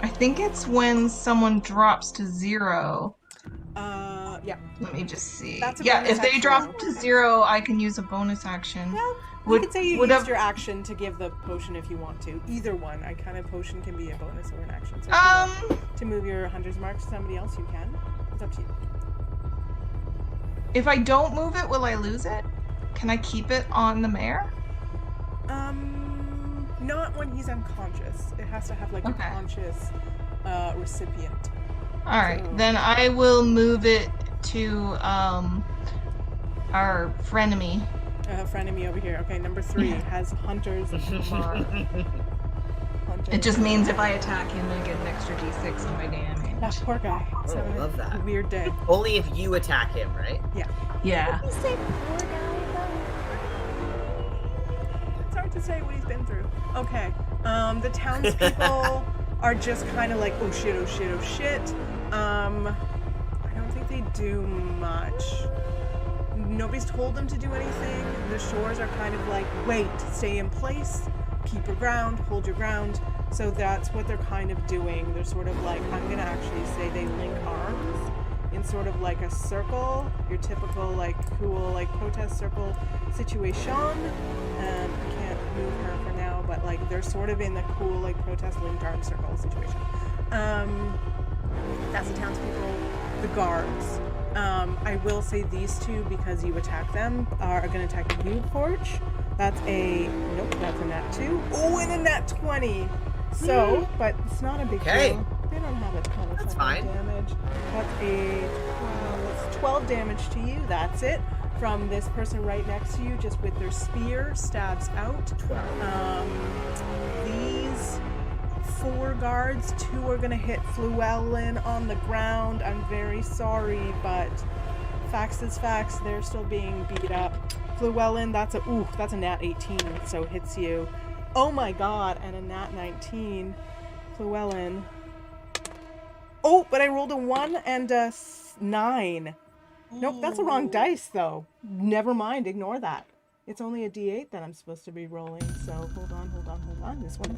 I think it's when someone drops to 0. Yeah. Let me just see. That's a Yeah, bonus if they action drop roll. to 0, I can use a bonus action. Well, you could say you used your action to give the potion if you want to. Either one. I kind of potion can be a bonus or an action. So if you want to move your hunter's mark to somebody else, you can. It's up to you. If I don't move it, will I lose it? Can I keep it on the mare? Not when he's unconscious. It has to have like a conscious recipient. All right, then I will move it to our frenemy. Frenemy over here. Okay, number 3 has hunter's mark. It just means if I attack him, I get an extra d6 on my damage. That poor guy. He's having love that. a weird day. Only if you attack him, right? Yeah. Yeah. You say poor guy, It's hard to say what he's been through. Okay. The townspeople are just kind of like, oh shit, oh shit, oh shit. I don't think they do much. Nobody's told them to do anything. The shores are kind of like, wait, stay in place, keep your ground, hold your ground. So that's what they're kind of doing. They're sort of like, I'm gonna actually say they link arms in sort of like a circle, your typical like cool like protest circle situation. I can't move her for now, but like they're sort of in the cool like protest linked arm circle situation. That's the townspeople. The guards. I will say these two, because you attack them, are going to attack you, Porch. That's a that's a nat 2. Oh, and a nat 20. So, but it's not a big deal. They don't have a ton of damage. That's 12 damage to you. That's it. From this person right next to you, just with their spear, stabs out. 12. These 4 guards, 2 are going to hit Fluellen on the ground. I'm very sorry, but facts is facts. They're still being beat up. Fluellen, that's a nat 18, so hits you. Oh my god, and a nat 19. Fluellen. Oh, but I rolled a 1 and a 9. Nope, that's the wrong dice, though. Never mind, ignore that. It's only a d8 that I'm supposed to be rolling, so hold on. This one.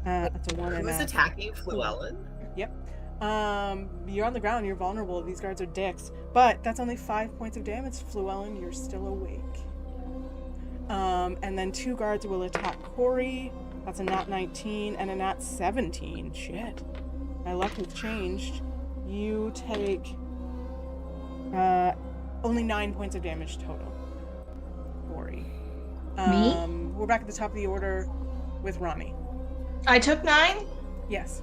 That's a 1 and a... Who's attacking Fluellen? Yep. You're on the ground, you're vulnerable. These guards are dicks. But that's only 5 points of damage, Fluellen. You're still awake. And then 2 guards will attack Corey. That's a nat 19 and a nat 17. Shit. My luck has changed. You take only 9 points of damage total. Corey. Me? We're back at the top of the order with Ronnie. I took 9? Yes.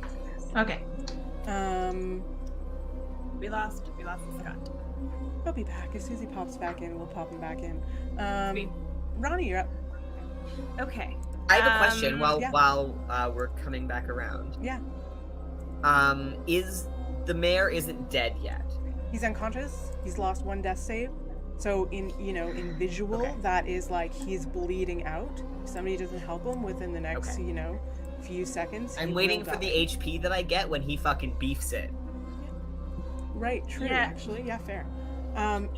Okay. We lost Scott. He'll be back. As soon as he pops back in, we'll pop him back in. Ronnie, you're up. Okay. I have a question while we're coming back around. Yeah. Is the mayor isn't dead yet? He's unconscious. He's lost 1 death save. So in visual, that is like he's bleeding out. If somebody doesn't help him within the next, few seconds. I'm waiting for the HP that I get when he fucking beefs it. Right, true, actually. Yeah, fair.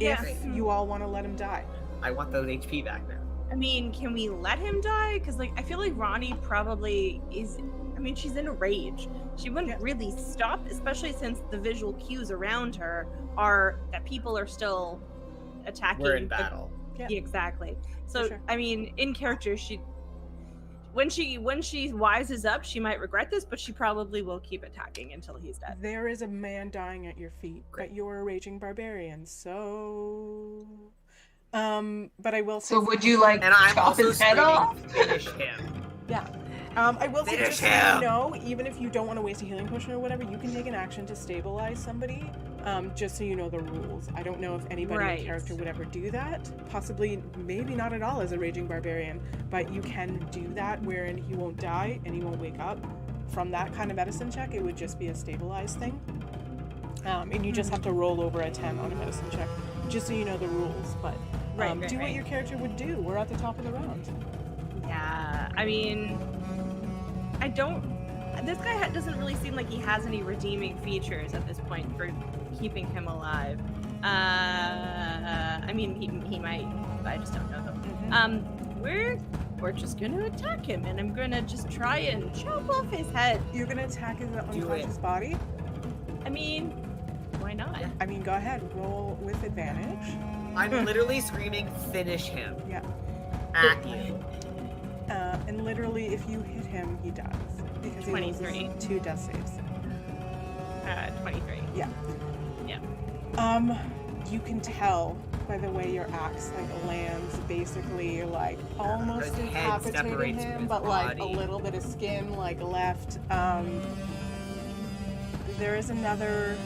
If you all want to let him die. I want those HP back now. I mean, can we let him die? Because, I feel like Ronnie probably is... I mean, she's in a rage. She wouldn't really stop, especially since the visual cues around her are that people are still attacking. We're in battle. Yeah, exactly. So, I mean, in character, when she wises up, she might regret this, but she probably will keep attacking until he's dead. There is a man dying at your feet, but you're a raging barbarian, so... but I will say... So would you, chop his head off? Finish him. Yeah. I will say, just so you know, even if you don't want to waste a healing potion or whatever, you can take an action to stabilize somebody, just so you know the rules. I don't know if anybody in character would ever do that. Possibly, maybe not at all as a raging barbarian, but you can do that wherein he won't die and he won't wake up. From that kind of medicine check, it would just be a stabilized thing. And you just have to roll over a 10 on a medicine check, just so you know the rules. But do what your character would do. We're at the top of the round. Yeah, I mean... This guy doesn't really seem like he has any redeeming features at this point for keeping him alive. I mean, he might, but I just don't know them. we're just gonna attack him, and I'm gonna just try and chop off his head. You're gonna attack his Do unconscious it. body? I mean, why not? I mean, go ahead. Roll with advantage. I'm literally screaming, finish him. Yeah. At you. And literally, if you hit him, he dies. Because he 23. loses 2 death saves. 23. Yeah. Yeah. You can tell by the way your axe like lands, basically like almost His head decapitating separates from him, his but like a body. little bit of skin like left. There is another,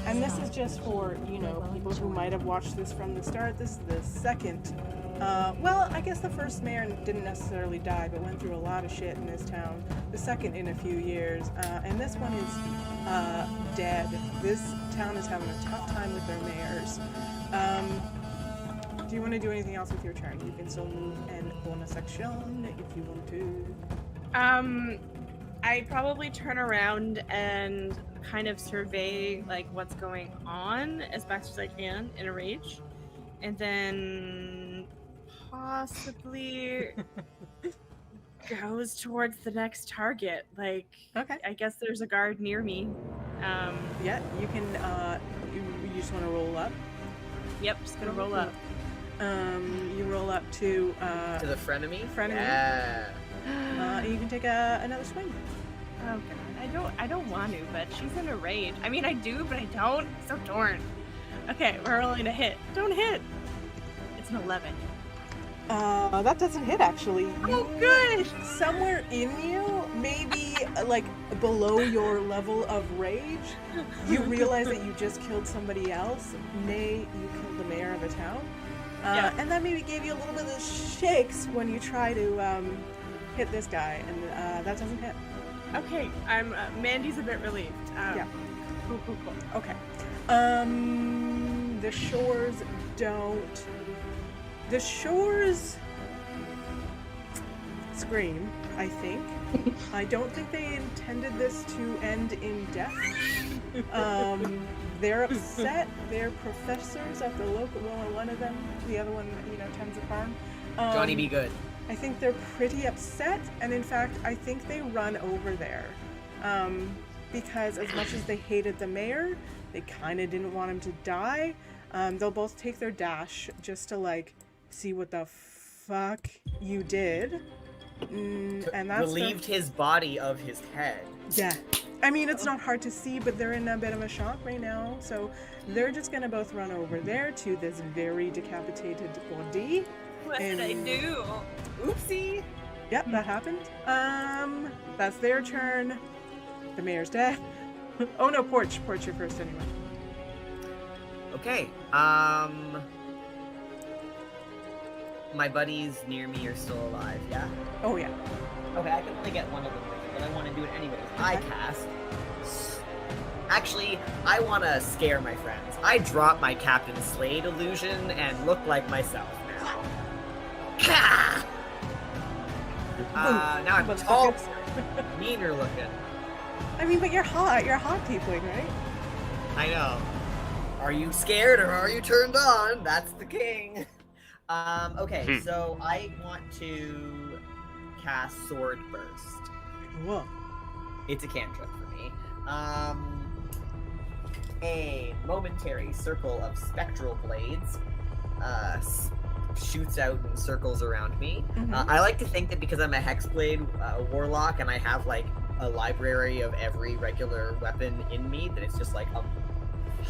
and this is just for, you know, people who might have watched this from the start. This is the second. Well, I guess the first mayor didn't necessarily die, but went through a lot of shit in this town. The second in a few years, and this one is dead. This town is having a tough time with their mayors. Do you want to do anything else with your turn? You can still move and bonus action if you want to. I'd probably turn around and kind of survey like what's going on as best as I can in a rage, and then possibly goes towards the next target. Like, Okay. I guess there's a guard near me. Yeah, you can. You just want to roll up. Yep, just gonna roll up. You roll up to To the frenemy? Frenemy. Yeah. and you can take another swing. Oh god, I don't want to, but she's in a rage. I mean, I do, but I don't. So torn. Okay, we're rolling a hit. Don't hit. It's an 11. That doesn't hit actually. Oh, good. Somewhere in you, maybe like below your level of rage, you realize that you just killed somebody else. Nay, you killed the mayor of a town. Yeah. And that maybe gave you a little bit of shakes when you try to hit this guy, and that doesn't hit. Okay, Mandy's a bit relieved. Yeah. Cool. Okay. The shores don't. The shores scream, I think. I don't think they intended this to end in death. They're upset. They're professors at the local. Well, one of them, the other one, you know, tends a farm. Johnny be good. I think they're pretty upset, and in fact, I think they run over there. Because as much as they hated the mayor, they kind of didn't want him to die. They'll both take their dash just to, like, see what the fuck you did. And that's Relieved his body of his head. Yeah. I mean, it's not hard to see, but they're in a bit of a shock right now. So they're just gonna both run over there to this very decapitated body. What did I do? Oopsie. Yep, that happened. That's their turn. The mayor's dead. Oh no, Porch, you're first anyway. Okay. My buddies near me are still alive, yeah? Oh yeah. Okay, I can only get one of them, but I want to do it anyways. I cast. Actually, I want to scare my friends. I drop my Captain Slade illusion and look like myself now. Ka! Now I'm tall, meaner looking. I mean, but you're hot. You're a hot tiefling, right? I know. Are you scared or are you turned on? That's the king. Okay, so I want to cast Sword Burst. Whoa. It's a cantrip for me. A momentary circle of spectral blades shoots out and circles around me. I like to think that because I'm a Hexblade warlock and I have like a library of every regular weapon in me, that it's just like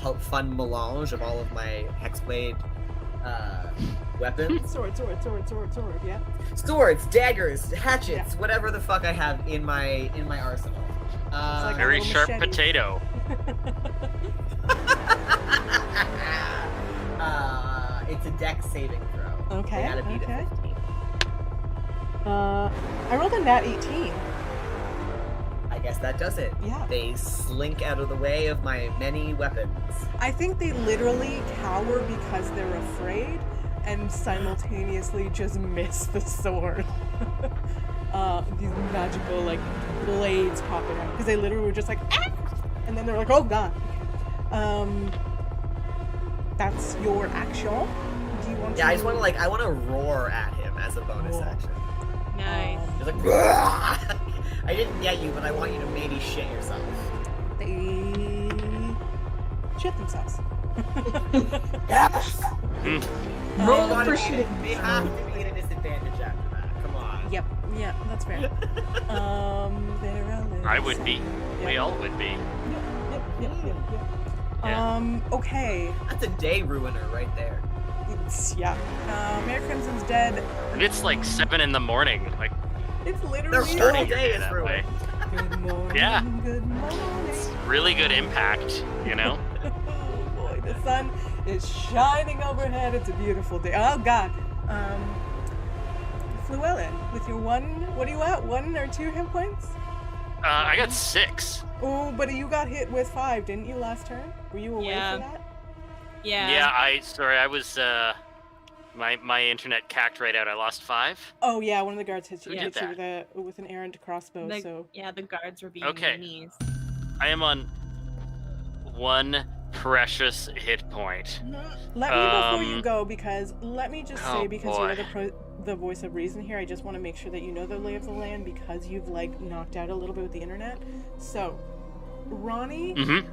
a fun melange of all of my Hexblade weapons. Sword, yeah. Swords, daggers, hatchets, whatever the fuck I have in my arsenal. like Very little sharp machete. potato. It's a dex saving throw. Okay, They gotta beat okay. a 15. I rolled a nat 18. I guess that does it. Yeah. They slink out of the way of my many weapons. I think they literally cower because they're afraid and simultaneously just miss the sword. These magical, like, blades popping out. Because they literally were just like, ah! And then they're like, oh god. That's your action. Do you want to... Yeah, I just want to I want to roar at him as as a bonus action. Nice. You're like, I didn't get you, but I want you to maybe shit yourself. They shit themselves. Yes! Roll Gotta for be- shit. They have to be at a disadvantage after that. Come on. Yep. Yeah, that's fair. There I would be. Yeah. We all would be. Yep. Yeah. Okay. That's a day ruiner right there. Yeah. Mayor Crimson's dead. And it's like 7 in the morning. Like, It's Their literally whole starting your day day is that way. ruined. Good morning. Yeah. Good morning. Really good impact, you know? Oh boy, the sun is shining overhead. It's a beautiful day. Oh god. Llewellyn, with your what are you at? 1 or 2 hit points? I got 6. Oh, but you got hit with 5, didn't you, last turn? Were you away Yeah. for that? Yeah. Yeah, I was, my internet cacked right out. I lost 5. Oh yeah, one of the guards hit Who you, did with an errant crossbow. So Yeah, the guards were being Okay. meanies. I am on 1 precious hit point. let me before you Um, go, because let me just oh, say, because boy. you're the voice of reason here, I just want to make sure that you know the lay of the land, because you've like knocked out a little bit with the internet. So, Ronnie Mm-hmm.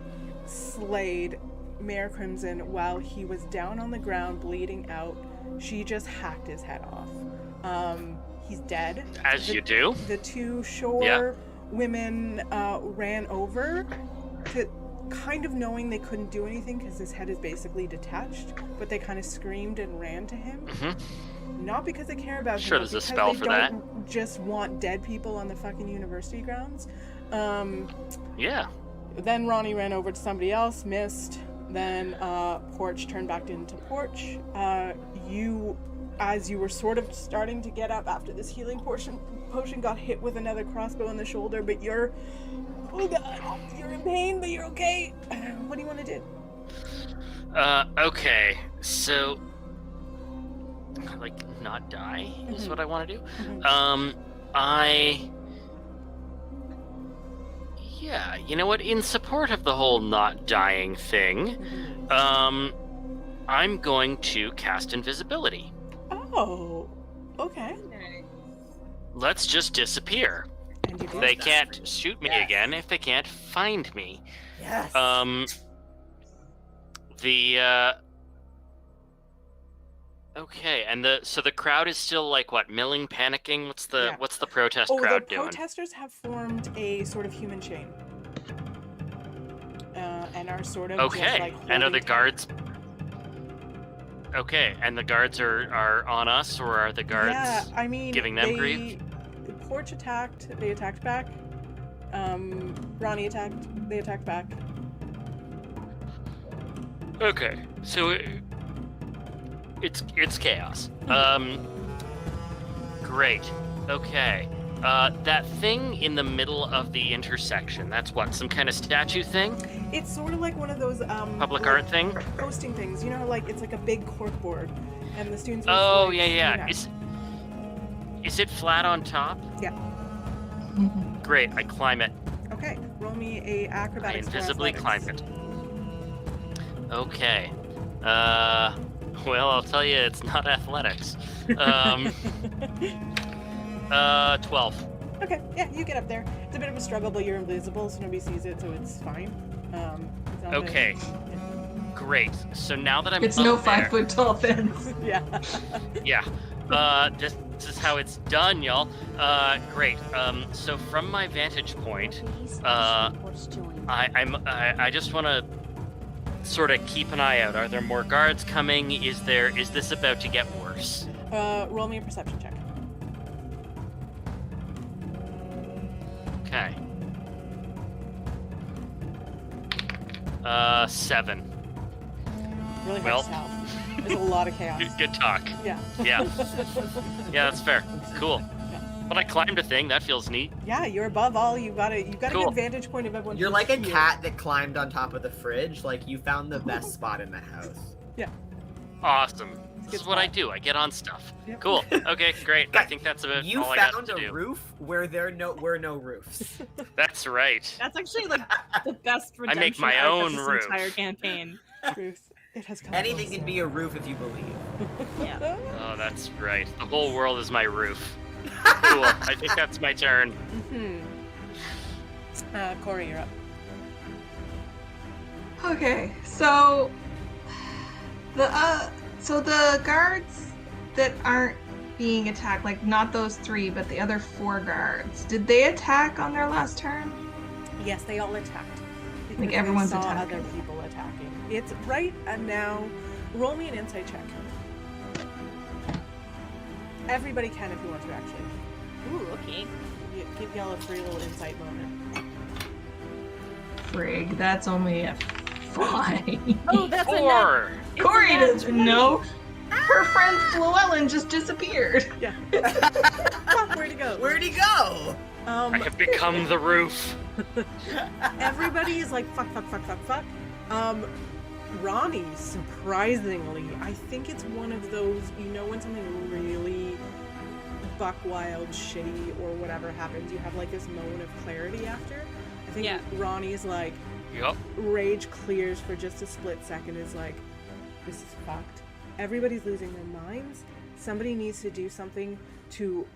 slayed Mayor Crimson while he was down on the ground bleeding out. She just hacked his head off. He's dead. As you do. The 2 shore women ran over, kind of knowing they couldn't do anything because his head is basically detached, but they kind of screamed and ran to him. Mm-hmm. Not because they care about Sure, him, there's a but spell because for they that. don't just want dead people on the fucking university grounds. Yeah. Then Ronnie ran over to somebody else, missed. Then Porch turned back into Porch. As you were sort of starting to get up after this healing potion, got hit with another crossbow in the shoulder, but oh god, you're in pain, but you're okay. What do you want to do? Okay. So, like, not die is Mhm. what I want to do. Mhm. Yeah, you know what? In support of the whole not dying thing, Mhm. I'm going to cast invisibility. Oh, okay. Let's just disappear. And you do. They that can't for you. shoot me Yes. again if they can't find me. Yes. Okay, and the crowd is still like what, milling, panicking? What's the Yeah. protest Oh, the crowd doing? protesters have formed a sort of human chain. And are sort of just, Okay, like, and are holding the tight. guards? Okay, and the guards are on us, or are the guards? Yeah, I mean, giving them grief? The Porch attacked. They attacked back. Ronnie attacked. They attacked back. Okay, so it's chaos. Great. Okay. That thing in the middle of the intersection, that's what, some kind of statue thing? It's sort of like one of those Public like, art thing? posting things. You know, like it's like a big corkboard, and the students. Oh, like, yeah. you know. Is it flat on top? Yeah. Great, I climb it. Okay, roll me a I acrobatics. for invisibly climb athletics. it. Okay. Well, I'll tell you, it's not athletics. 12. Okay, yeah, you get up there. It's a bit of a struggle, but you're invisible, so nobody sees it, so it's fine. It's not Okay. Great. So now that I'm It's up no there, 5-foot tall fence. Yeah. yeah. This is how it's done, y'all. Great. So from my vantage point, I just want to sort of keep an eye out. Are there more guards coming? Is this about to get worse? Roll me a perception check. Okay. 7. Really Well. hard to tell. There's a lot of chaos. Good talk. Yeah. Yeah. Yeah, that's fair. Cool. Yeah. But I climbed a thing. That feels neat. Yeah, you're above all. You got a Cool. good vantage point of everyone. You're who's like a here. cat that climbed on top of the fridge. Like, you found the best spot in the house. Awesome. This Good is what I spot. do. I get on stuff. Yep. Cool. Okay, great. I think that's about You all I got found to a do. roof where there were no roofs. That's right. That's actually like the best redemption make my arc of own this roof. entire campaign. Truth. It has come. Anything can be a roof if you believe. Yeah. Oh, that's right. The whole world is my roof. Cool. I think that's my turn. Corey, you're up. Okay, so the guards that aren't being attacked, like not those 3, but the other 4 guards, did they attack on their last turn? Yes, they all attacked. Because Like everyone's they saw attacking. other people attacking. It's right now. Roll me an insight check. Everybody can if you want to, actually. Ooh, okay. Give y'all a free little insight moment. Frig, that's only a 5. Oh, that's a 4. Corey doesn't know. Her friend Llewellyn just disappeared. Yeah. Where'd he go? Where'd he go? I have become the roof. Everybody is like, fuck. Ronnie, surprisingly, I think it's one of those, when something really buck wild, shitty, or whatever happens, you have like this moment of clarity after. I think Ronnie's like, Yup. rage clears for just a split second, is like, this is fucked. Everybody's losing their minds. Somebody needs to do something to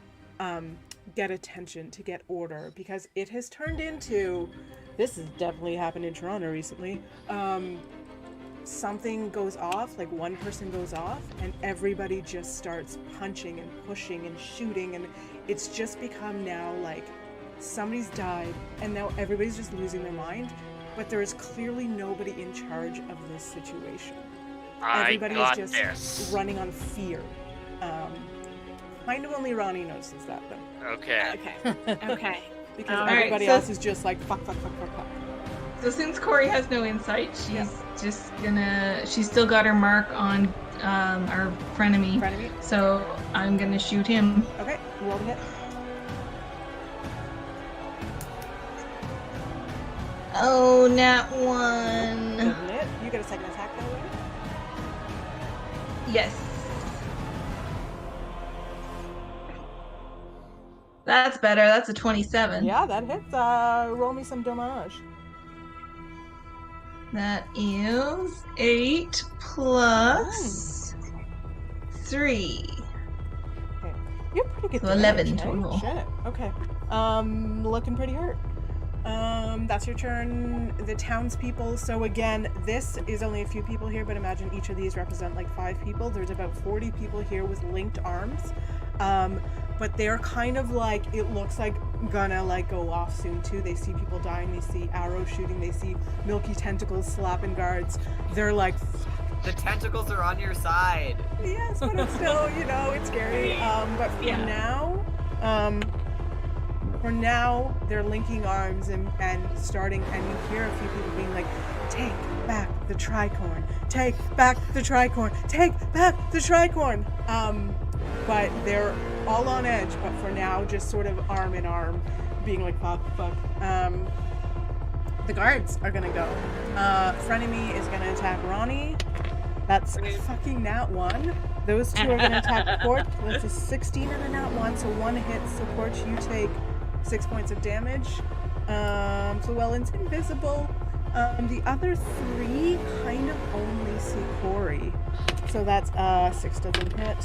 get attention, to get order, because it has turned into, this has definitely happened in Toronto recently, something goes off, like one person goes off, and everybody just starts punching and pushing and shooting, and it's just become now like somebody's died, and now everybody's just losing their mind, but there is clearly nobody in charge of this situation. Everybody is just running on fear. Kind of only Ronnie notices that, though. Okay. Okay. Because Alright, everybody else is just like, fuck. So since Corey has no insight, she's just gonna. She's still got her mark on our frenemy. So I'm gonna shoot him. Okay, roll the hit. Oh, nat 1. Doesn't it? You get a second attack, by the way. Yes. That's better. That's a 27. Yeah, that hits. Roll me some damage. That is 8 plus 3. Okay. You're pretty good. So 11 damage, eh? total. Shit. Okay. Looking pretty hurt. That's your turn. The townspeople. So again, this is only a few people here, but imagine each of these represent like 5 people. There's about 40 people here with linked arms. But they're kind of like, it looks like gonna like go off soon too. They see people dying, they see arrows shooting, they see milky tentacles slapping guards. They're like, fuck. The tentacles are on your side. Yes, but it's still, it's scary. But for now, they're linking arms and starting, and you hear a few people being like, take back the tricorn, take back the tricorn, take back the tricorn. But they're all on edge, but for now, just sort of arm in arm, being like, fuck. The guards are gonna go. Frenemy is gonna attack Ronnie. That's fucking nat 1. Those 2 are gonna attack Port. That's a 16 and a nat 1, so 1 hit. So Port, you take 6 points of damage. So Welland's invisible. The other 3 kind of only see Corey. So that's 6 doesn't hit.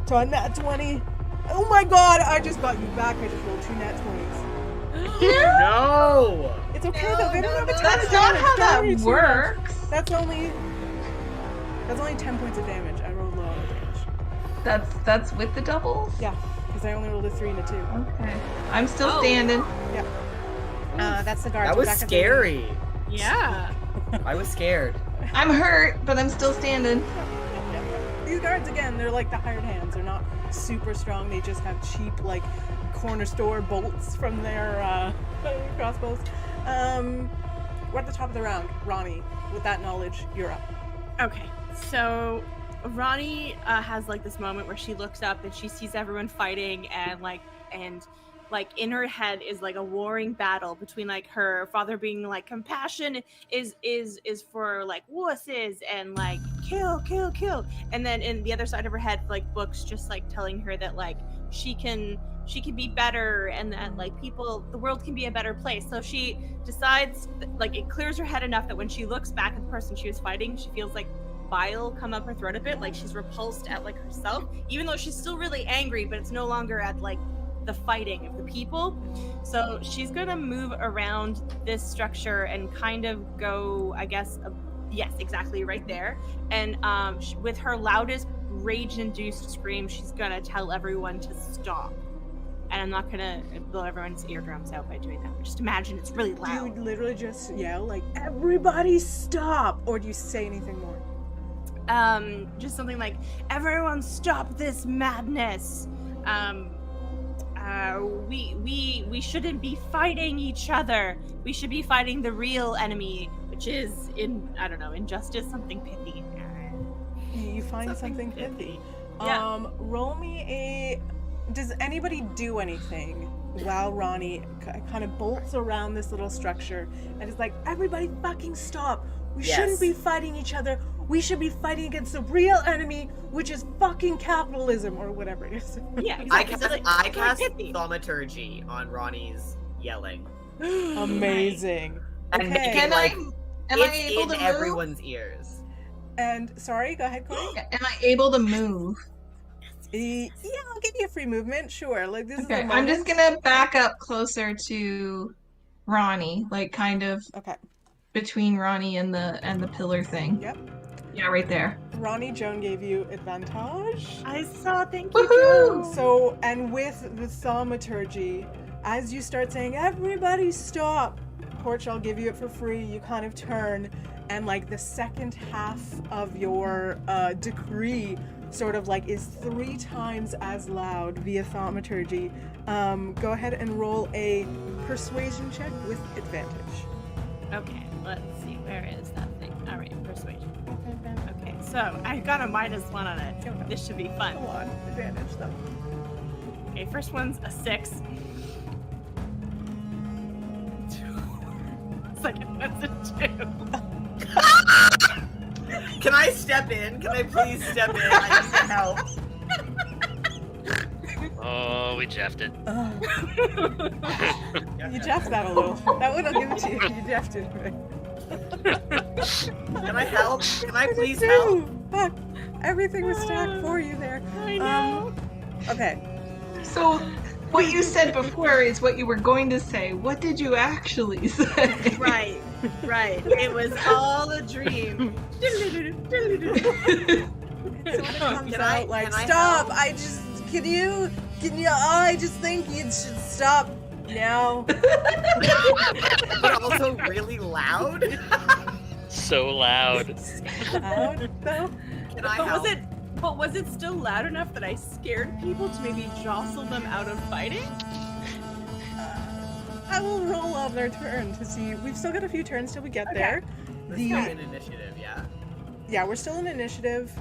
So on nat 20. Oh my god, I just got you back. I just rolled 2 nat 20s. No! It's okay though, they don't have a ton That's of not damage. how Don't that worry too works. much. That's only 10 points of damage. I rolled low on the damage. That's with the doubles? Yeah, because I only rolled a 3 and a 2. Okay. I'm still standing. Yeah. That's the guard. That was scary. Yeah. I was scared. I'm hurt, but I'm still standing. These guards, again, they're like the hired hands. They're not super strong. They just have cheap, like, corner store bolts from their crossbows. We're at the top of the round. Ronnie, with that knowledge, you're up. Okay, so Ronnie has like this moment where she looks up and she sees everyone fighting, and in her head is like a warring battle between like her father being like compassion is for like wusses and like kill, and then in the other side of her head like books just like telling her that like she can be better, and that like the world can be a better place. So she decides like it clears her head enough that when she looks back at the person she was fighting, she feels like bile come up her throat a bit, like she's repulsed at like herself, even though she's still really angry, but it's no longer at like the fighting of the people. So she's gonna move around this structure and kind of go, I guess, yes, exactly right there. And with her loudest rage-induced scream, she's gonna tell everyone to stop. And I'm not gonna blow everyone's eardrums out by doing that. But just imagine it's really loud. Do you literally just yell like, "Everybody stop," or do you say anything more? Just something like, "Everyone stop this madness. We shouldn't be fighting each other. We should be fighting the real enemy, which is injustice, something pithy." You find something pithy. Yeah. Roll me a. Does anybody do anything while Ronnie kind of bolts around this little structure and is like, "Everybody fucking stop. We shouldn't be fighting each other. We should be fighting against the real enemy, which is fucking capitalism," or whatever it is. Yeah, exactly. I cast thaumaturgy on Ronnie's yelling. Amazing. And Okay. make it like am I it's able in to move? everyone's ears. And sorry, go ahead, Corey. Am I able to move? Yeah, I'll give you a free movement. Sure. Like this Okay, is the I'm just moment. gonna back up closer to Ronnie, like kind of Okay. between Ronnie and the pillar thing. Yep. Yeah, right there. Ronnie, Joan gave you advantage. I saw. Thank you. Woohoo! So, and with the thaumaturgy, as you start saying, "Everybody stop," Porch, I'll give you it for free. You kind of turn, and like the second half of your decree sort of like is 3 times as loud via thaumaturgy. Go ahead and roll a persuasion check with advantage. Okay, let's see. Where is that thing? All right, persuasion. Okay, so I got a -1 on it. This should be fun. Come on, advantage though. Okay, first one's a 6. Second one's a 2. Can I step in? Can I please step in? I need help. Oh, we jeffed it. You jeffed that a little. That one I'll give it to you. You jeffed it. Can I help? Can I please Do. help? Fuck. Everything was stacked for you there. I know. Okay. So, what you said before is what you were going to say. What did you actually say? Right. It was all a dream. So when it comes out like, can I "Stop! help?" Can you, I just think you should stop now." But also really loud. So loud. Loud, though? Can I help? But was it still loud enough that I scared people to maybe jostle them out of fighting? I will roll on their turn to see. We've still got a few turns till we get there. This is an initiative, yeah. Yeah, we're still in initiative.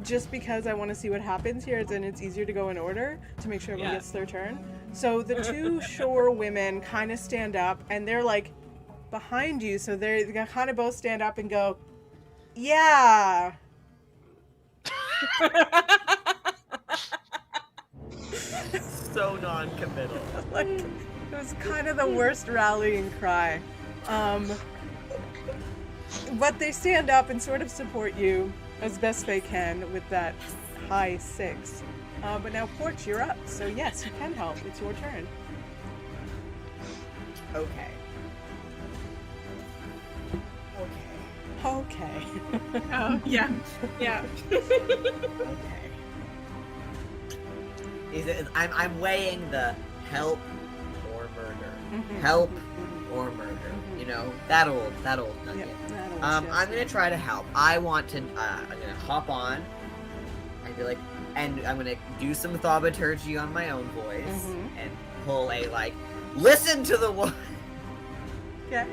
Just because I want to see what happens here, and it's easier to go in order to make sure everyone gets their turn. So the 2 shore women kind of stand up, and they're like behind you, so they're gonna kind of both stand up and go, "Yeah." So non-committal. Like, it was kind of the worst rallying cry. But they stand up and sort of support you as best they can with that high 6. But now, Porch, you're up. So yes, you can help. It's your turn. Okay. Okay. Oh, yeah. Okay. I'm weighing the help or murder. Help or murder. You know, that old nugget. I'm gonna try to help. I want to. I'm gonna hop on and be like, and I'm gonna do some thaumaturgy on my own voice and pull a like, listen to the one. Okay.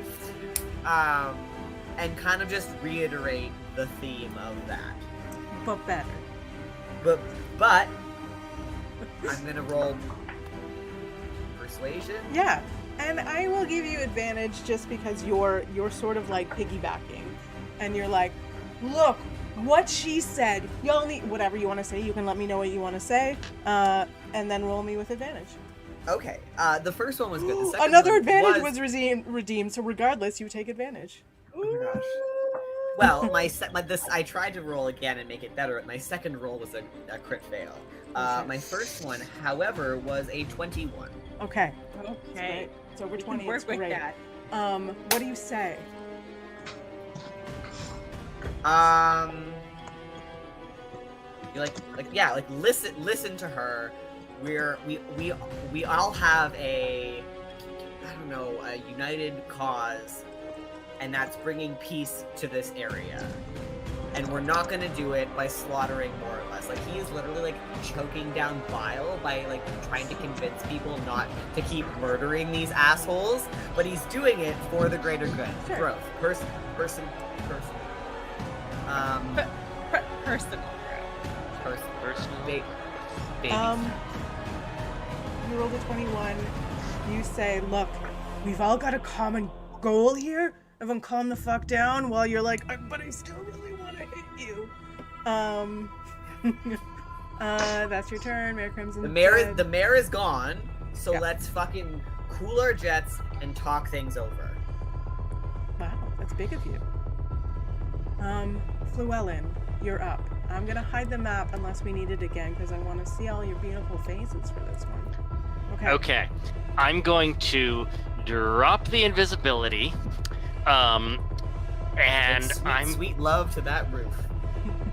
And kind of just reiterate the theme of that. But better. But I'm gonna roll persuasion. Yeah. And I will give you advantage just because you're sort of like piggybacking. And you're like, "Look, what she said." Y'all need whatever you want to say. You can let me know what you want to say. And then roll me with advantage. Okay. The first one was good. The second Another one advantage was redeemed, so regardless, you take advantage. Oh my gosh. Well, I tried to roll again and make it better. My second roll was a crit fail. My first one, however, was a 21. Okay. Okay. It's over We 20. can work It's with great. that. What do you say? Listen to her. We all have a united cause, and that's bringing peace to this area. And we're not gonna do it by slaughtering more of us. Like, he is literally like choking down bile by like trying to convince people not to keep murdering these assholes, but he's doing it for the greater good. Sure. Growth. Person. Personal growth. Personal. Baby. You rolled a 21. You say, look, we've all got a common goal here. Everyone calm the fuck down while you're like, but I still really want to hit you. That's your turn. Mayor Crimson. The mayor is gone, so let's fucking cool our jets and talk things over. Wow, that's big of you. Llewellyn, you're up. I'm gonna hide the map unless we need it again because I want to see all your beautiful faces for this one. Okay. I'm going to drop the invisibility. And sweet love to that roof.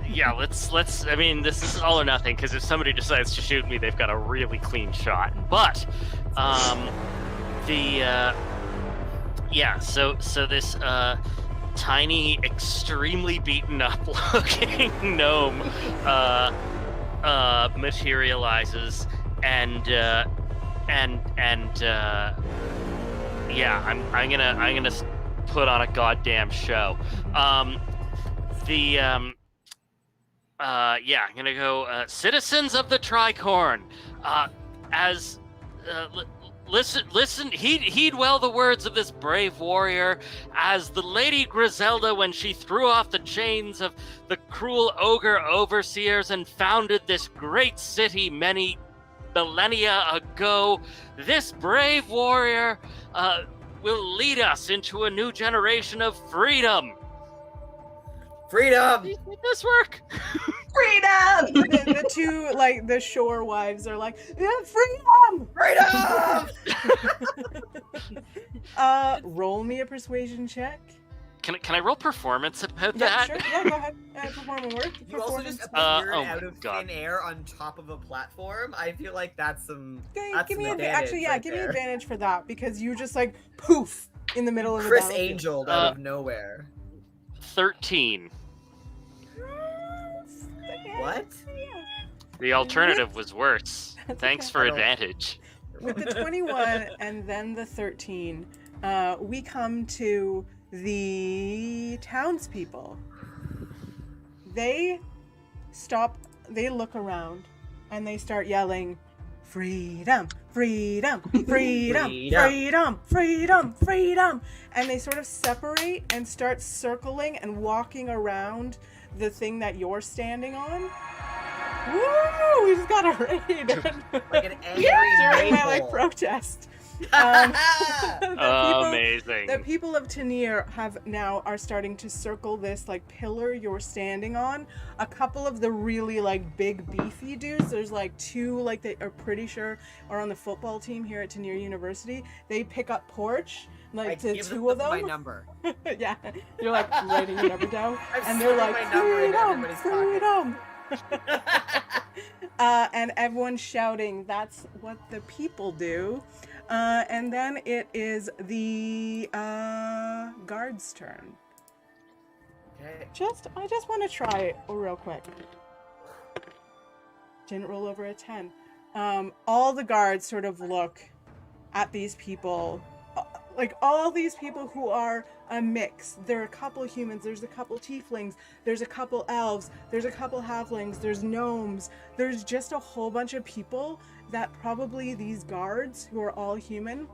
Yeah, let's I mean, this is all or nothing, because if somebody decides to shoot me, they've got a really clean shot. But so this tiny, extremely beaten up looking gnome materializes, and I'm gonna put on a goddamn show. I'm gonna go, citizens of the Tricorn, listen, heed well the words of this brave warrior. As the Lady Griselda, when she threw off the chains of the cruel ogre overseers and founded this great city many millennia ago, this brave warrior will lead us into a new generation of freedom. Freedom! Make this work. Freedom! The two, like, the shore wives are like, yeah, freedom! Freedom! Roll me a persuasion check. Can I roll performance about Yeah, that? sure. Yeah, go ahead. Perform a work. You also just appeared out of thin air on top of a platform. I feel like that's some. Give me advantage. give me advantage for that because you just like poof in the middle of the Chris battlefield. Angel out of nowhere. 13. What? The alternative was worse. Thanks okay. for advantage. With the 21 and then the 13, we come to the townspeople. They stop, they look around, and they start yelling, freedom, freedom, freedom, freedom, freedom, freedom. And they sort of separate and start circling and walking around the thing that you're standing on. Woo! We just got a raid. Like an angry during my maple. protest. Amazing. The people of Tenir are starting to circle this like pillar you're standing on. A couple of the really like big beefy dudes, there's like two like they are pretty sure are on the football team here at Tenir University. They pick up porch, like the two of them. My number. Yeah, you're like writing your number down, and they're like my number in everybody's freedom. And everyone's shouting, that's what the people do. And then it is the guard's turn. Okay. I just want to try it real quick. Didn't roll over a 10. All the guards sort of look at these people, like all these people who are a mix. There are a couple humans, there's a couple tieflings, there's a couple elves, there's a couple halflings, there's gnomes, there's just a whole bunch of people that probably these guards, who are all human,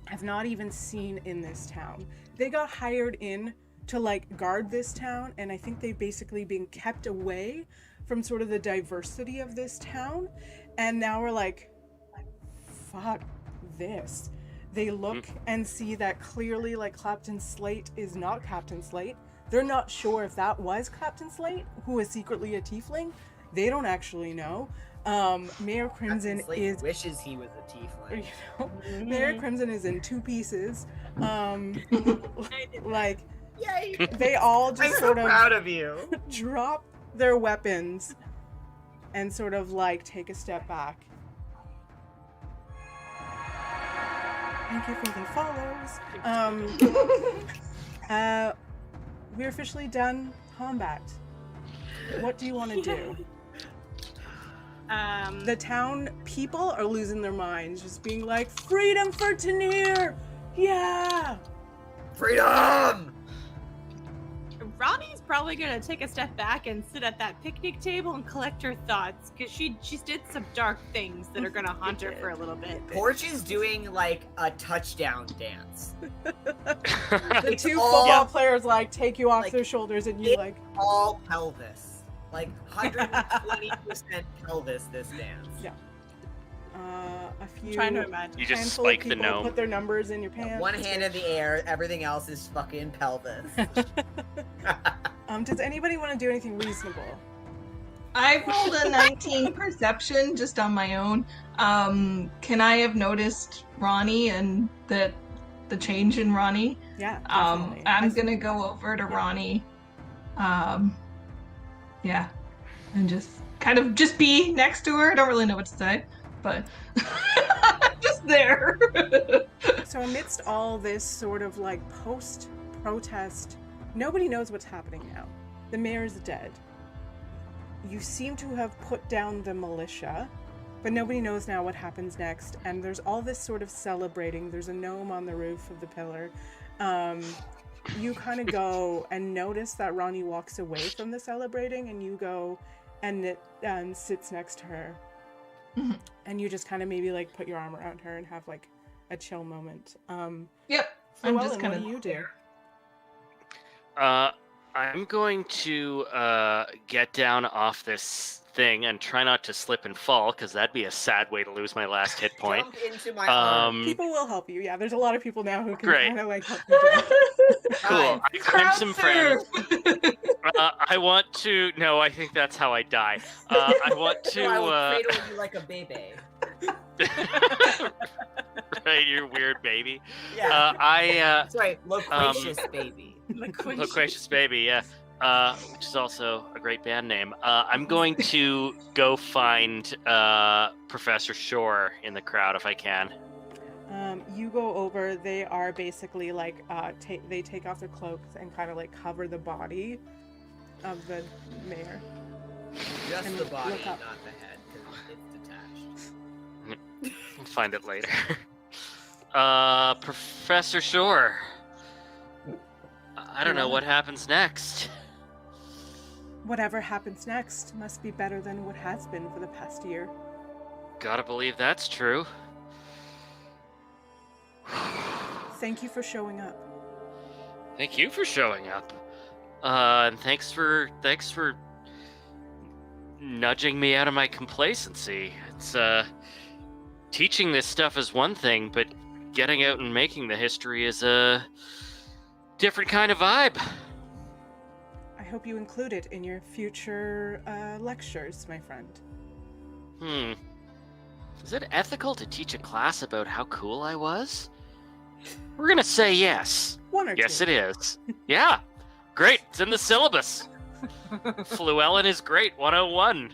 have not even seen in this town. They got hired in to like guard this town, and I think they've basically been kept away from sort of the diversity of this town, and now we're like, fuck this. They look and see that clearly like Captain Slate is not Captain Slate. They're not sure if that was Captain Slate, who is secretly a tiefling. They don't actually know. Mayor Crimson Captain Slate wishes he was a tiefling. Mayor Crimson is in 2 pieces. Like, Yay! they all just I'm sort so of proud of you. drop their weapons and sort of like take a step back. Thank you for the follows. We're officially done combat. What do you want to do? The town people are losing their minds, just being like, freedom for Tenir! Yeah! Freedom! Ronnie's probably gonna take a step back and sit at that picnic table and collect her thoughts, because she did some dark things that are gonna haunt her for a little bit. Porch is doing like a touchdown dance. The 2 football players like take you off Like, their shoulders and you like all pelvis. Like 120% pelvis this dance. Yeah. A few Trying to imagine. You just handful spike of the people gnome. put their numbers in your pants. One hand in the air, everything else is fucking pelvis. Does anybody want to do anything reasonable? I rolled a 19 perception just on my own. Can I have noticed Ronnie and the change in Ronnie? Yeah, definitely. I'm gonna go over to Ronnie. Yeah, and just kind of just be next to her. I don't really know what to say, but just there. So amidst all this sort of like post-protest, nobody knows what's happening now. The mayor's dead. You seem to have put down the militia, but nobody knows now what happens next. And there's all this sort of celebrating. There's a gnome on the roof of the pillar. You kind of go and notice that Ronnie walks away from the celebrating, and you go and sits next to her. Mhm. And you just kind of maybe like put your arm around her and have like a chill moment. Yep, I'm just kind what of. do you do? I'm going to get down off this thing and try not to slip and fall, because that'd be a sad way to lose my last hit point. Jump into my arm. People will help you. Yeah, there's a lot of people now who can Great. kind of like help you. Cool. I claim Crowd some friends. surf. I want to. No, I think that's how I die. I want to. I will cradle you like a baby. Right, you weird baby. Yeah. I Sorry, loquacious baby. Loquacious Baby, yeah. Which is also a great band name. I'm going to go find Professor Shore in the crowd if I can. You go over. They are basically like they take off their cloaks and kind of like cover the body of the mayor. Just And the body, look up. not the head, because it's detached. We'll find it later. Professor Shore. I don't know what happens next. Whatever happens next must be better than what has been for the past year. Gotta believe that's true. Thank you for showing up. Thank you for showing up. And thanks for nudging me out of my complacency. It's teaching this stuff is one thing, but getting out and making the history is a different kind of vibe. I hope you include it in your future lectures, my friend. Is it ethical to teach a class about how cool I was? We're gonna say yes. One or Yes, two. it is. Yeah. Great. It's in the syllabus. Fluellen is great. 101.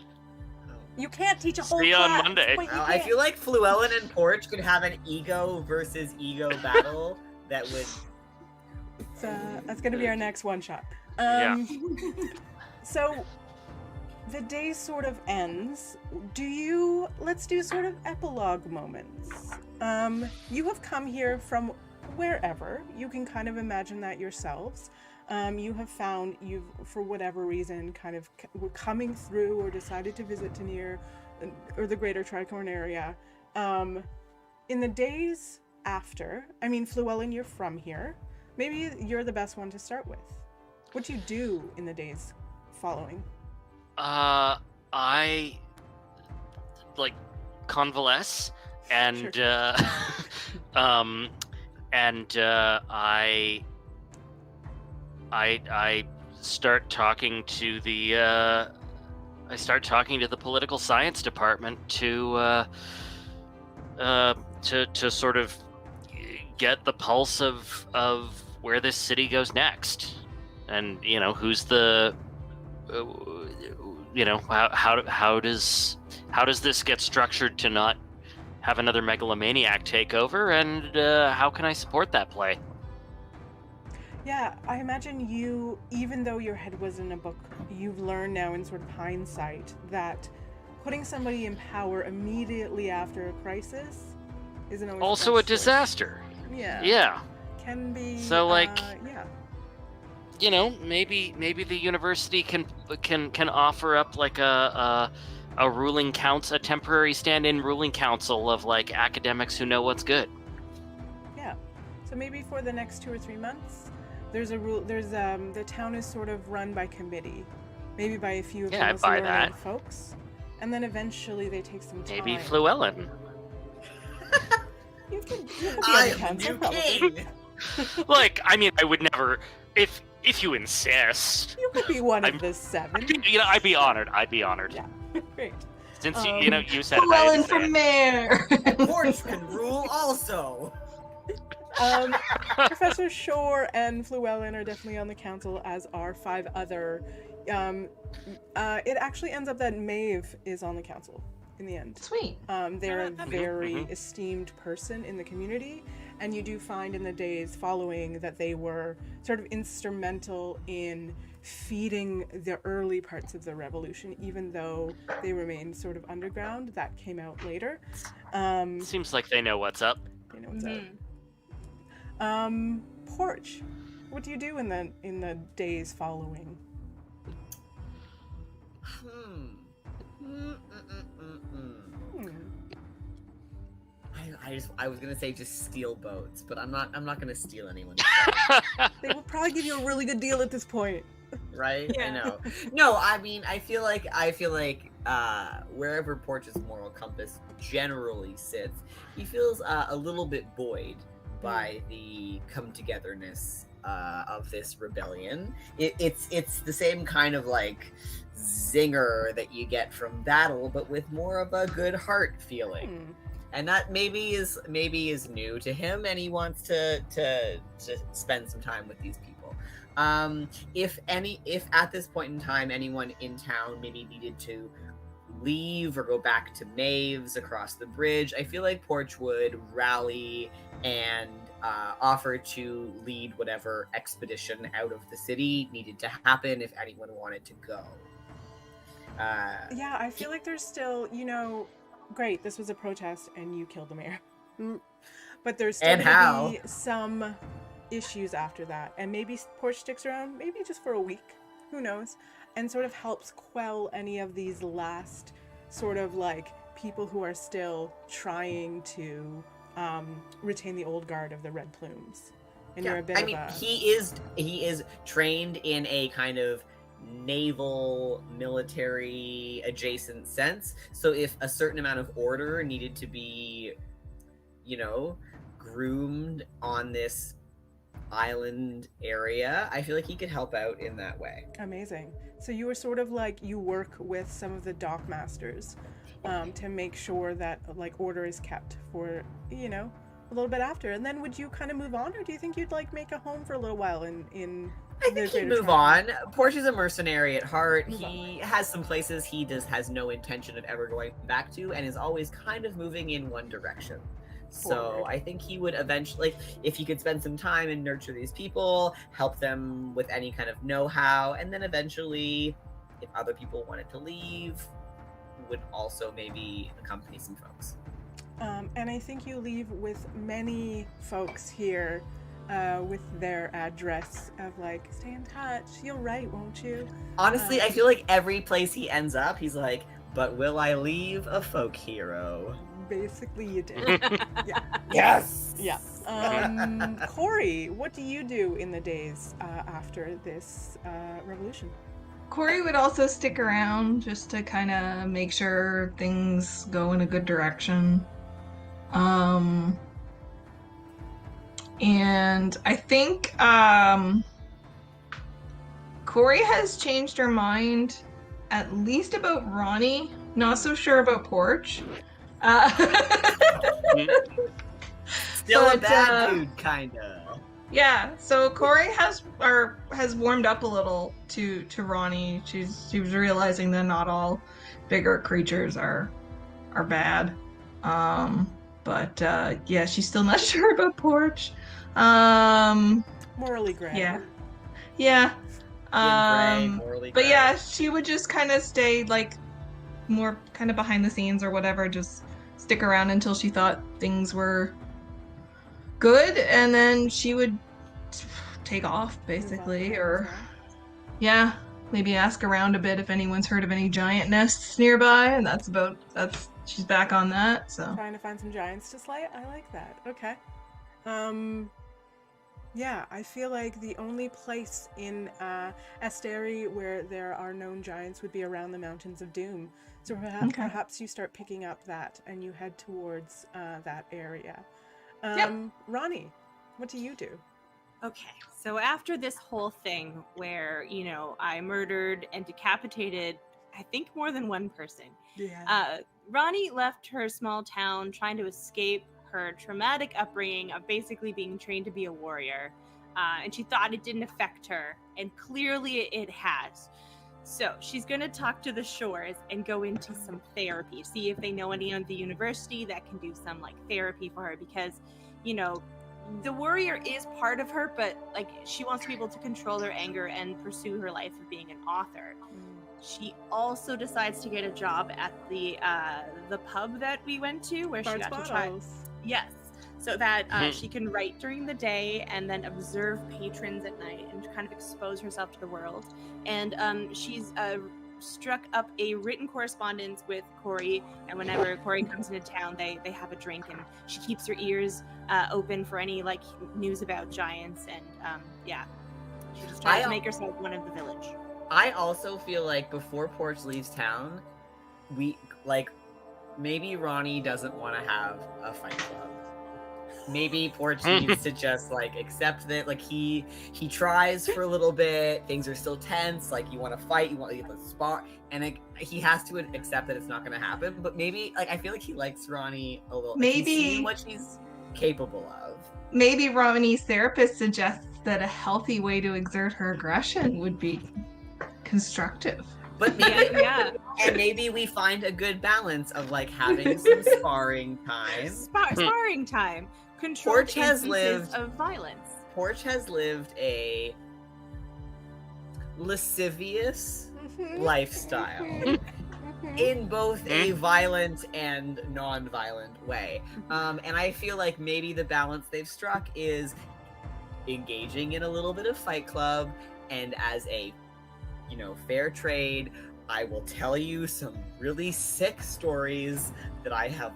You can't teach a whole See you on class. Monday. Wait, you I can't. feel like Fluellen and Porch could have an ego versus ego battle that would. That's gonna be our next one shot. Yeah. So the day sort of ends. Let's do sort of epilogue moments. You have come here from wherever. You can kind of imagine that yourselves. You have found you've, for whatever reason, kind of were coming through or decided to visit Tenir or the greater Tricorn area. In the days after, I mean, Fluellen, you're from here. Maybe you're the best one to start with. What do you do in the days following? I like convalesce and Sure. I start talking to the political science department to sort of get the pulse of where this city goes next, and who's the how does this get structured to not have another megalomaniac take over, and how can I support that play? Yeah, I imagine you, even though your head was in a book, you've learned now in sort of hindsight that putting somebody in power immediately after a crisis isn't always also a disaster. Yeah. Can be. So yeah. Maybe the university can offer up like a temporary stand-in ruling council of like academics who know what's good. Yeah. So maybe for the next 2 or 3 months, there's a rule. The town is sort of run by committee, maybe by a few of the most learned folks, and then eventually they take some time. Maybe Fluellen. You could be on the council, probably. Like, I mean, I would never, if you insist. You could be one of the 7. I'd be honored. Yeah, great. Since you said Fluellen for mayor. Porch can rule also. Professor Shore and Fluellen are definitely on the council, as are 5 other. It actually ends up that Maeve is on the council in the end. Sweet. They're a very esteemed person in the community, and you do find in the days following that they were sort of instrumental in feeding the early parts of the revolution, even though they remained sort of underground. That came out later. Seems like they know what's up. They know what's up. Porch, what do you do in the days following? I was gonna say just steal boats, but I'm not gonna steal anyone. They will probably give you a really good deal at this point. Right? Yeah. I know. No, I mean, I feel like wherever Porch's moral compass generally sits, he feels a little bit buoyed by the come-togetherness of this rebellion. It's the same kind of like zinger that you get from battle, but with more of a good heart feeling. And that maybe is new to him, and he wants to spend some time with these people. If at this point in time anyone in town maybe needed to leave or go back to Maeve's across the bridge, I feel like Porch would rally and offer to lead whatever expedition out of the city needed to happen if anyone wanted to go. Yeah, I feel like there's still, great, this was a protest and you killed the mayor. But there's still going to be some issues after that. And maybe Porch sticks around, maybe just for a week, who knows, and sort of helps quell any of these last sort of like people who are still trying to retain the old guard of the Red Plumes. And you're a bit he is trained in a kind of naval military adjacent sense, so if a certain amount of order needed to be groomed on this island area, I feel like he could help out in that way. Amazing. So you were sort of like, you work with some of the dock masters to make sure that like order is kept for a little bit after, and then would you kind of move on, or do you think you'd like make a home for a little while in I think he'd move on. Porch is a mercenary at heart. He has some places he has no intention of ever going back to, and is always kind of moving in one direction. So I think he would eventually, if he could spend some time and nurture these people, help them with any kind of know-how, and then eventually, if other people wanted to leave, would also maybe accompany some folks. And I think you leave with many folks here with their address of like, stay in touch, you'll write, won't you? Honestly, I feel like every place he ends up, he's like, but will I leave a folk hero? Basically, you did. Yeah. Yes! Yeah. Corey, what do you do in the days after this revolution? Corey would also stick around just to kind of make sure things go in a good direction. And I think Corey has changed her mind at least about Ronnie. Not so sure about Porch. Still a But, bad dude, kinda. Yeah, so Corey has warmed up a little to Ronnie. She was realizing that not all bigger creatures are bad. But yeah, she's still not sure about Porch. Morally gray. Yeah. Yeah. Gray, morally But gray. yeah, she would just kind of stay like more kind of behind the scenes or whatever, just stick around until she thought things were good, and then she would take off basically, or yeah, maybe ask around a bit if anyone's heard of any giant nests nearby, and that's she's back on that. So Trying to find some giants to slay. I like that. Okay. Yeah, I feel like the only place in Asterie where there are known giants would be around the Mountains of Doom. So perhaps you start picking up that and you head towards that area. Ronnie, what do you do? Okay, so after this whole thing where, I murdered and decapitated, I think, more than one person, Ronnie left her small town trying to escape her traumatic upbringing of basically being trained to be a warrior. And she thought it didn't affect her, and clearly it has. So she's going to talk to the shores and go into some therapy, see if they know any of the university that can do some therapy for her, because, the warrior is part of her, but she wants to be able to control her anger and pursue her life of being an author. She also decides to get a job at the pub that we went to, where Bard's she got Bottles. to try. Yes, so that she can write during the day and then observe patrons at night and kind of expose herself to the world. And she's struck up a written correspondence with Corey, and whenever Corey comes into town, they have a drink, and she keeps her ears open for any news about giants, and she just tries to make herself one of the village. I also feel like before Porch leaves town, maybe Ronnie doesn't want to have a fight club. Maybe Porch needs to just accept that he tries for a little bit, things are still tense, you want to fight, you want to spar, and he has to accept that it's not going to happen. But maybe I feel like he likes Ronnie a little. Maybe he's seen what she's capable of. Maybe Ronnie's therapist suggests that a healthy way to exert her aggression would be constructive. But maybe, and maybe we find a good balance of having some sparring time. Sparring time. Controlled instances of violence. Porch has lived a lascivious lifestyle in both a violent and non-violent way. And I feel like maybe the balance they've struck is engaging in a little bit of Fight Club, and as a fair trade, I will tell you some really sick stories that I have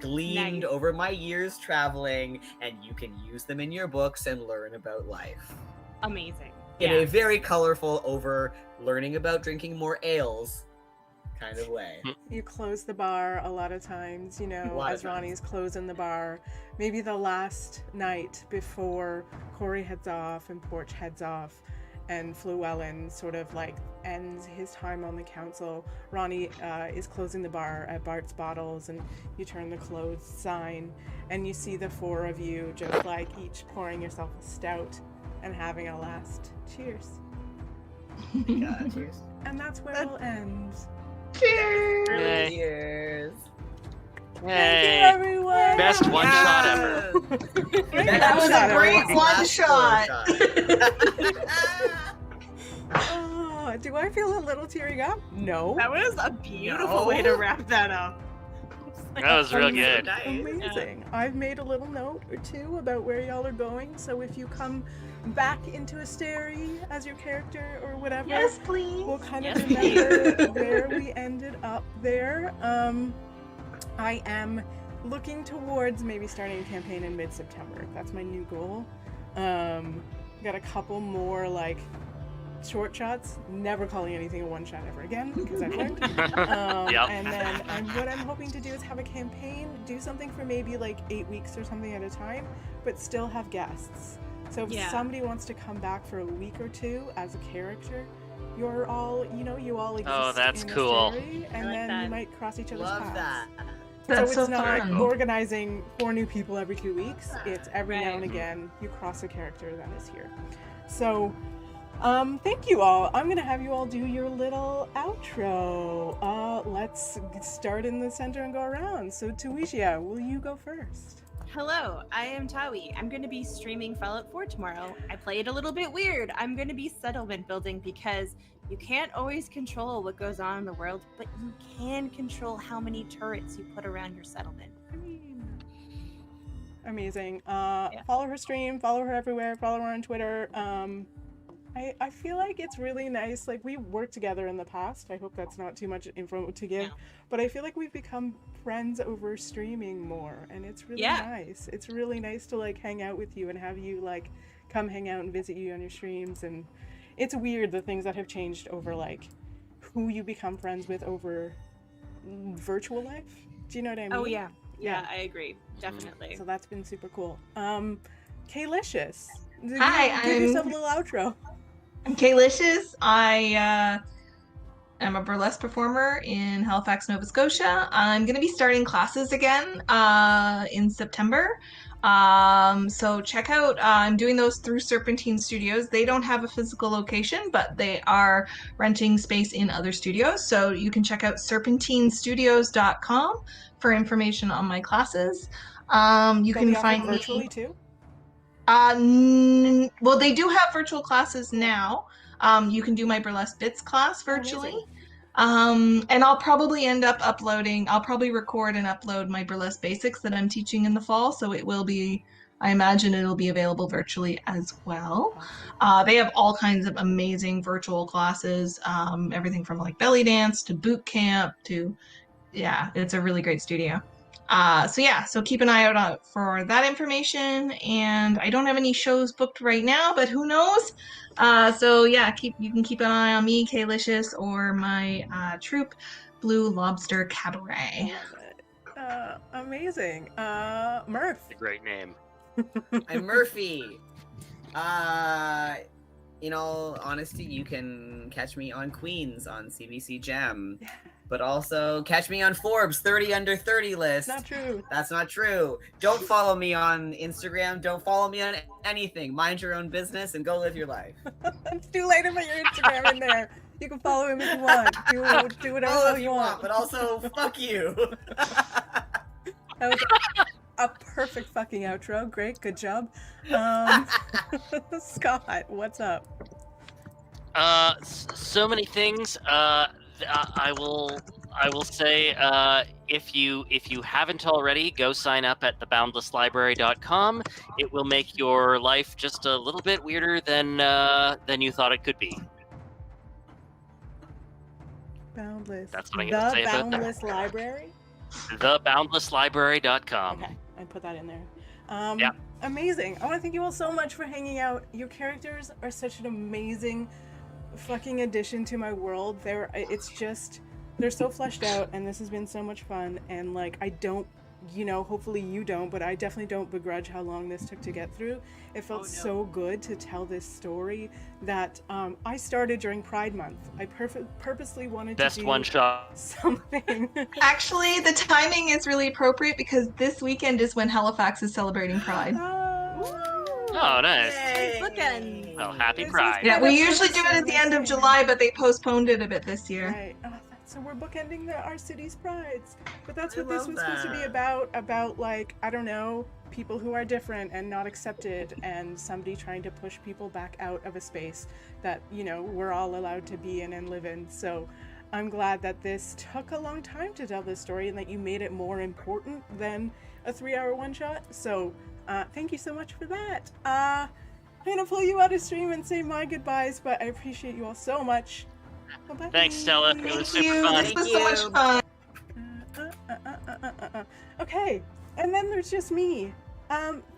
gleaned over my years traveling, and you can use them in your books and learn about life. Amazing. In a very colorful, over learning about drinking more ales kind of way. You close the bar a lot of times, as Ronnie's closing the bar. Maybe the last night before Corey heads off and Porch heads off, and Llewellyn sort of ends his time on the council. Ronnie is closing the bar at Bard's Bottles, and you turn the closed sign, and you see the four of you just each pouring yourself a stout and having a last cheers. Cheers. And that's where we'll end. Cheers! Cheers. Thank you, everyone. Best one shot ever. That was a great one shot. Oh, do I feel a little tearing up? No. That was a beautiful way to wrap that up. That was real good. Amazing. I've made a little note or two about where y'all are going, so if you come back into Asterie as your character or whatever, Yes, please. we'll kind of remember where we ended up there. I am looking towards maybe starting a campaign in mid-September. That's my new goal. Got a couple more short shots, never calling anything a one shot ever again, because I've learned. And then what I'm hoping to do is have a campaign, do something for maybe 8 weeks or something at a time, but still have guests. So if Yeah. somebody wants to come back for a week or two as a character, you're all, you all exist Oh, that's in cool. Asterie, and like then that. you might cross each other's Love paths. that. That's so it's so not like fun. organizing 4 new people every 2 weeks. It's every now and Right. again you cross a character that is here. So, thank you all. I'm gonna have you all do your little outro. Let's start in the center and go around. So, Tuisia, will you go first? Hello, I am Tawi. I'm going to be streaming Fallout 4 tomorrow. I play it a little bit weird. I'm going to be settlement building because you can't always control what goes on in the world, but you can control how many turrets you put around your settlement. Amazing. Follow her stream, follow her everywhere, follow her on Twitter. I feel like it's really nice. Like, we worked together in the past. I hope that's not too much info to give. No. But I feel like we've become friends over streaming more. And it's really nice. It's really nice to, like, hang out with you and have you, like, come hang out and visit you on your streams. And it's weird, the things that have changed over, like, who you become friends with over virtual life. Do you know what I mean? Oh, yeah. Yeah, I agree. Definitely. So that's been super cool. Kaylicious. Hi, Give I'm- yourself a little outro. I'm Kaylicious. I am a burlesque performer in Halifax, Nova Scotia. I'm going to be starting classes again in September. So check out, I'm doing those through Serpentine Studios. They don't have a physical location, but they are renting space in other studios. So you can check out serpentinestudios.com for information on my classes. You They'll can be offered find virtually me. too. Well, they do have virtual classes now. You can do my burlesque bits class virtually. Amazing. And I'll probably end up uploading, I'll probably record and upload my burlesque basics that I'm teaching in the fall. So it will be, I imagine it'll be available virtually as well. They have all kinds of amazing virtual classes, everything from like belly dance to boot camp to, yeah, it's a really great studio. So keep an eye out for that information. And I don't have any shows booked right now, but who knows? You can keep an eye on me, Kaylicious, or my troupe, Blue Lobster Cabaret. I love it. Amazing. Murph. A great name. I'm Murphy. In all honesty, you can catch me on Queens on CBC Gem, but also catch me on Forbes 30 under 30 list. Not true. That's not true. Don't follow me on Instagram. Don't follow me on anything. Mind your own business and go live your life. It's too late to put your Instagram in there. You can follow him if you want. Do whatever Follow the hell if you want. but also fuck you. That was a perfect fucking outro. Great, good job. Scott, what's up? So many things. I will say, if you haven't already, go sign up at theboundlesslibrary.com. It will make your life just a little bit weirder than you thought it could be. Boundless. That's what I'm gonna say about that. The Boundless Library? Theboundlesslibrary.com. Okay, I put that in there. Yeah. Amazing. I want to thank you all so much for hanging out. Your characters are such an amazing fucking addition to my world. They're so fleshed out, and this has been so much fun. And like, I don't, hopefully you don't, but I definitely don't begrudge how long this took to get through. It felt so good to tell this story that I started during Pride Month. I purposely wanted Best to do one shot. something. Actually, the timing is really appropriate because this weekend is when Halifax is celebrating Pride. Oh, nice. Yay. Bookends. Well, happy This is Pride. Yeah, good. we usually do it at the end of July, but they postponed it a bit this year. Right. So we're bookending our city's prides. But that's I what this love was supposed to be that. about like, I don't know, people who are different and not accepted, and somebody trying to push people back out of a space that, we're all allowed to be in and live in. So I'm glad that this took a long time to tell this story and that you made it more important than a 3-hour one-shot. So thank you so much for that. I'm gonna pull you out of stream and say my goodbyes, but I appreciate you all so much. Bye-bye. Thanks, Stella. It was Thank super you. fun. This was so much fun. Okay, and then there's just me.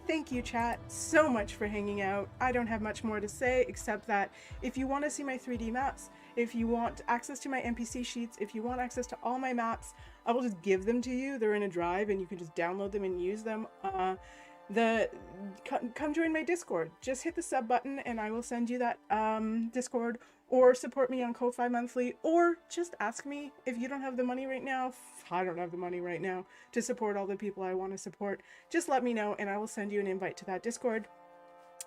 Thank you, chat, so much for hanging out. I don't have much more to say except that if you want to see my 3D maps, if you want access to my NPC sheets, if you want access to all my maps, I will just give them to you. They're in a drive and you can just download them and use them. come join my Discord. Just hit the sub button and I will send you that Discord, or support me on Ko-Fi monthly, or just ask me if you don't have the money right now. I don't have the money right now to support all the people I want to support. Just let me know and I will send you an invite to that Discord.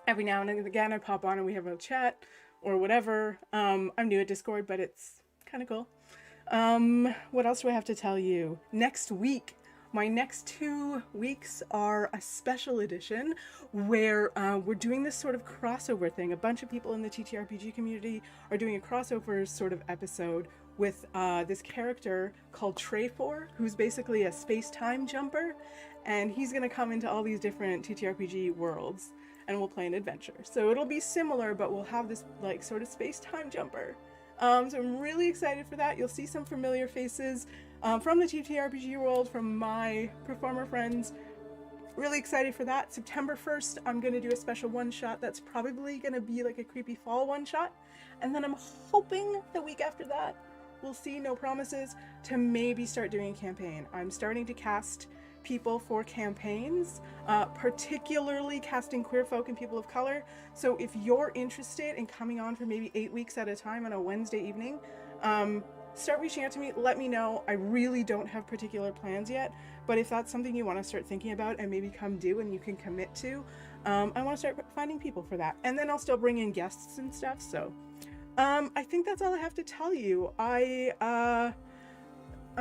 Every now and again I pop on and we have a chat or whatever. I'm new at Discord, but it's kind of cool. What else do I have to tell you? Next week, my next 2 weeks are a special edition where we're doing this sort of crossover thing. A bunch of people in the TTRPG community are doing a crossover sort of episode with this character called Trefor, who's basically a space-time jumper, and he's going to come into all these different TTRPG worlds and we'll play an adventure. So it'll be similar, but we'll have this like sort of space-time jumper. So I'm really excited for that. You'll see some familiar faces from the TTRPG world, from my performer friends. Really excited for that. September 1st, I'm going to do a special one-shot that's probably going to be like a creepy fall one-shot. And then I'm hoping the week after that, we'll see, no promises, to maybe start doing a campaign. I'm starting to cast people for campaigns, particularly casting queer folk and people of color. So if you're interested in coming on for maybe 8 weeks at a time on a Wednesday evening, start reaching out to me, let me know. I really don't have particular plans yet, but if that's something you want to start thinking about and maybe come do and you can commit to, I want to start finding people for that. And then I'll still bring in guests and stuff. So I think that's all I have to tell you. I'm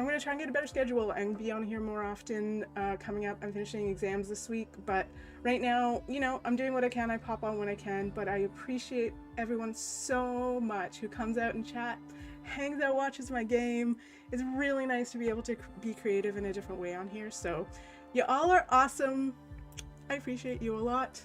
going to try and get a better schedule and be on here more often coming up. I'm finishing exams this week, but right now, you know, I'm doing what I can. I pop on when I can, but I appreciate everyone so much who comes out and chat, hangs out, watches my game. It's really nice to be able to be creative in a different way on here. So you all are awesome. I appreciate you a lot.